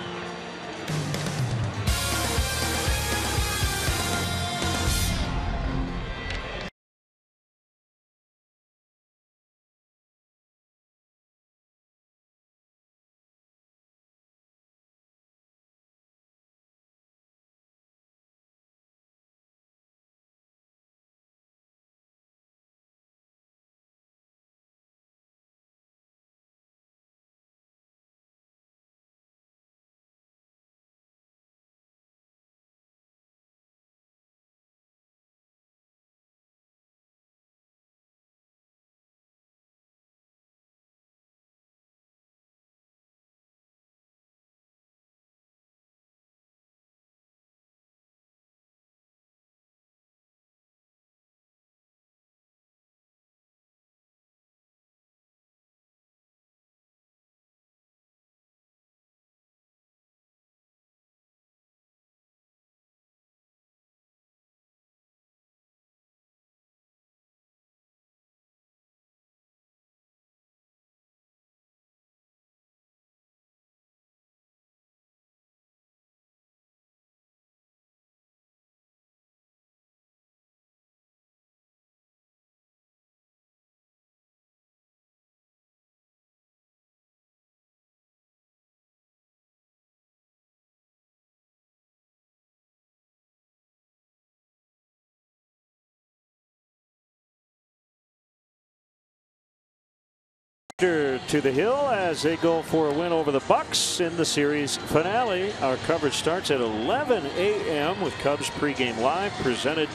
To the hill as they go for a win over the Bucks in the series finale. Our coverage starts at 11 a.m. with Cubs pregame live, presented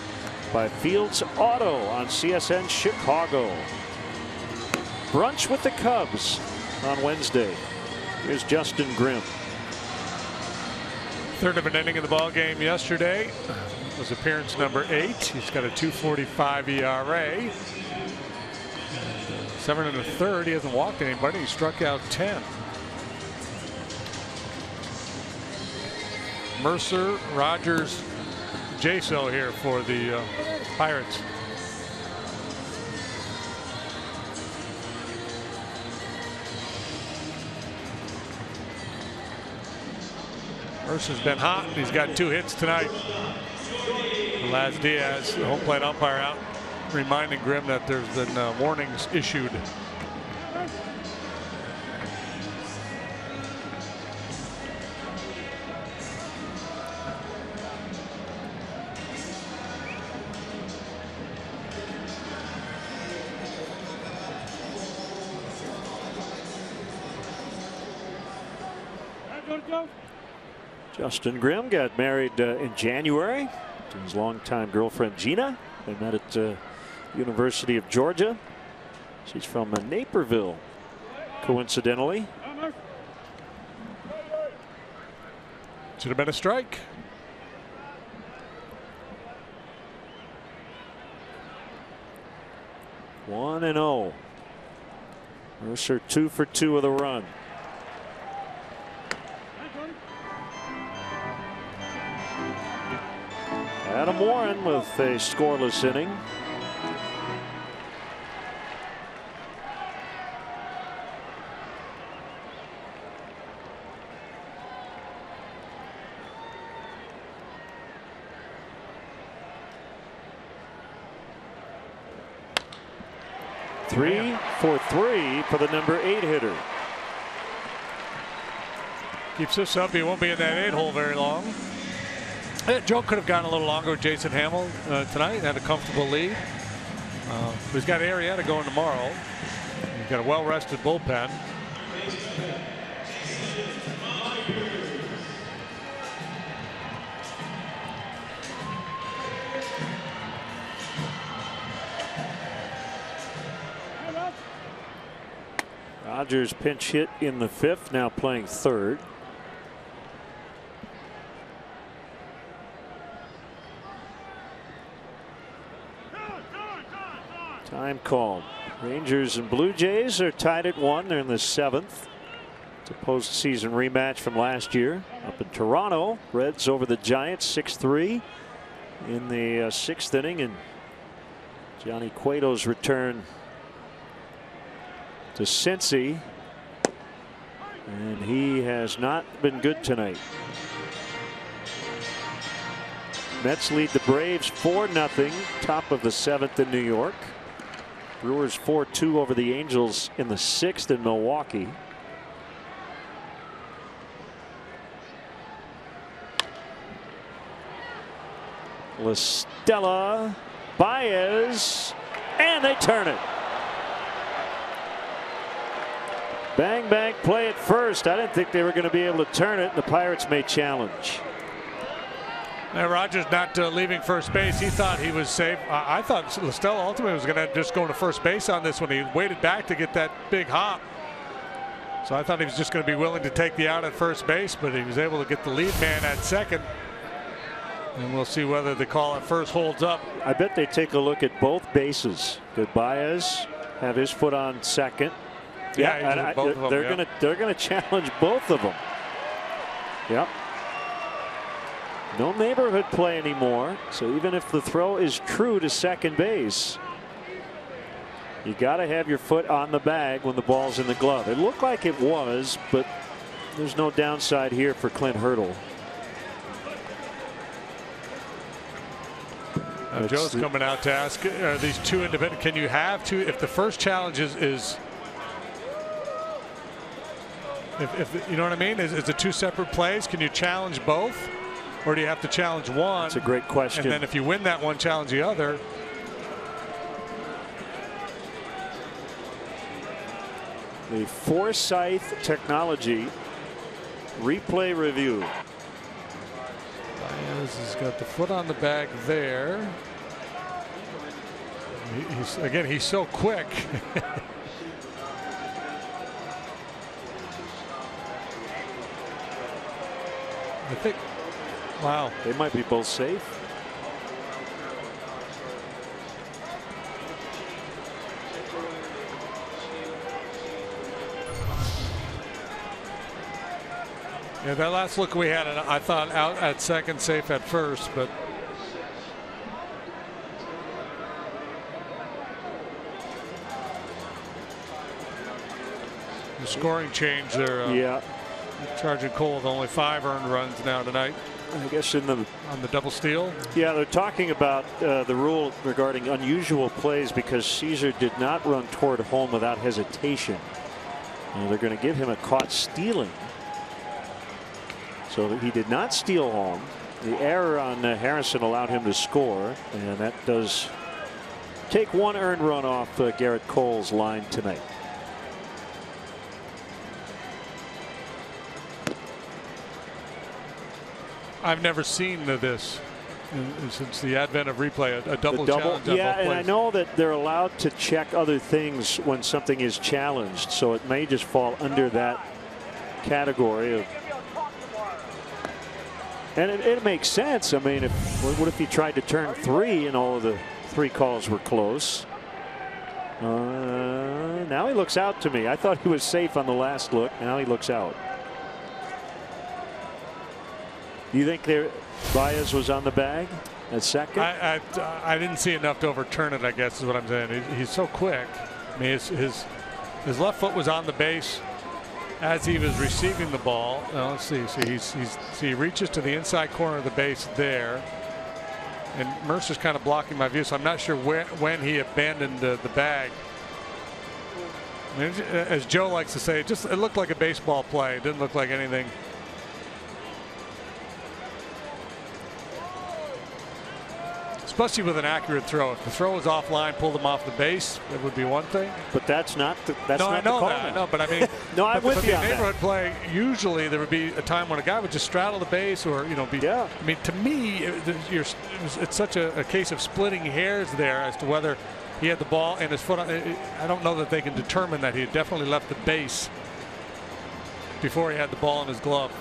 by Fields Auto on CSN Chicago. Brunch with the Cubs on Wednesday. Here's Justin Grimm. Third of an inning in the ball game yesterday was appearance number 8. He's got a 2.45 ERA. 7 1/3. He hasn't walked anybody. He struck out 10. Mercer, Rogers, Jaso here for the Pirates. Mercer's been hot. He's got 2 hits tonight. Laz Diaz, the home plate umpire, out reminding Grimm that there's been warnings issued. Justin Grimm got married in January to his longtime girlfriend Gina. They met at University of Georgia. She's from Naperville, coincidentally. Should have been a strike. One and 0. Mercer 2 for 2 with a run. Adam Warren with a scoreless inning. Three for 3 for the number 8 hitter. Keeps this up. He won't be in that 8-hole very long. Joe could have gone a little longer with Jason Hamill tonight. Had a comfortable lead. He's got Arrieta going tomorrow. He's got a well-rested bullpen. Rogers pinch hit in the 5th, now playing 3rd. Time called. Rangers and Blue Jays are tied at 1. They're in the 7th. It's a postseason rematch from last year. Up in Toronto, Reds over the Giants 6-3 in the 6th inning, and Johnny Cueto's return to Cincy. And he has not been good tonight. Mets lead the Braves 4-0, top of the 7th in New York. Brewers 4-2 over the Angels in the 6th in Milwaukee. La Stella, Baez, and they turn it. Bang, bang, play at first. I didn't think they were going to be able to turn it. The Pirates may challenge. Now, Rogers not leaving first base. He thought he was safe. I thought La Stella ultimately was going to just go to first base on this one. He waited back to get that big hop. So I thought he was just going to be willing to take the out at first base, but he was able to get the lead man at second. And we'll see whether the call at first holds up. I bet they take a look at both bases. Did Baez have his foot on second? Yeah, they're gonna challenge both of them. Yep. No neighborhood play anymore. So even if the throw is true to second base, you got to have your foot on the bag when the ball's in the glove. It looked like it was, but there's no downside here for Clint Hurdle. Joe's coming out to ask, are these two independent? Can you have two? If the first challenge is if you know what I mean, is it two separate plays? Can you challenge both, or do you have to challenge one? That's a great question. And then if you win that one, challenge the other. The Forsyth technology replay review. Baez has got the foot on the bag there. He's so quick. I think, wow. They might be both safe. Yeah, that last look we had, I thought out at second, safe at first, but the scoring change there. Yeah. Charging Cole with only 5 earned runs now tonight. I guess on the double steal. Yeah, they're talking about the rule regarding unusual plays because Caesar did not run toward home without hesitation. They're going to give him a caught stealing. So he did not steal home. The error on Harrison allowed him to score, and that does take 1 earned run off Garrett Cole's line tonight. I've never seen this since the advent of replay, a double challenge. Yeah, and I know that they're allowed to check other things when something is challenged, so it may just fall under that category of. And it makes sense. I mean, what if he tried to turn 3 and all of the 3 calls were close? Now he looks out to me. I thought he was safe on the last look. Now he looks out. Do you think Baez was on the bag at second? I didn't see enough to overturn it, I guess is what I'm saying. He's so quick. I mean, his left foot was on the base as he was receiving the ball. Now, let's see. So he reaches to the inside corner of the base there. And Mercer's kind of blocking my view, so I'm not sure when he abandoned the bag. I mean, as Joe likes to say, it looked like a baseball play. It didn't look like anything. Especially with an accurate throw. If the throw was offline, pulled him off the base, it would be one thing. But that's not the call. I know, but I mean, no, I'm with you on that. Neighborhood play, usually there would be a time when a guy would just straddle the base, or be. Yeah. I mean, to me, it's such a case of splitting hairs there as to whether he had the ball and his foot. I don't know that they can determine that he had definitely left the base before he had the ball in his glove.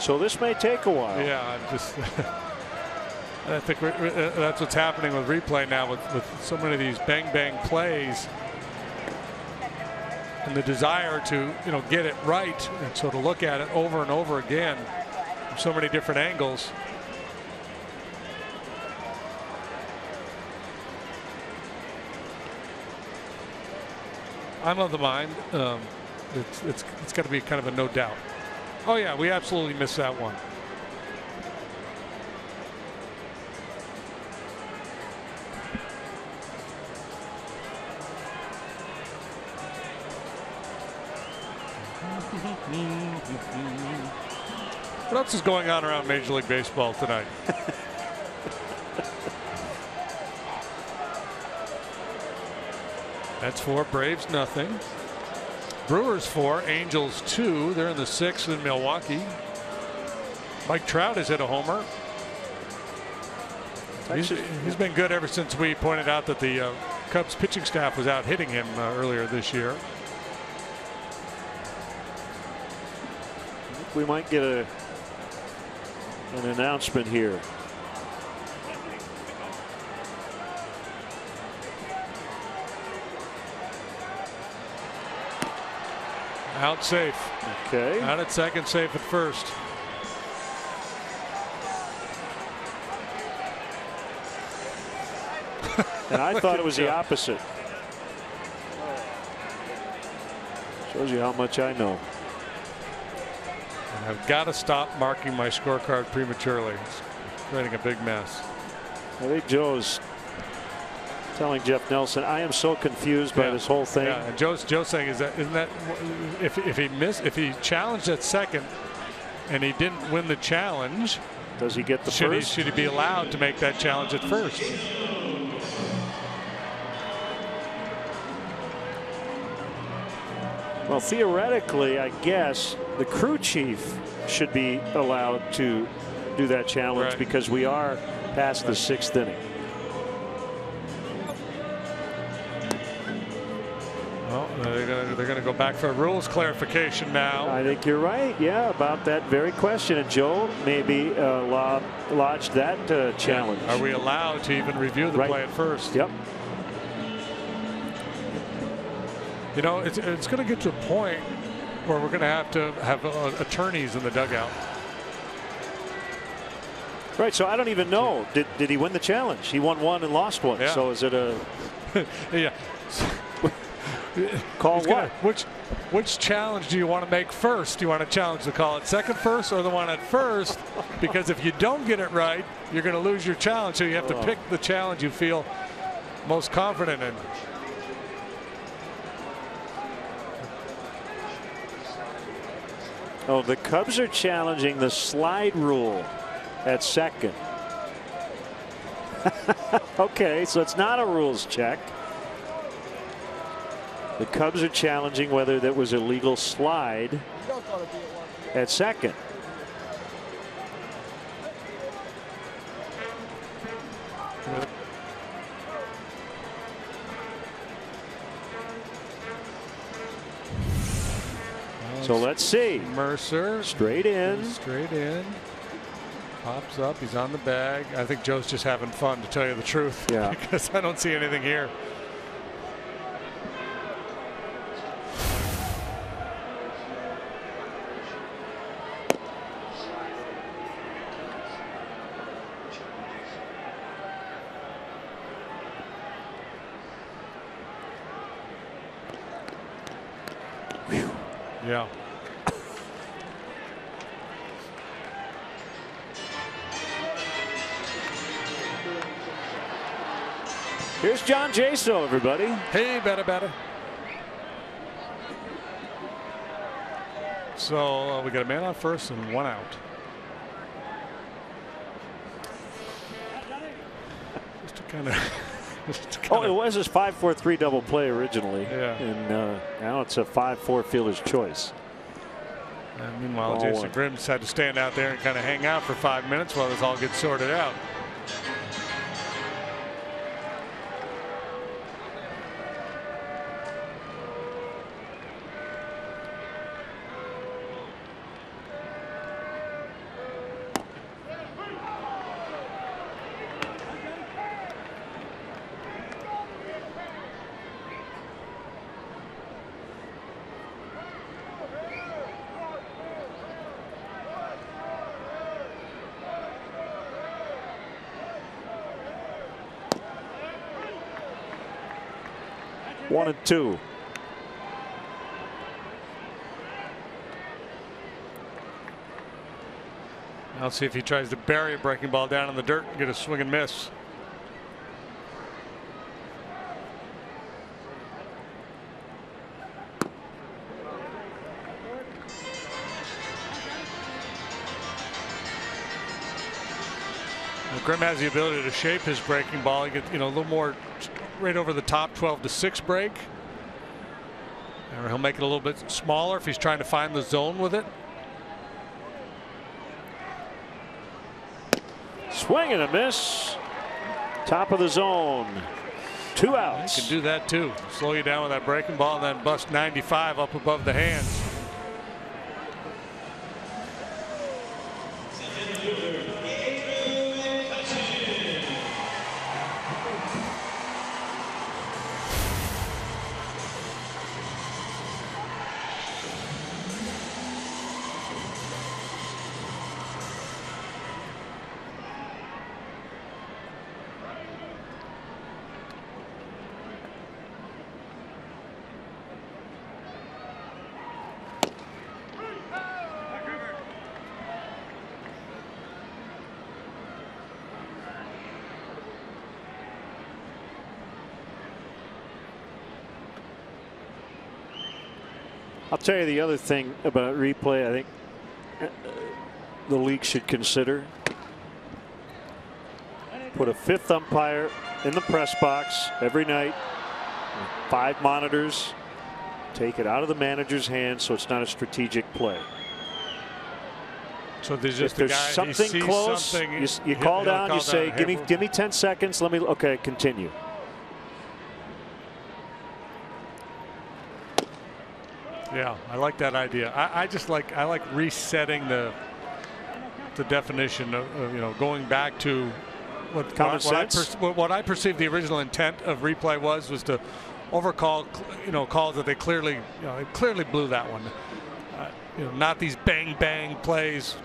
So this may take a while. Yeah, I think that's what's happening with replay now with so many of these bang plays. and the desire to get it right, and so to look at it over and over again from so many different angles. I'm of the mind it's got to be kind of a no doubt. Oh yeah, we absolutely missed that one. What else is going on around Major League Baseball tonight? That's 4, Braves nothing. Brewers 4, Angels 2. They're in the 6th in Milwaukee. Mike Trout has hit a homer. He's been good ever since we pointed out that the Cubs pitching staff was out hitting him earlier this year. We might get an announcement here. Out safe. Okay. Out at second, safe at first. And I thought it was the opposite. Shows you how much I know. And I've got to stop marking my scorecard prematurely. It's creating a big mess. I think Joe's telling Jeff Nelson, I am so confused by this whole thing. Yeah, and Joe's saying isn't that if he challenged at second and he didn't win the challenge, does he get the first? Should he be allowed to make that challenge at first? Well, theoretically, I guess the crew chief should be allowed to do that challenge because we are past the 6th inning. Well, they're going to go back for a rules clarification now. I think you're right. Yeah, about that very question. And Joe maybe lodged that challenge. Are we allowed to even review the play at first? Yep. You know, it's going to get to a point where we're going to have attorneys in the dugout. Right. So I don't even know. Did he win the challenge? He won one and lost one. Yeah. So is it a yeah. Call what? Which challenge do you want to make first? Do you want to challenge the call at second first or the one at first? Because if you don't get it right, you're going to lose your challenge. So you have to pick the challenge you feel most confident in. Oh, the Cubs are challenging the slide rule at second. Okay, so it's not a rules check. The Cubs are challenging whether that was a legal slide at second. So let's see. Mercer. Straight in. Straight in. Pops up. He's on the bag. I think Joe's just having fun, to tell you the truth. Yeah. Because I don't see anything here. Yeah. Here's John Jaso, everybody. Hey, better. So we got a man on first and one out. Just to kind of. Oh, it was his 5-4-3 double play originally. Yeah. And now it's a 5-4 fielder's choice. And meanwhile, Jason Grimm's had to stand out there and kind of hang out for 5 minutes while this all gets sorted out. 1-2. I'll see if he tries to bury a breaking ball down in the dirt and get a swing and miss. Grimm has the ability to shape his breaking ball. He gets, a little more right over the top, 12-6 break. Or he'll make it a little bit smaller if he's trying to find the zone with it. Swing and a miss. Top of the zone. 2 outs. He can do that too. Slow you down with that breaking ball and then bust 95 up above the hands. I'll tell you the other thing about replay I think the league should consider. Put a 5th umpire in the press box every night. 5 monitors. Take it out of the manager's hands so it's not a strategic play. So there's if just there's a guy, something close, something, you call down, you say, down, give me 10 seconds. Let me, okay, continue. Yeah, I like that idea. I like resetting the definition of going back to what I perceive the original intent of replay was to overcall calls that they clearly blew that one. Not these bang plays.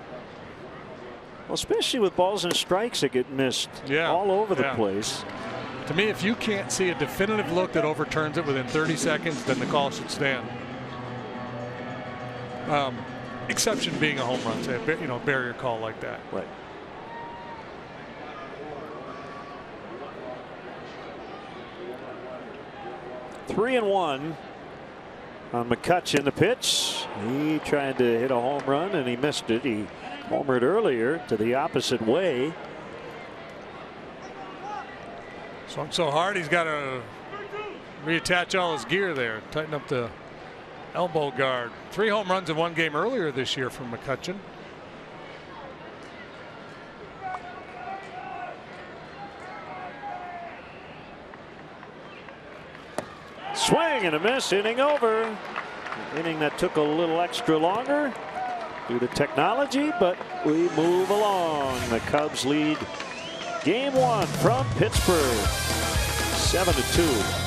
Well, especially with balls and strikes that get missed all over the place. To me, if you can't see a definitive look that overturns it within 30 seconds, then the call should stand. Exception being a home run, say a barrier call like that. Right. Three and 1 on McCutchen. The pitch. He tried to hit a home run and he missed it. He homered earlier to the opposite way. Swung so hard he's got to reattach all his gear there. Tighten up the elbow guard. 3 home runs in 1 game earlier this year from McCutchen. Swing and a miss. Inning over. An inning that took a little extra longer due to technology, but we move along. The Cubs lead game 1 from Pittsburgh, 7-2.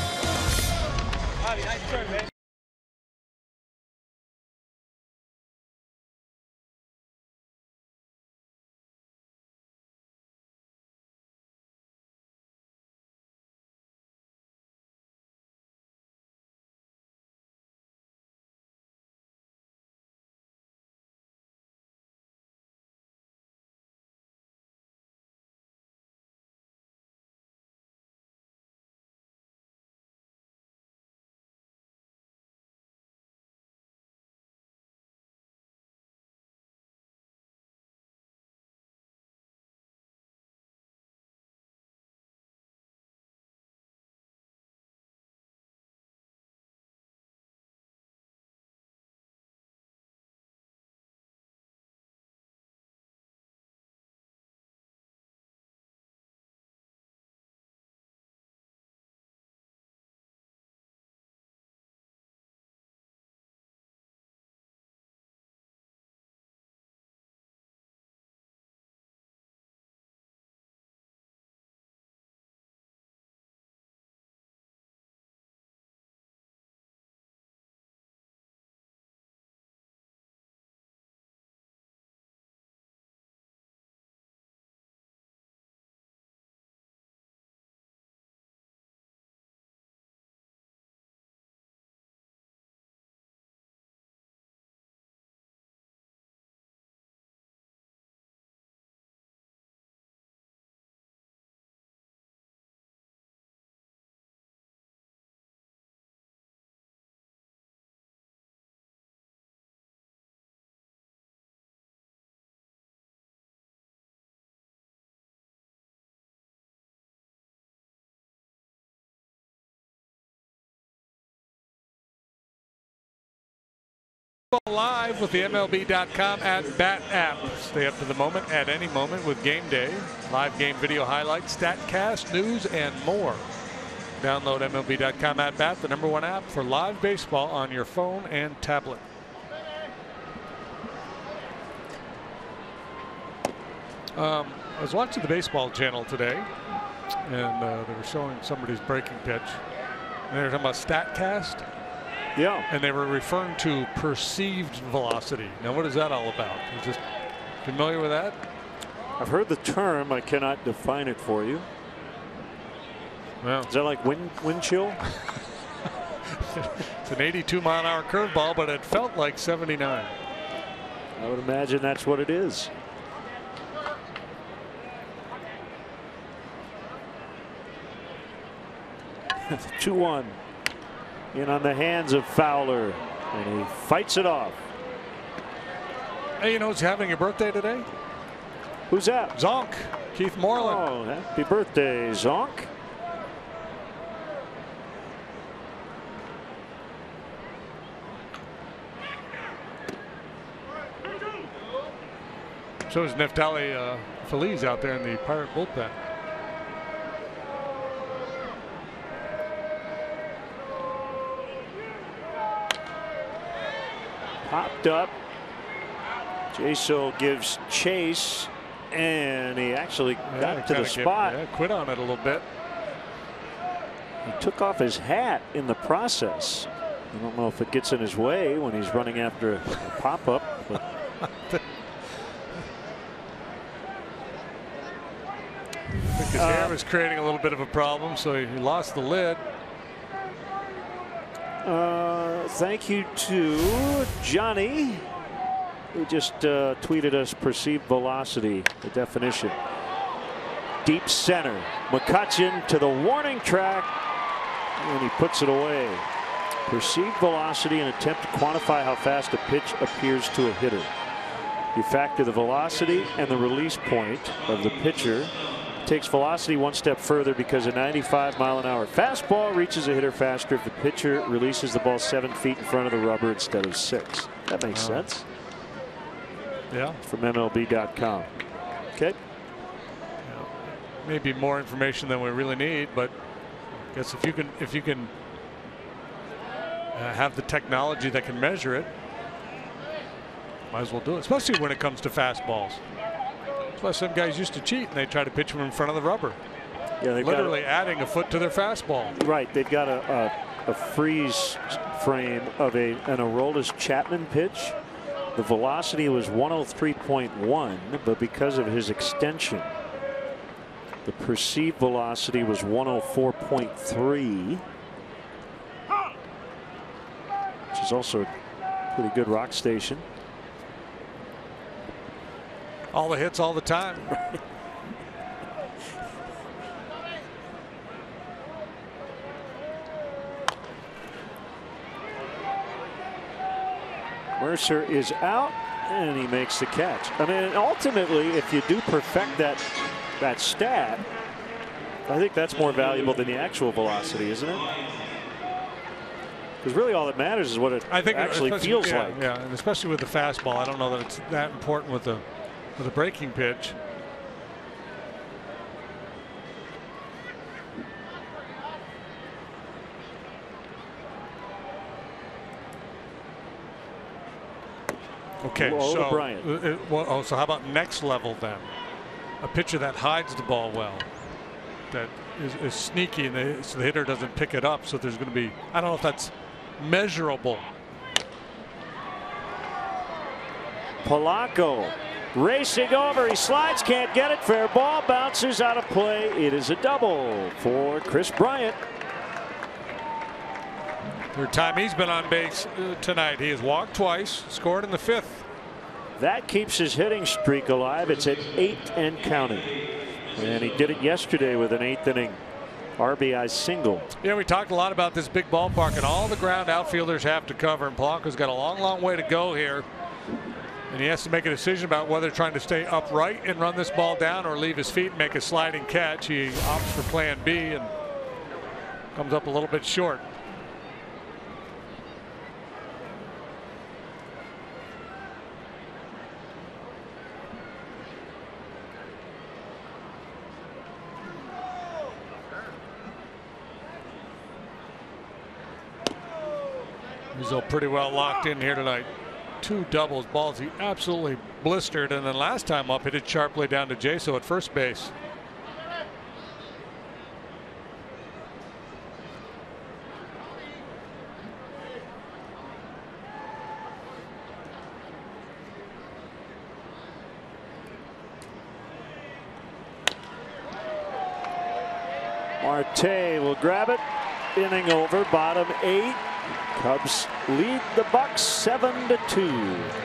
Live with the MLB.com at Bat app. Stay up to the moment at any moment with Game Day. Live game video highlights, StatCast, news, and more. Download MLB.com at Bat, the #1 app for live baseball on your phone and tablet. I was watching the baseball channel today, and they were showing somebody's breaking pitch. And they were talking about StatCast. Yeah. And they were referring to perceived velocity. Now, what is that all about? Are you just familiar with that? I've heard the term. I cannot define it for you. Well, is that like wind chill? It's an 82-mile-an-hour curveball, but it felt like 79. I would imagine that's what it is. The 2-1 in on the hands of Fowler, and he fights it off. Hey, you know who's having a birthday today? Who's that? Zonk, Keith Moreland. Oh, happy birthday, Zonk. So is Neftali Feliz out there in the Pirate bullpen. Popped up. Jaso gives chase, and he actually got to the spot. Quit on it a little bit. He took off his hat in the process. I don't know if it gets in his way when he's running after a pop-up. I think his hair was creating a little bit of a problem, so he lost the lid. Thank you to Johnny, who just tweeted us perceived velocity, the definition. Deep center. McCutcheon to the warning track, and he puts it away. Perceived velocity, an attempt to quantify how fast a pitch appears to a hitter. You factor the velocity and the release point of the pitcher. Takes velocity one step further because a 95-mile-an-hour fastball reaches a hitter faster if the pitcher releases the ball 7 feet in front of the rubber instead of 6. That makes sense. Yeah. From MLB.com. Okay. Yeah. Maybe more information than we really need, but I guess if you can have the technology that can measure it, might as well do it, especially when it comes to fastballs. That's why some guys used to cheat and they try to pitch them in front of the rubber. Yeah, they've literally adding a foot to their fastball. Right, they've got a freeze frame of an Aroldis Chapman pitch. The velocity was 103.1, but because of his extension, the perceived velocity was 104.3, which is also a pretty good rock station. All the hits all the time. Mercer is out, and he makes the catch. I mean, ultimately, if you do perfect that stat, I think that's more valuable than the actual velocity, isn't it? Because really all that matters is what it actually feels like. Yeah, and especially with the fastball, I don't know that it's that important with the breaking pitch. Okay, so how about next level then? A pitcher that hides the ball well, that is sneaky, and so the hitter doesn't pick it up. So there's going to be, I don't know if that's measurable. Polanco racing over, he slides, can't get it, fair ball, bounces out of play. It is a double for Chris Bryant. Third time he's been on base tonight. He has walked twice, scored in the 5th. That keeps his hitting streak alive. It's at 8 and counting, and he did it yesterday with an 8th inning RBI single. Yeah, we talked a lot about this big ballpark and all the ground outfielders have to cover, and Polanco's got a long way to go here. And he has to make a decision about whether trying to stay upright and run this ball down or leave his feet and make a sliding catch. He opts for plan B and comes up a little bit short. He's all pretty well locked in here tonight. 2 doubles, balls he absolutely blistered, and then last time up hit it sharply down to Jaso at first base. Marte will grab it. Inning over, bottom 8. Cubs lead the Bucks 7-2.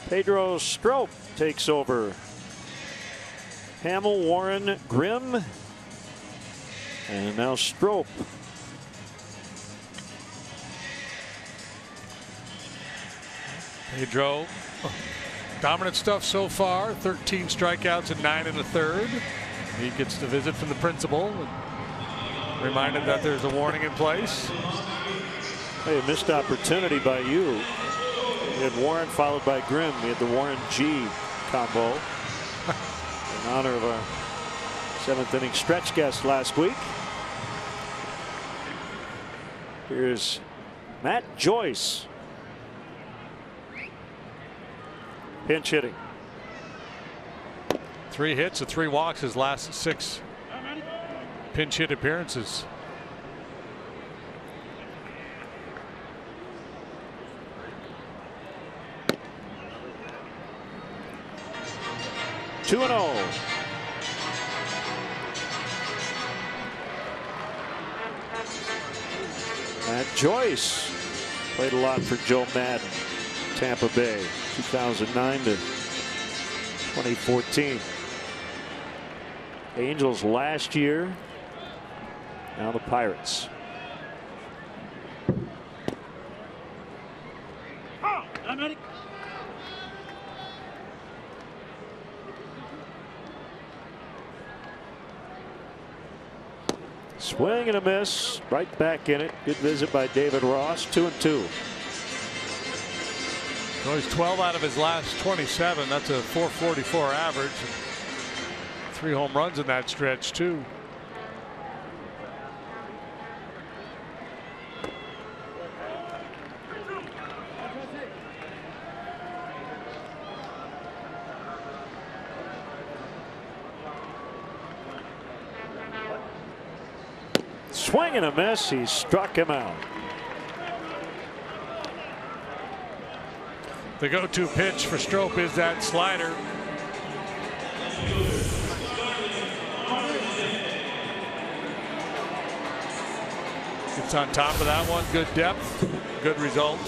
Pedro Strop takes over. Hamill, Warren, Grimm, and now Strop. Pedro, dominant stuff so far. 13 strikeouts and 9 1/3. He gets the visit from the principal. Reminded that there's a warning in place. Hey, a missed opportunity by you. We had Warren followed by Grimm. We had the Warren G combo in honor of our 7th inning stretch guest last week. Here's Matt Joyce. Pinch hitting. 3 hits and 3 walks his last 6 pinch hit appearances. Two and 0. Matt Joyce played a lot for Joe Madden, Tampa Bay, 2009 to 2014. Angels last year. Now the Pirates. Swing and a miss. Right back in it. Good visit by David Ross. 2-2. Well, he's 12 out of his last 27. That's a .444 average. 3 home runs in that stretch too. Swing and a miss. He struck him out. The go-to pitch for Strop is that slider. Gets on top of that one. Good depth. Good result.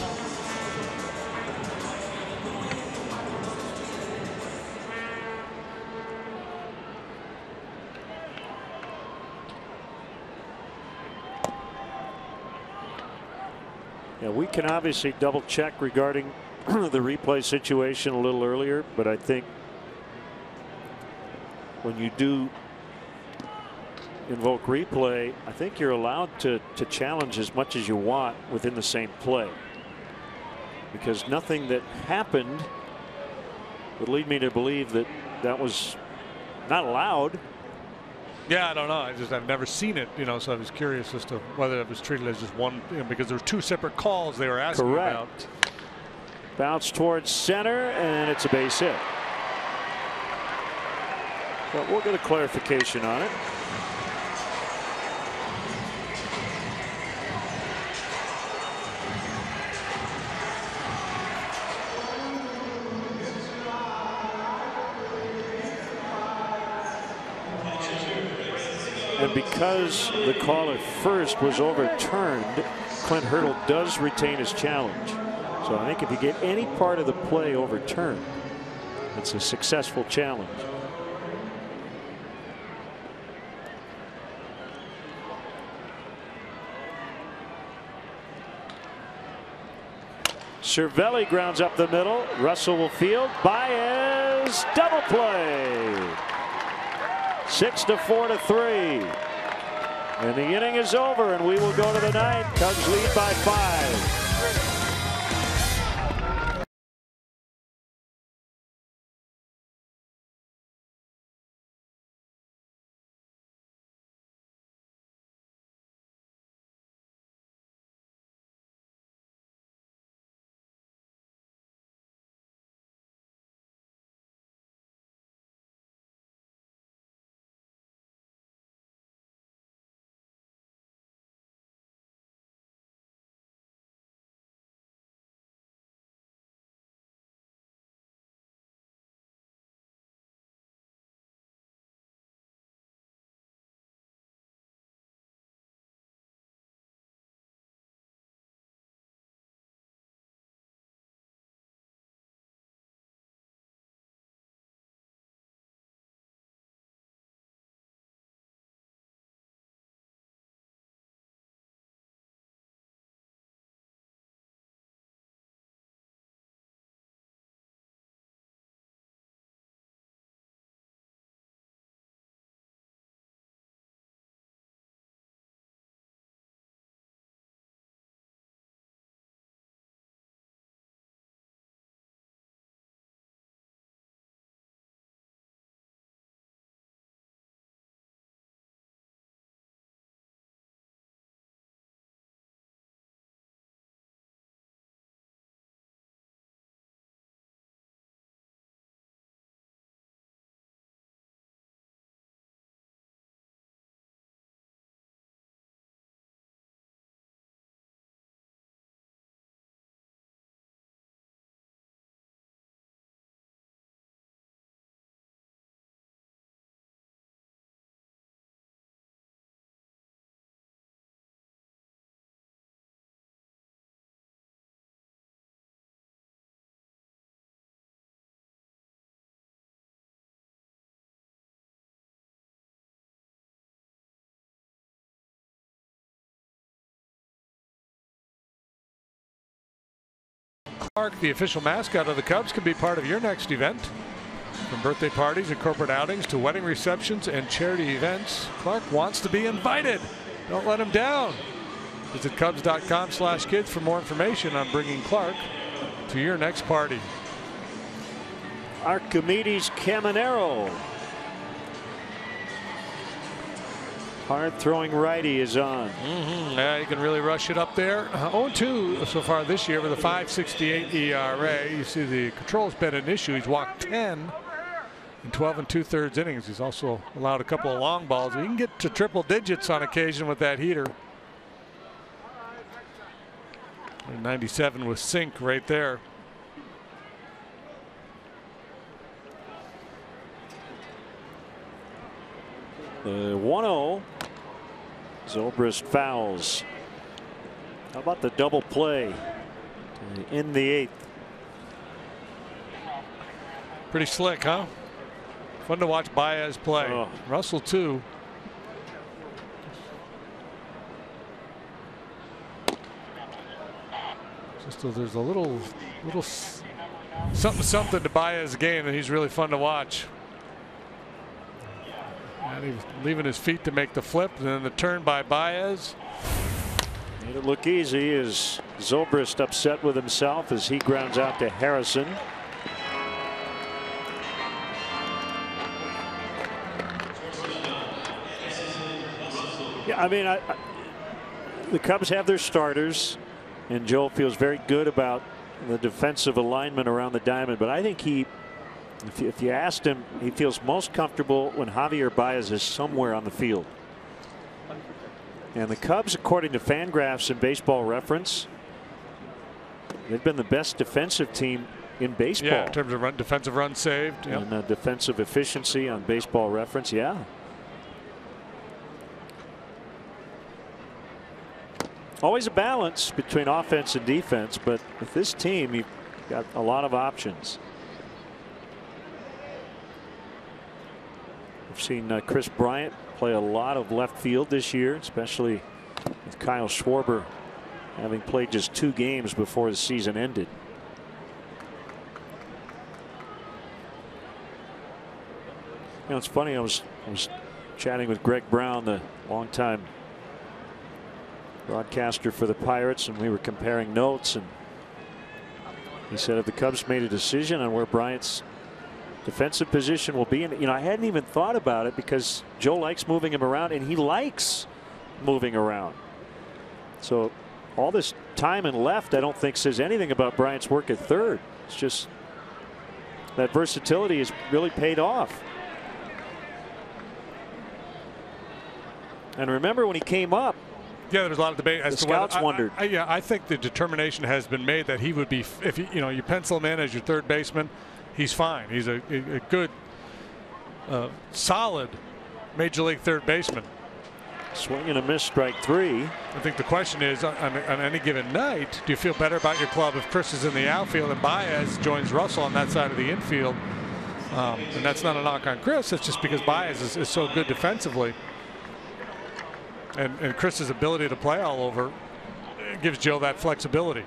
Yeah, we can obviously double check regarding the replay situation a little earlier, but I think when you do invoke replay, I think you're allowed to challenge as much as you want within the same play, because nothing that happened would lead me to believe that that was not allowed. Yeah, I don't know. I've never seen it, you know, so I was curious as to whether it was treated as just one, you know, because there were two separate calls they were asking about. Bounce towards center, and it's a base hit. But we'll get a clarification on it. And because the call at first was overturned, Clint Hurdle does retain his challenge. So I think if you get any part of the play overturned, it's a successful challenge. Cervelli grounds up the middle. Russell will field. Baez double play. 6-4-3. And the inning is over, and we will go to the ninth. Cubs lead by 5. Clark, the official mascot of the Cubs, can be part of your next event. From birthday parties and corporate outings to wedding receptions and charity events, Clark wants to be invited. Don't let him down. Visit Cubs.com/kids for more information on bringing Clark to your next party. Archimedes Caminero. Hard throwing righty is on. Yeah, he can really rush it up there. 0-2 so far this year with a 5.68 ERA. You see the control's been an issue. He's walked 10 in 12 2/3 innings. He's also allowed a couple of long balls. He can get to triple digits on occasion with that heater. 97 with sink right there. The 1-0. Zobrist fouls How about the double play in the 8th? Pretty slick, huh? Fun to watch Baez play. Oh. Russell too. Just there's a little something to Baez's game, and he's really fun to watch. And he's leaving his feet to make the flip, and then the turn by Baez. Made it look easy as Zobrist upset with himself as he grounds out to Harrison. Yeah, I mean, the Cubs have their starters, and Joel feels very good about the defensive alignment around the diamond. But I think if you asked him, he feels most comfortable when Javier Baez is somewhere on the field. And the Cubs, according to Fangraphs and Baseball Reference, they've been the best defensive team in baseball. Yeah, in terms of defensive runs saved. Yep. And defensive efficiency on Baseball Reference. Yeah. Always a balance between offense and defense, but with this team, you've got a lot of options. We've seen Chris Bryant play a lot of left field this year, especially with Kyle Schwarber having played just 2 games before the season ended. You know, it's funny. I was chatting with Greg Brown, the longtime broadcaster for the Pirates, and we were comparing notes, and he said if the Cubs made a decision on where Bryant's defensive position will be, and you know, I hadn't even thought about it because Joe likes moving him around, and he likes moving around. So all this time and left, I don't think says anything about Bryant's work at third. It's just that versatility has really paid off. And remember when he came up, yeah, there's a lot of debate as the to whether, scouts wondered. Yeah, I think the determination has been made that he would be, if you pencil him in as your third baseman, he's fine. He's a good, solid major league third baseman. Swing and a miss, strike 3. I think the question is, on any given night, do you feel better about your club if Chris is in the outfield and Baez joins Russell on that side of the infield? And that's not a knock on Chris. It's just because Baez is so good defensively. And Chris's ability to play all over gives Joe that flexibility.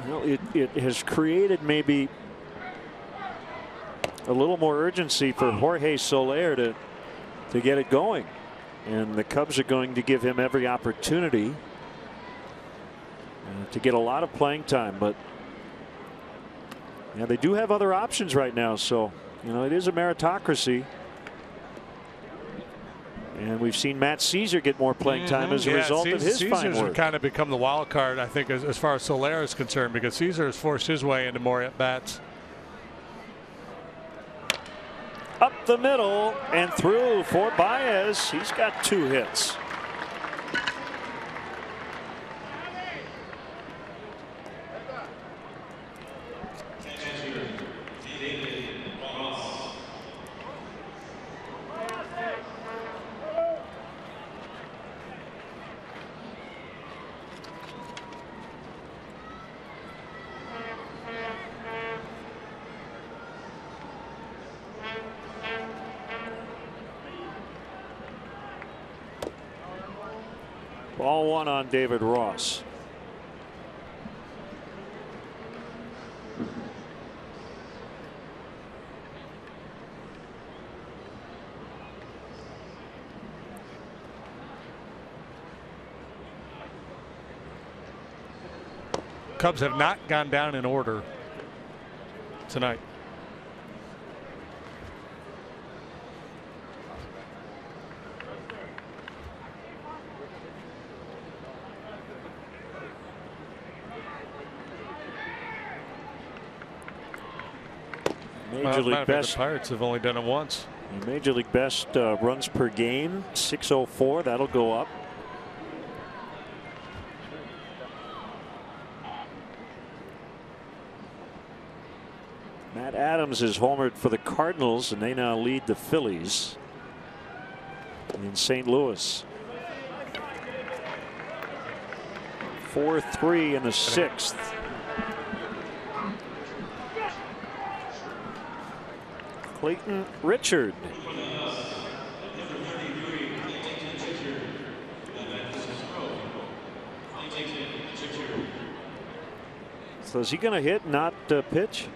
Well, it has created maybe a little more urgency for Jorge Soler to get it going, and the Cubs are going to give him every opportunity to get a lot of playing time. But yeah, they do have other options right now, so you know it is a meritocracy. And we've seen Matt Caesar get more playing time as a result of his fine Caesar's work. kind of become the wild card, I think, as far as Soler is concerned, because Caesar has forced his way into more at bats. Up the middle and through for Baez. He's got 2 hits. Ball 1 on David Ross. Cubs have not gone down in order tonight. Major League best. The Pirates have only done it once. Major League best runs per game, 604. That'll go up. Matt Adams is homered for the Cardinals, and they now lead the Phillies in St. Louis. 4-3 in the 6th. Clayton Richard. So is he going to hit, not pitch?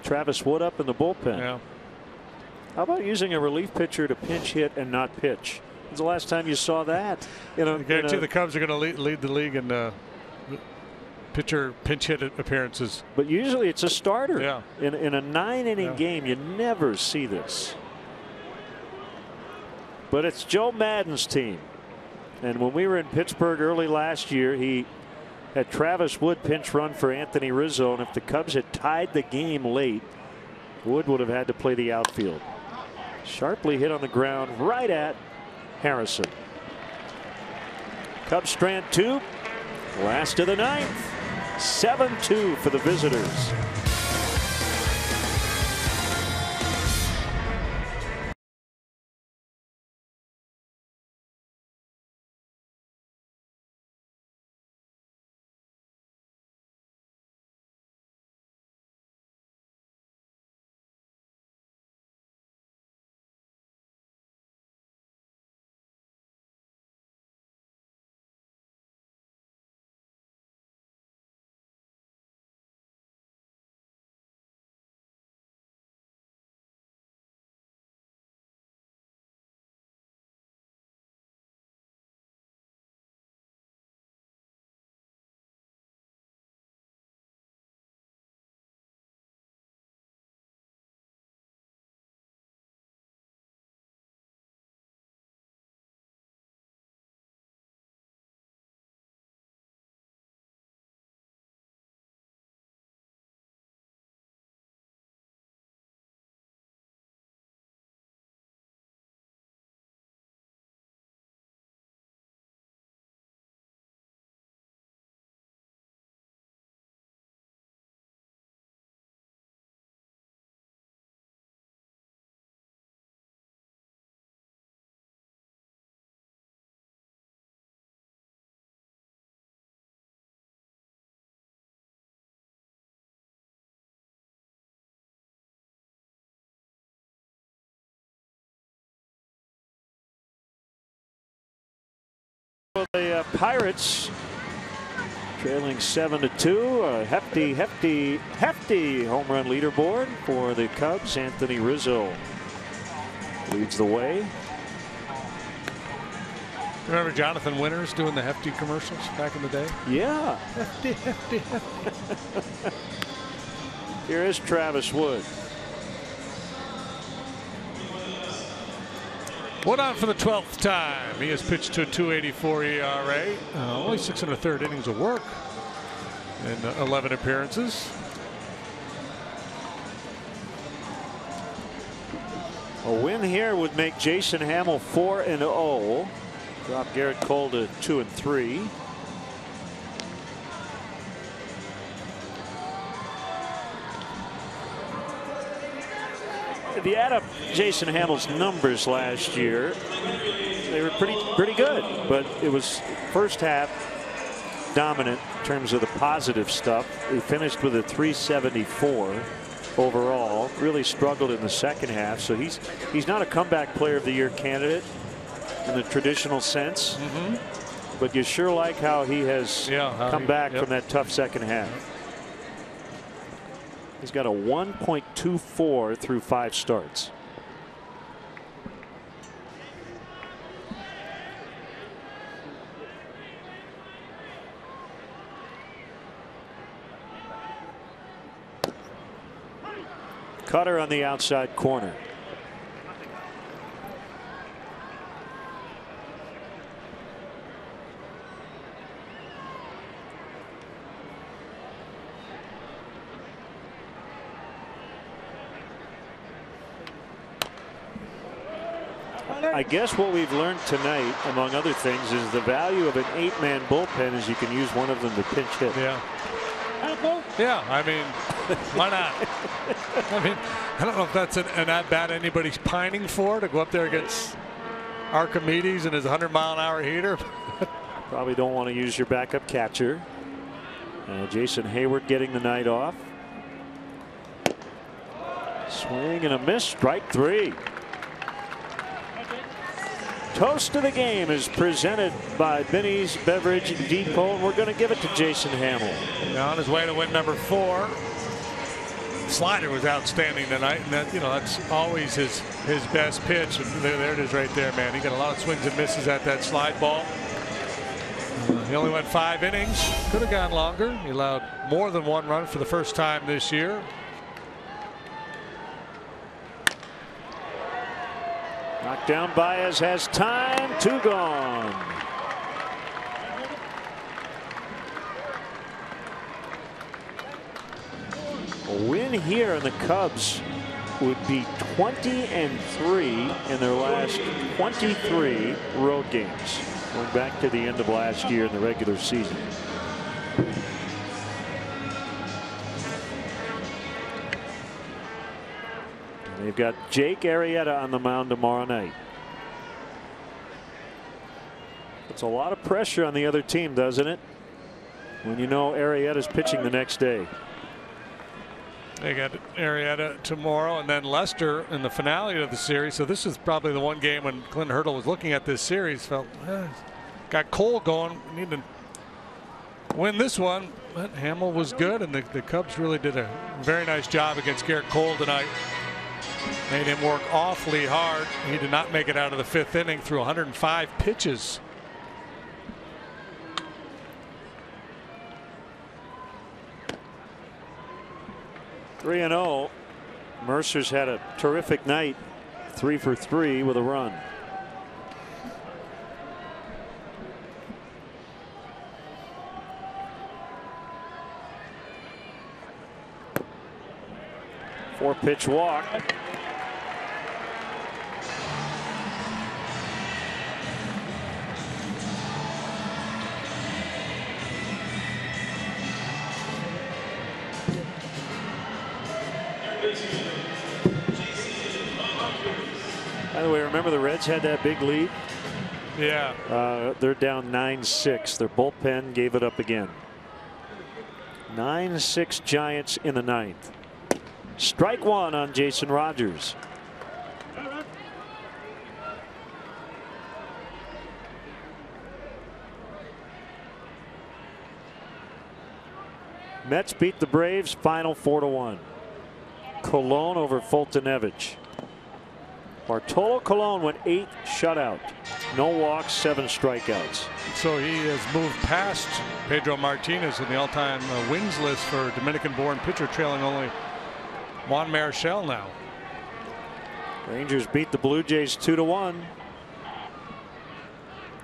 Travis Wood up in the bullpen. Yeah. How about using a relief pitcher to pinch hit and not pitch? When's the last time you saw that? I guarantee the Cubs are going to lead the league in pitcher pinch hit appearances. But usually it's a starter. Yeah. In a 9-inning game, you never see this. But it's Joe Maddon's team. And when we were in Pittsburgh early last year, he had Travis Wood pinch run for Anthony Rizzo. And if the Cubs had tied the game late, Wood would have had to play the outfield. Sharply hit on the ground right at Harrison. Cubs strand 2. Last of the 9th. 7-2 for the visitors. The Pirates trailing 7-2. A hefty home run leaderboard for the Cubs. Anthony Rizzo leads the way. Remember Jonathan Winters doing the hefty commercials back in the day? Yeah. Hefty. Here is Travis Wood. Wood on for the 12th time. He has pitched to a 2.84 ERA. Only 6 1/3 innings of work in 11 appearances. A win here would make Jason Hamill 4-0. Drop Garrett Cole to 2-3. If you add up Jason Hamill's numbers last year, they were pretty good, but it was first half dominant in terms of the positive stuff. He finished with a 374 overall. Really struggled in the second half, so he's not a comeback player of the year candidate in the traditional sense. But you sure like how he has come back from that tough second half. He's got a 1.24 through 5 starts. Cutter on the outside corner. I guess what we've learned tonight, among other things, is the value of an 8-man bullpen is you can use one of them to pinch hit. Yeah. Yeah, I mean, Why not? I mean, I don't know if that's an at-bat anybody's pining for, to go up there against Archimedes and his 100-mile-an-hour heater. Probably don't want to use your backup catcher. Jason Hayward getting the night off. Swing and a miss, strike 3. Toast of the game is presented by Binny's Beverage Depot, and we're going to give it to Jason Hamill. Now on his way to win number 4. Slider was outstanding tonight, and that's always his best pitch. And there it is right there, man. He got a lot of swings and misses at that slide ball. He only went 5 innings. Could have gone longer. He allowed more than 1 run for the first time this year. Knocked down. Baez has time. 2 gone. A win here, and the Cubs would be 20-3 in their last 23 road games, going back to the end of last year in the regular season. They've got Jake Arrieta on the mound tomorrow night. It's a lot of pressure on the other team, doesn't it? When you know Arrieta's pitching the next day. They got Arrieta tomorrow, and then Lester in the finale of the series. So this is probably the one game when Clint Hurdle was looking at this series, felt got Cole going. We need to win this one. But Hamill was good, and the Cubs really did a very nice job against Garrett Cole tonight. Made him work awfully hard. He did not make it out of the 5th inning through 105 pitches. Three and 0. Mercer's had a terrific night. 3 for 3 with a run. Four-pitch walk. By the way, remember the Reds had that big lead? Yeah. They're down 9-6. Their bullpen gave it up again. 9-6 Giants in the 9th. Strike 1 on Jason Rogers. Mets beat the Braves, final 4-1. Colon over Fultonevich. Bartolo Colon went 8 shutout. No walks, 7 strikeouts. So he has moved past Pedro Martinez in the all-time wins list for Dominican-born pitcher, trailing only Juan Marichal now. Rangers beat the Blue Jays 2-1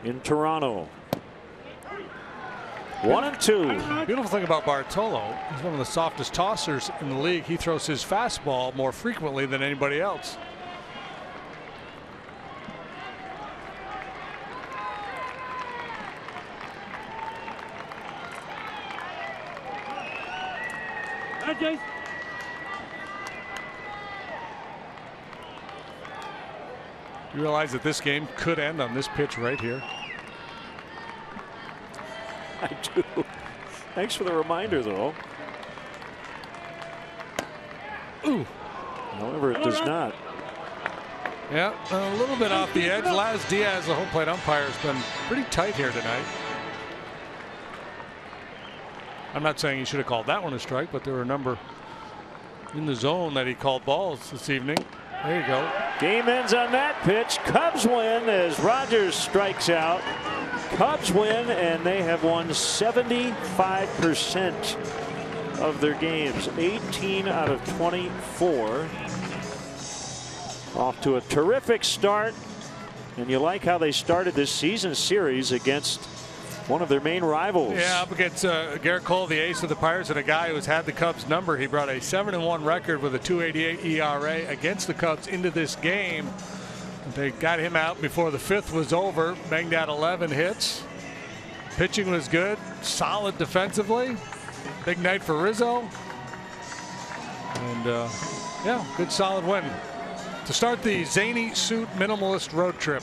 in Toronto. 1-2. Beautiful thing about Bartolo, he's one of the softest tossers in the league. He throws his fastball more frequently than anybody else. Okay. You realize that this game could end on this pitch right here? I do. Thanks for the reminder, though. Ooh. However, it does not. Yeah, a little bit off the edge. Laz Diaz, the home plate umpire, has been pretty tight here tonight. I'm not saying he should have called that one a strike, but there were a number in the zone that he called balls this evening. There you go. Game ends on that pitch. Cubs win as Rogers strikes out. Cubs win, and they have won 75% of their games. 18 out of 24. Off to a terrific start. And you like how they started this season series against one of their main rivals. Yeah, up against Garrett Cole, the ace of the Pirates, and a guy who has had the Cubs number. He brought a 7-1 record with a 2.88 ERA against the Cubs into this game. They got him out before the 5th was over. Banged out 11 hits. Pitching was good, solid defensively. Big night for Rizzo. And yeah, good solid win to start the zany suit minimalist road trip.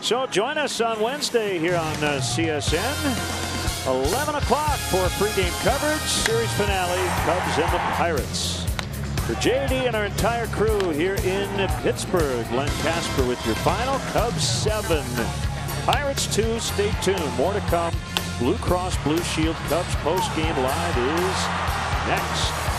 So join us on Wednesday here on CSN, 11 o'clock for pregame coverage, series finale, Cubs and the Pirates. For JD and our entire crew here in Pittsburgh, Glenn Casper with your final. Cubs 7, Pirates 2. Stay tuned. More to come. Blue Cross Blue Shield Cubs postgame live is next.